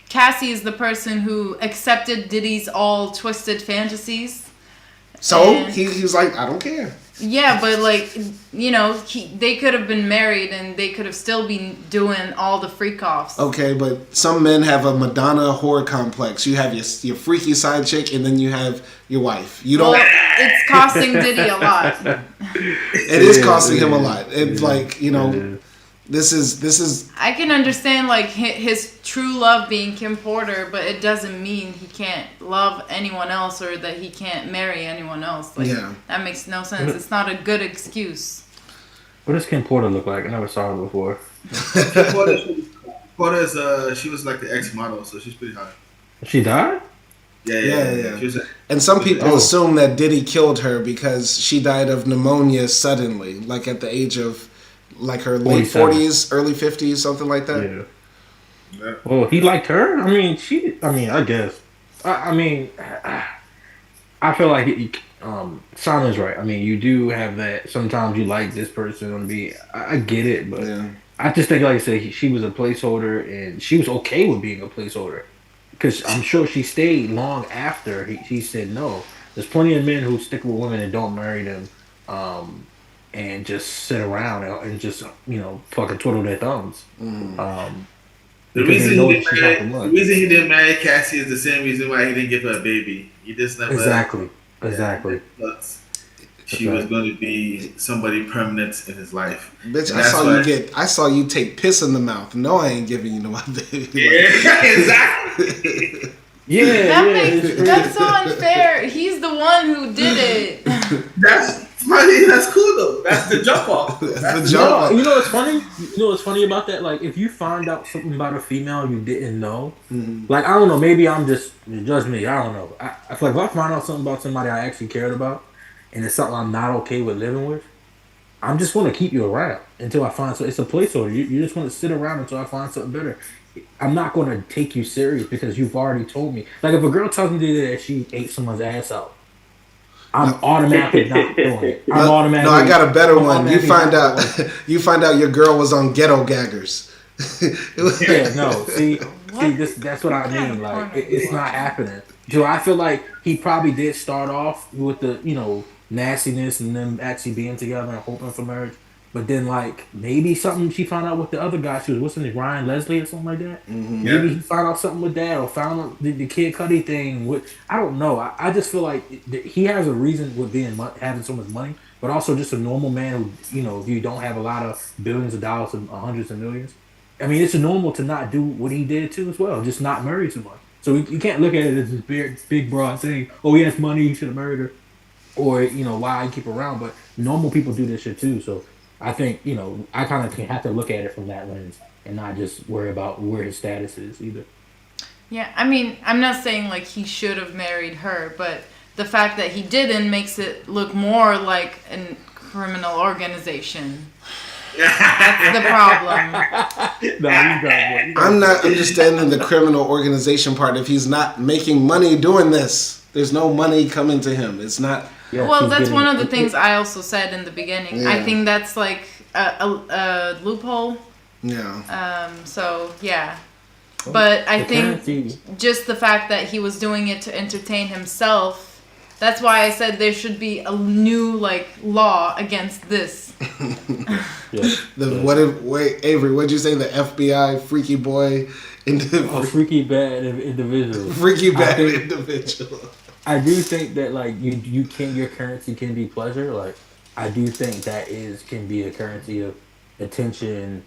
Cassie is the person who accepted Diddy's all twisted fantasies. So he's like, I don't care. Yeah, but like, you know, they could have been married and they could have still been doing all the freak offs. Okay, but some men have a Madonna whore complex. You have your freaky side chick, and then you have your wife. You don't. Well, it's costing Diddy a lot. It is costing him a lot. It's like, you know. This is. I can understand like his true love being Kim Porter, but it doesn't mean he can't love anyone else or that he can't marry anyone else. Like, that makes no sense. It's not a good excuse. What does Kim Porter look like? I never saw her before. Porter she was like the ex-model, so she's pretty hot. She died? Yeah. And some people assume that Diddy killed her because she died of pneumonia suddenly, like at the age of. Like her late 40s, early 50s, something like that. Yeah. Well, he liked her. I mean, I guess. I feel like Simon's right. I mean, you do have that. Sometimes you like this person. I get it, but I just think, like I said, she was a placeholder, and she was okay with being a placeholder because I'm sure she stayed long after he said no. There's plenty of men who stick with women and don't marry them. And just sit around and just, you know, fucking twiddle their thumbs. The reason he didn't marry Cassie is the same reason why he didn't give her a baby. He just never exactly. She was going to be somebody permanent in his life. Bitch, I saw you take piss in the mouth. No, I ain't giving you no baby. Yeah, exactly. That's so unfair. He's the one who did it. That's funny. That's cool though. That's the jump off. That's the jump off. You know what's funny? You know what's funny about that? Like, if you find out something about a female you didn't know, like, I don't know, maybe I'm just me. I don't know. I feel like if I find out something about somebody I actually cared about, and it's something I'm not okay with living with, I'm just want to keep you around until I find something. It's a placeholder. You just want to sit around until I find something better. I'm not going to take you serious because you've already told me. Like, if a girl tells me that she ate someone's ass out, I'm automatically not doing it. No, I got a better one. You find out your girl was on ghetto gaggers. See, that's what I mean. Like, it's not happening. So I feel like he probably did start off with the, you know, nastiness and them actually being together and hoping for marriage. But then, like, maybe something she found out with the other guy. She was, what's his name, Ryan Leslie or something like that? Maybe he found out something with that or found out the Kid Cudi thing. I don't know. I just feel like he has a reason with having so much money, but also just a normal man who, you know, if you don't have a lot of billions of dollars and hundreds of millions. I mean, it's normal to not do what he did too as well, just not marry someone. So you can't look at it as this big broad thing, oh, he has money, he should have married her. Or, you know, why I keep her around. But normal people do this shit too, so I think, you know, I kind of have to look at it from that lens and not just worry about where his status is either. Yeah, I mean, I'm not saying like he should have married her, but the fact that he didn't makes it look more like a criminal organization. That's the problem. I'm not understanding the criminal organization part if he's not making money doing this. There's no money coming to him. It's not. Yeah, Well, she's that's getting- one of the things I also said in the beginning. I Yeah. think that's like a loophole. Yeah. So yeah, but I The think currency- just the fact that he was doing it to entertain himself. That's why I said there should be a new like law against this. Yeah. Wait, Avery, what'd you say? The FBI freaky boy, A freaky bad individual. freaky bad think- individual. I do think that like you can your currency can be pleasure. Like I do think that can be a currency of attention,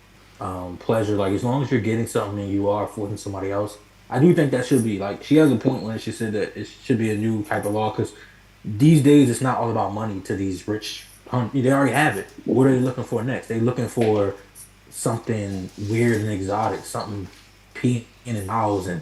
pleasure. Like as long as you're getting something and you are affording somebody else, I do think that should be like she has a point when she said that it should be a new type of law because these days it's not all about money to these rich. They already have it. What are they looking for next? They're looking for something weird and exotic, something peeing in owls and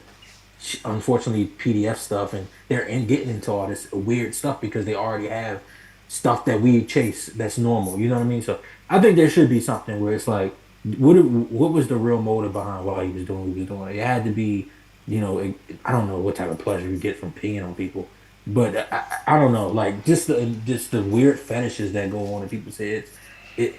unfortunately PDF stuff, and they're getting into all this weird stuff because they already have stuff that we chase that's normal. You know what I mean? So I think there should be something where it's like, what was the real motive behind why he was doing what he was doing? It had to be, I don't know what type of pleasure you get from peeing on people, but I don't know, like just the weird fetishes that go on in people's heads. It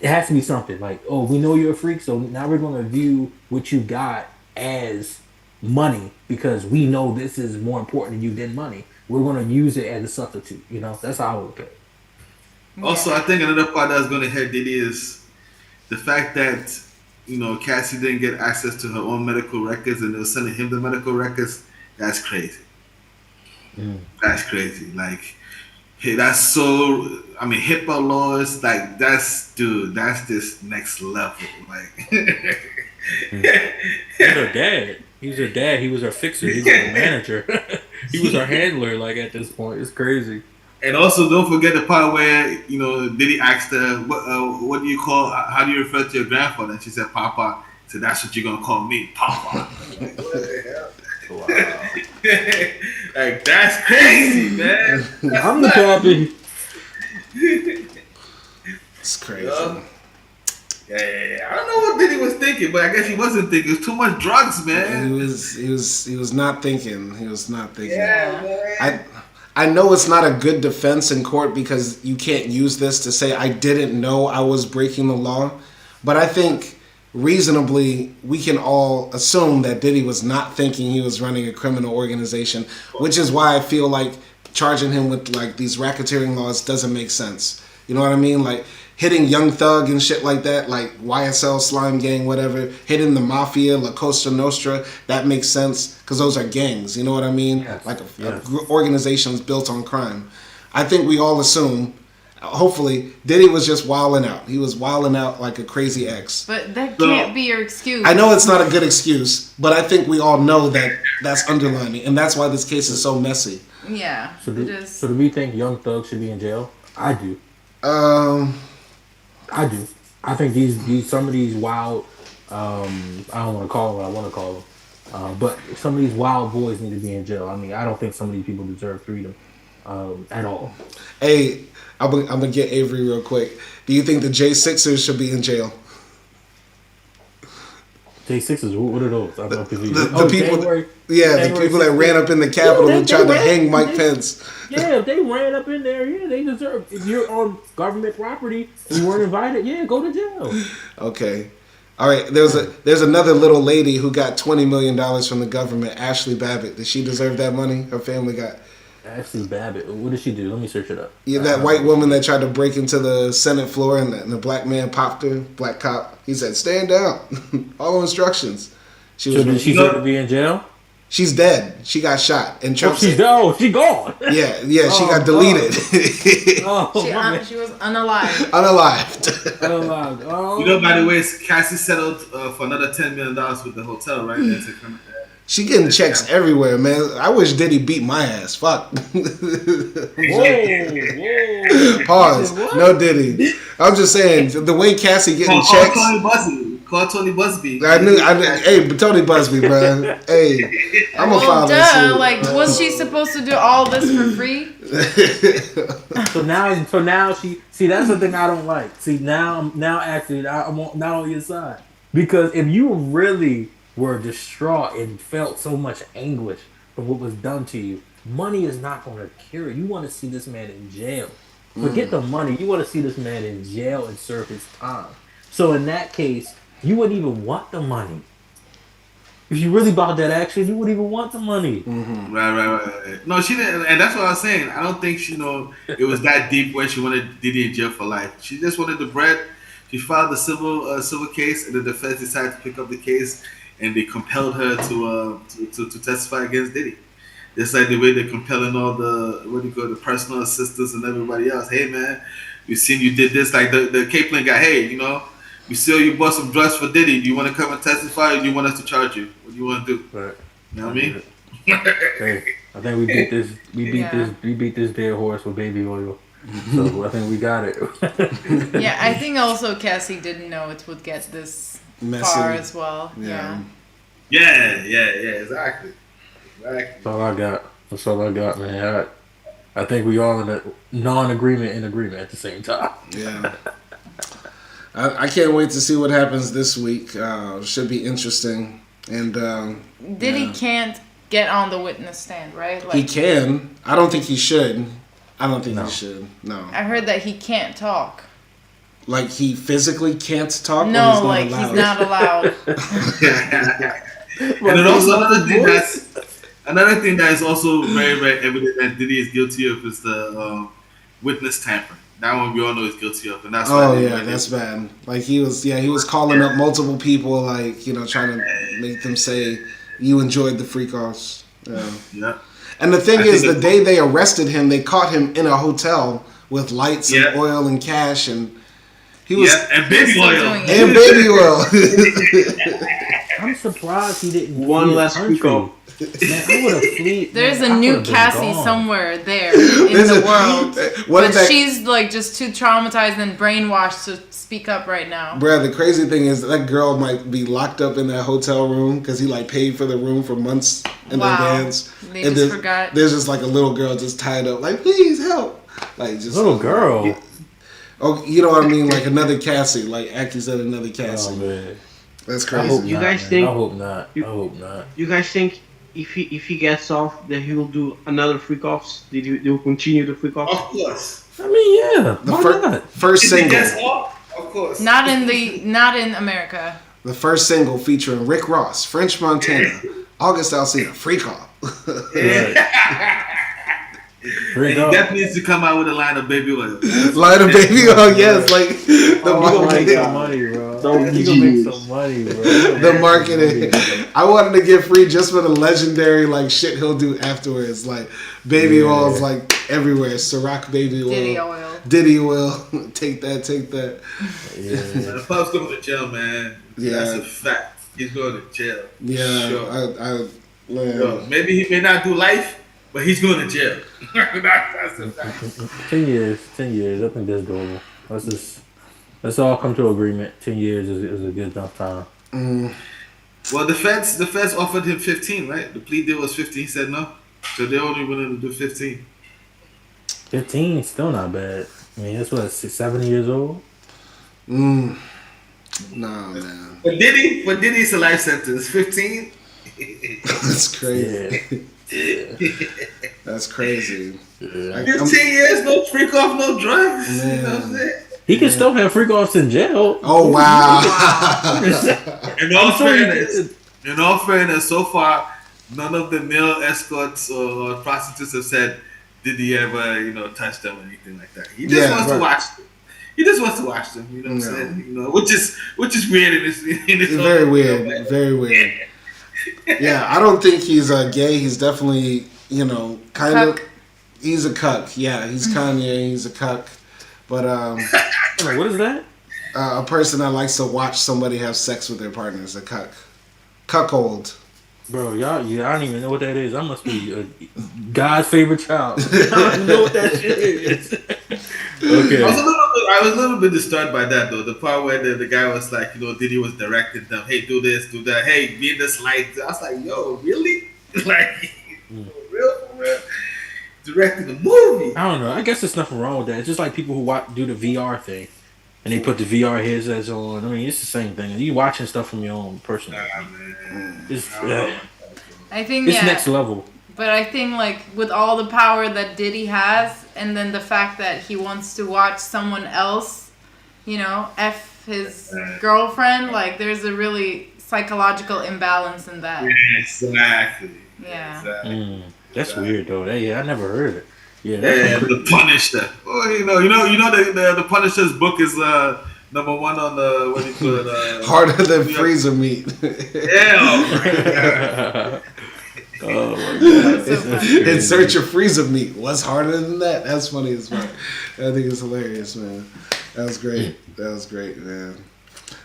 has to be something like, oh, we know you're a freak, so now we're going to view what you got as money because we know this is more important to you than money. We're going to use it as a substitute. That's how I would look at it. Also, I think another part that's going to hurt Diddy is the fact that Cassie didn't get access to her own medical records and they were sending him the medical records. That's crazy. That's crazy. Like, hey, that's so. I mean, HIPAA laws. Like, that's this next level. Like, He's her dad. He's her dad. He was her fixer. He was her manager. He was her handler. Like at this point, it's crazy. And also, don't forget the part where Diddy asked her, "What do you call? How do you refer to your grandfather?" And she said, "Papa." So that's what you're gonna call me, Papa. Wow. Like that's crazy, man. I'm the pappy. It's crazy. Yeah. I don't know what Diddy was thinking, but I guess he wasn't thinking. It was too much drugs, man. He was not thinking. He was not thinking. Yeah, man. I know it's not a good defense in court because you can't use this to say I didn't know I was breaking the law, but I think reasonably we can all assume that Diddy was not thinking he was running a criminal organization, which is why I feel like charging him with like these racketeering laws doesn't make sense. You know what I mean? Like hitting Young Thug and shit like that, like YSL, Slime Gang, whatever, hitting the Mafia, La Costa Nostra, that makes sense because those are gangs. You know what I mean? Yes. Like organizations built on crime. I think we all assume, hopefully, Diddy was just wilding out. He was wilding out like a crazy ex. But that can't be your excuse. I know it's not a good excuse, but I think we all know that that's underlining, and that's why this case is so messy. Yeah, So it is. do we think Young Thug should be in jail? I do. I do. I think these some of these wild, I don't want to call them what I want to call them, but some of these wild boys need to be in jail. I mean, I don't think some of these people deserve freedom at all. Hey, I'm gonna get Avery real quick. Do you think the J6ers should be in jail? J6ers, what are those? I'm confused. The people, January the people that ran up in the Capitol and tried to hang Mike Pence. Yeah, if they ran up in there, yeah, they deserve. If you're on government property, you weren't invited, yeah, go to jail. Okay. All right, there's another little lady who got $20 million from the government, Ashley Babbitt. Did she deserve that money? Her family got... Ashley Babbitt, what did she do? Let me search it up. Yeah, that white woman that tried to break into the Senate floor and the black man popped her, black cop. He said, stand down. Follow instructions. So did she deserve to be in jail? She's dead. She got shot. And Trump she gone. Yeah, she got deleted. She was unalived. Unalived. Oh, By the way, Cassie settled for another $10 million with the hotel right there to come. She getting checks everywhere, man. I wish Diddy beat my ass. Fuck. whoa. Pause. No Diddy. I'm just saying, the way Cassie getting checks. Call Tony Busby. Hey, Tony Busby, bro. Hey, I'm a father. Like, was she supposed to do all this for free? So now she see that's the thing I don't like. See now actually I'm not on your side because if you really were distraught and felt so much anguish from what was done to you, money is not going to cure it. You want to see this man in jail. Forget the money. You want to see this man in jail and serve his time. So in that case, you wouldn't even want the money. If you really bought that action, you wouldn't even want the money. Right. No, she didn't, and that's what I was saying. I don't think she it was that deep where she wanted Diddy in jail for life. She just wanted the bread. She filed a civil case, and the defense decided to pick up the case, and they compelled her to testify against Diddy. Just like the way they're compelling all the personal assistants and everybody else. Hey man, we seen you did this. Like the Kaplan guy. Hey, we saw you bought some drugs for Diddy. Do you want to come and testify, or do you want us to charge you? What do you want to do? Right. You know what I mean? Hey, I think we beat this. We beat this dead horse with baby oil. So I think we got it. Yeah, I think also Cassie didn't know it would get this far as well. Yeah. Yeah, exactly. That's all I got, man. I think we all in a non-agreement in agreement at the same time. Yeah. I can't wait to see what happens this week. Should be interesting. And Diddy can't get on the witness stand, right? He can. I don't think he should. He should. No. I heard that he can't talk. Like he physically can't talk? No, like he's not allowed. And then also another thing that is also very, very evident that Diddy is guilty of is the witness tampering. That one we all know he's guilty of, and that's that's bad. Like he was calling up multiple people, like trying to make them say you enjoyed the freak offs. Yeah. And the thing is, the day they arrested him, they caught him in a hotel with lights and oil and cash, and he was and baby oil. And baby oil. I'm surprised he didn't. One less freak off. Man, I would have fleed. There's a new Cassie somewhere there in the world. But she's like just too traumatized and brainwashed to speak up right now. Bruh, the crazy thing is that girl might be locked up in that hotel room because he paid for the room for months in advance. They just forgot. There's just like a little girl just tied up, like, please help. Like just little girl. Yeah. Oh, you know what I mean? Like another Cassie. Like Akdi said, another Cassie. Oh man, that's crazy. I hope not. You guys think if he gets off, that he will do another freak offs? They will continue the freak offs? Of course. I mean, yeah. Why not? First single. If he gets off, of course. Not in America. The first single featuring Rick Ross, French Montana, August Alsina, Freak Off. He definitely needs to come out with a line of baby oil. Line of baby oil, yes, like the marketing. Money, bro. You gonna make some money, bro. The marketing. I wanted to get free just for the legendary shit he'll do afterwards. Like baby oil's like everywhere. Ciroc baby oil. Diddy oil. Take that. Yeah. The Pup's going to jail, man. Yeah. That's a fact. He's going to jail. Yeah. Sure. Maybe he may not do life, but he's going to jail. That's a fact. 10 years. I think that's doable. Let's all come to agreement. 10 years is a good enough time. Well, the feds offered him 15, right? The plea deal was 15. He said no. So they're only willing to do 15. 15 still not bad. I mean, that's what, 70 years old? Nah, man. But Diddy's a life sentence. 15? That's crazy. Yeah. That's crazy. Yeah. 15 years, no freak off, no drugs. Man. You know what I'm saying? He can still have freak offs in jail. Oh, wow. In all fairness, so far, none of the male escorts or prostitutes have said, did he ever, touch them or anything like that. He just wants to watch them. He just wants to watch them, you know what I'm saying? Which is weird in this very weird. Very weird. Yeah, I don't think he's gay. He's definitely, kind of. He's a cuck. Yeah, he's Kanye. He's a cuck. But what is that? A person that likes to watch somebody have sex with their partner is a cuck. Cuckold. Bro, y'all, I don't even know what that is. I must be God's favorite child. I don't even know what that shit is. Okay. I was a little bit disturbed by that though. The part where the guy was like, Diddy was directing them, hey, do this, do that, hey, be in this light. I was like, yo, really? Like, for real? Directing a movie. I don't know. I guess there's nothing wrong with that. It's just like people who do the VR thing, and they put the VR headsets on. I mean, it's the same thing. You watching stuff from your own personal. Man. It's I think it's next level. But I think like with all the power that Diddy has, and then the fact that he wants to watch someone else, F his girlfriend, like there's a really psychological imbalance in that. Exactly. Yeah. Exactly. That's weird though. I never heard it. Yeah, the Punisher. Oh, the Punisher's book is number one on the what do you call it? Harder than freezer meat. Yeah. Oh my god! In search of freezer meat. What's harder than that? That's funny as well. I think it's hilarious, man. That was great. Man.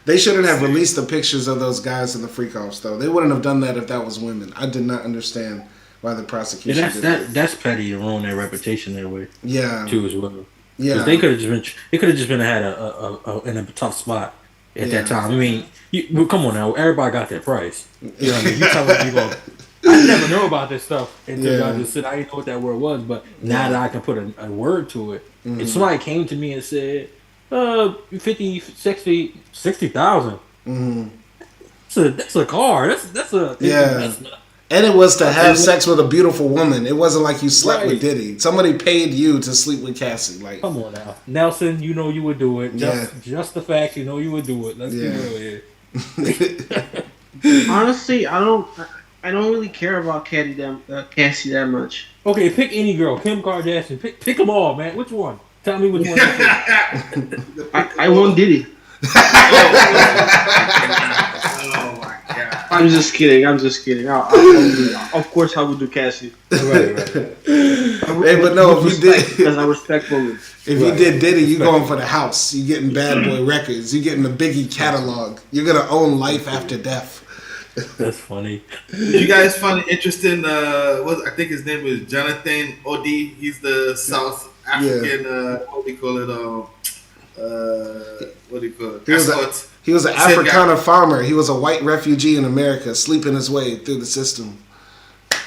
They shouldn't have released the pictures of those guys in the freak offs, though. They wouldn't have done that if that was women. I did not understand why the prosecution did that. That's petty to ruin their reputation that way. Yeah. Too as well. Yeah. They could have just been had a in a tough spot at that time. I mean, come on now. Everybody got their price. You know what I mean? You telling people, I never know about this stuff until I just said I didn't know what that word was. But now that I can put a word to it, if somebody came to me and said, 50, 60, 60,000. That's a car. That's a investment. And it was to have sex with a beautiful woman. It wasn't like you slept with Diddy. Somebody paid you to sleep with Cassie. Like, come on now, Nelson. You know you would do it. Just the fact you know you would do it. Let's be real here. Honestly, I don't really care about Cassie that much. Okay, pick any girl. Kim Kardashian. Pick them all, man. Which one? Tell me which one. I want Diddy. Oh my god! I'm just kidding. Of course, I would do Cassie. Right. Hey, but no, if you did, because I respect women. If you did Diddy, you going for the house. You getting Bad Boy Records. You getting the Biggie catalog. You're gonna own life after death. That's funny. Did you guys find it interesting? I think his name is Jonathan Odi. He's the South African. What do you call it? He was an Afrikaner farmer. He was a white refugee in America, sleeping his way through the system.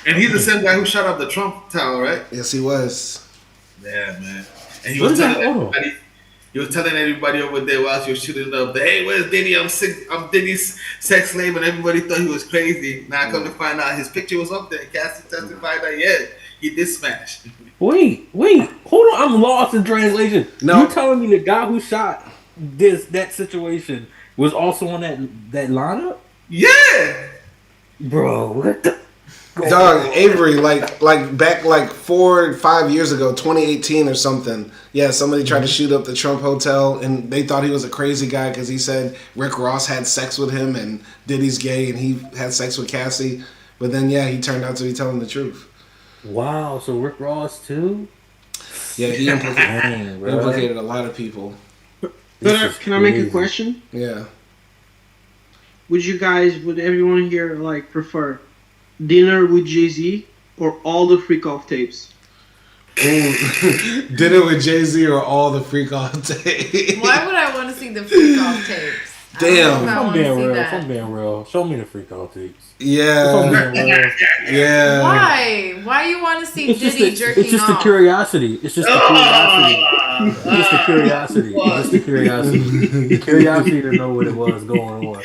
And he's the same guy who shot up the Trump Tower, right? Yes, he was. Yeah, man. And he was telling everybody over there while he was shooting up, hey, where's Diddy? I'm Diddy's sex slave, and everybody thought he was crazy. Now I come to find out his picture was up there. Cassie testified that, he did smash. Wait, hold on. I'm lost in translation. No. You telling me the guy who shot that situation was also on that lineup? Yeah. Bro, what the... Dog, Avery, like back 4 or 5 years ago, 2018 or something. Yeah, somebody tried to shoot up the Trump Hotel, and they thought he was a crazy guy because he said Rick Ross had sex with him, and Diddy's gay, and he had sex with Cassie. But then, he turned out to be telling the truth. Wow, so Rick Ross too? Yeah, he implicated a lot of people. Can I make a question? Yeah. Would everyone here prefer dinner with Jay-Z or all the freak off tapes? Dinner with Jay-Z or all the freak off tapes? Why would I want to see the freak off tapes? Damn. I'm being real. Show me the freak off tapes. Yeah. Yeah. Why you want to see Diddy jerking off? It's just the curiosity. It's just the curiosity. The curiosity to know what it was going on.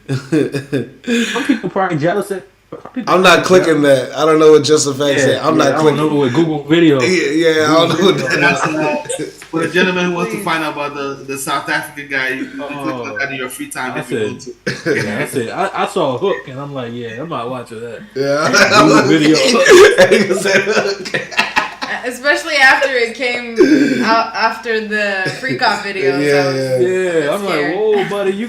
Some people probably jealous. I'm not clicking that. I don't know what Just Effects said. I'm not clicking. I don't know what Google Video. Yeah, I don't know what that is. For a gentleman who wants to find out about the South African guy, you click on that in your free time. That's it. I saw a hook and I'm like, I'm not watching that. Yeah. Google Video. Especially after it came out after the freak off video. Yeah. I'm like, whoa, buddy, you.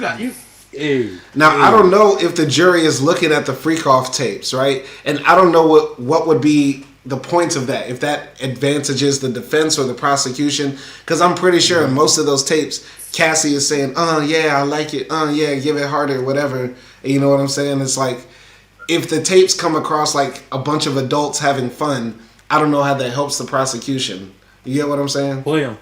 Now, I don't know if the jury is looking at the freak off tapes, right? And I don't know what would be the points of that, if that advantages the defense or the prosecution, because I'm pretty sure in most of those tapes, Cassie is saying, I like it, give it harder, whatever. And you know what I'm saying? It's like, if the tapes come across like a bunch of adults having fun, I don't know how that helps the prosecution. You get what I'm saying? Play them.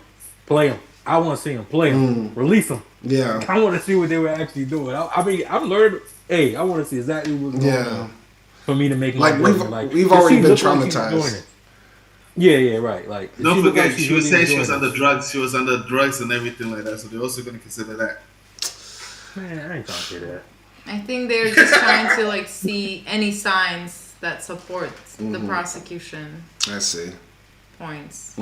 I want to see them. Play them. Release them. Yeah. I want to see what they were actually doing. I mean, I'm learning. I want to see exactly what's going on for me to make my we've already been traumatized. Right. Like, don't forget, she was saying she was under drugs. She was under drugs and everything like that. So they're also going to consider that. Man, I ain't trying to hear that. I think they're just trying to see any signs that support the prosecution I see. points.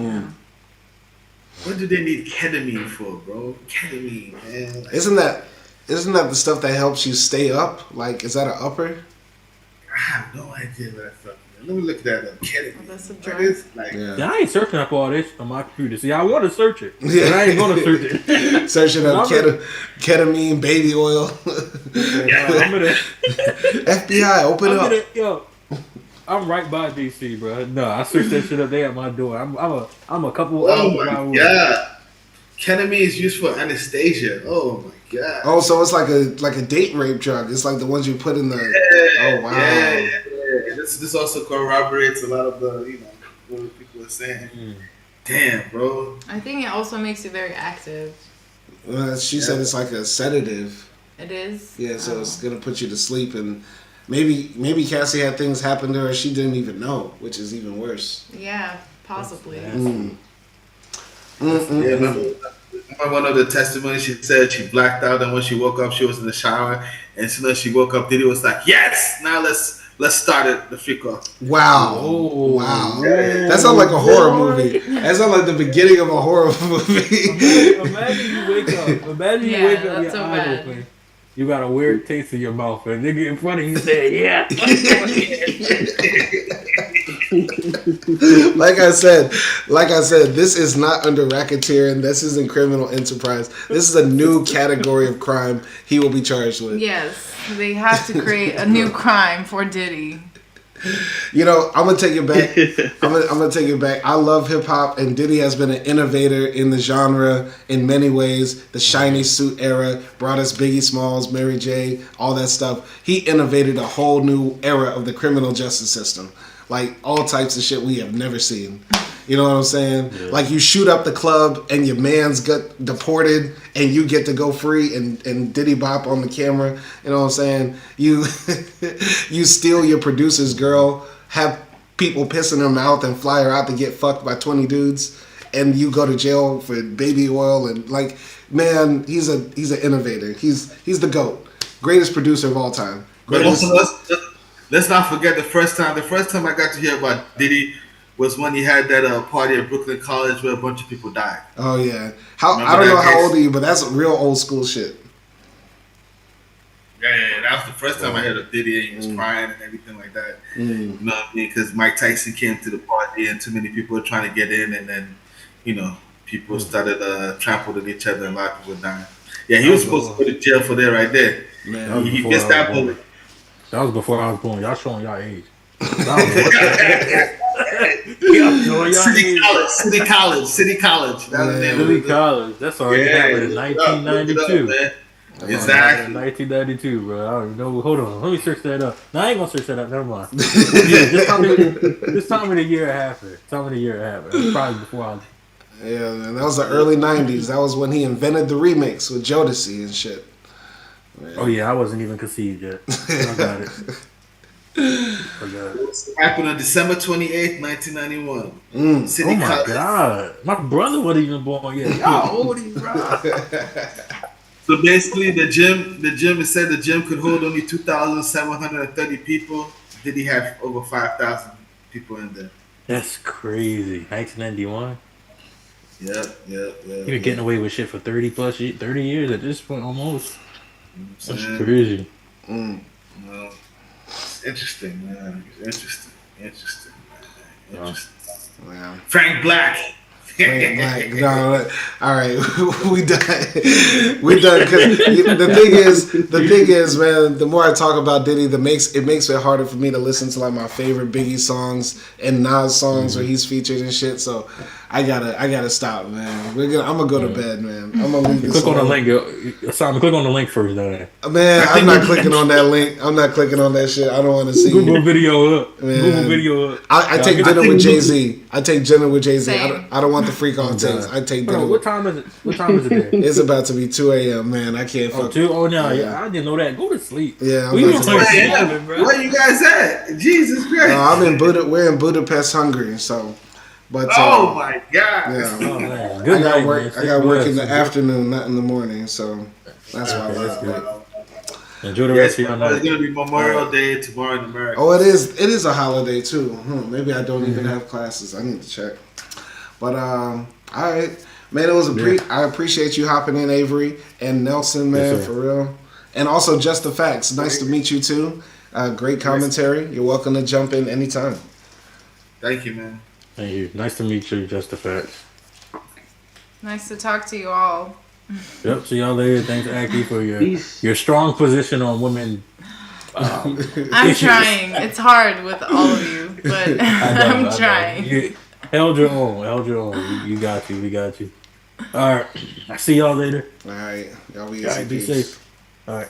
What do they need ketamine for, bro? Ketamine, man. Like, Isn't that the stuff that helps you stay up? Like, is that an upper? I have no idea what that fucking. Let me look that up. Ketamine. Oh, that's a What drug. is like? Yeah. I ain't searching up all this on my computer. See, I want to search it, but Yeah. I ain't gonna search it. Searching up ketamine, baby oil. I'm gonna, FBI, open I'm up. gonna, yo, I'm right by DC, bro. No, I searched that shit up there at my door. I'm a couple Oh hours my away. god. Ketamine is used for anesthesia. Oh my god. Oh, so it's like a date rape drug. It's like the ones you put in the. Oh wow. Yeah. This also corroborates a lot of the what people are saying. Damn, bro. I think it also makes you very active. She said it's like a sedative. It is. Yeah, so it's gonna put you to sleep, and maybe Cassie had things happen to her she didn't even know, which is even worse. Yeah, possibly. Yeah, remember one of the testimonies, she said she blacked out, and when she woke up, she was in the shower, and as soon as she woke up, Diddy was like, "Yes, now let's start it, the freak off." Wow. Oh, Wow. yeah. That sounds like a horror movie. That sounds like the beginning of a horror movie. Imagine you wake up. Imagine you Yeah, wake up, that's your so eyes bad. open. You got a weird taste in your mouth, and a nigga in front of you say, "Yeah." Like I said, this is not under racketeering. This is in criminal enterprise. This is a new category of crime he will be charged with. Yes, they have to create a new crime for Diddy. You know, I'm gonna take it back. I'm gonna take it back. I love hip hop, and Diddy has been an innovator in the genre in many ways. The shiny suit era brought us Biggie Smalls, Mary J, all that stuff. He innovated a whole new era of the criminal justice system, like all types of shit we have never seen. You know what I'm saying? Yeah. Like you shoot up the club and your man's got deported and you get to go free and Diddy Bop on the camera. You know what I'm saying? You you steal your producer's girl, have people piss in her mouth and fly her out to get fucked by 20 dudes, and you go to jail for baby oil and like, man, he's an innovator. He's the GOAT. Greatest producer of all time. Greatest. But also let's not forget the first time I got to hear about Diddy was when he had that party at Brooklyn College where a bunch of people died. Oh yeah, I don't know how old are you, but that's real old school shit. Yeah, that was the first time I heard of Diddy, and he was crying and everything like that. You know what I mean? Because Mike Tyson came to the party and too many people were trying to get in, and then people started trampling each other and a lot of people dying. Yeah, he was supposed to go to jail for that right there. Man, he missed that bullet. That was before I was born. Y'all showing y'all age. City College. City College. City College. That's already happened in 1992. Exactly. 1992, bro. I don't know. Hold on. Let me search that up. No, I ain't gonna search that up. Never mind. Just tell me the year it happened. Tell me the year it happened. It was probably before I was. Yeah, man. That was the early 90s. That was when he invented the remix with Jodeci and shit. Man. Oh, yeah. I wasn't even conceived yet. I got it. It happened on December 28th, 1991. City College. God. My brother wasn't even born yet. Y'all old these So basically, the gym, it said the gym could hold only 2,730 people. Did he have over 5,000 people in there? That's crazy. 1991? Yep. He been getting away with shit for 30 years at this point almost. That's crazy. Well, it's interesting, man. Interesting, man. Wow. Frank Black. No, all right, we done. Because the thing is, man. The more I talk about Diddy, it makes it harder for me to listen to like my favorite Biggie songs and Nas songs where he's featured and shit. So I gotta stop, man. I'm gonna go to bed, man. I'm gonna leave this. Click on the link, Simon. Click on the link first, though. Man, I'm not clicking on that link. I'm not clicking on that shit. I don't want to see Google video up. Man. Google video up. I take dinner with Jay-Z. I take dinner with Jay-Z. I don't want the freak on things. I take dinner. What time is it? What time is it there? It's about to be 2 a.m. Man, I can't. Oh, 2? Oh no, yeah. I didn't know that. Go to sleep. Yeah, bro. Where you guys at? Jesus Christ! We're in Budapest, Hungary. So, but oh my God! Yeah, oh, man. Good night, I got work in the afternoon, not in the morning. So that's why. Enjoy the Yes, rest of your it's night. gonna be Memorial Day tomorrow in America. Oh, it is. It is a holiday too. Maybe I don't even have classes. I need to check. But all right, man. It was I appreciate you hopping in, Avery and Nelson, man, Yes, for real. And also, Just the Facts. Nice to meet you too. Great commentary. You're welcome to jump in anytime. Thank you, man. Thank you. Nice to meet you, Just the Facts. Nice to talk to you all. Yep. See y'all later. Thanks, Akdi, for your strong position on women. I'm trying. It's hard with all of you, but I'm trying. You held your own. You got you. We got you. All right. I see y'all later. All right. Y'all be All right. Be safe. All right.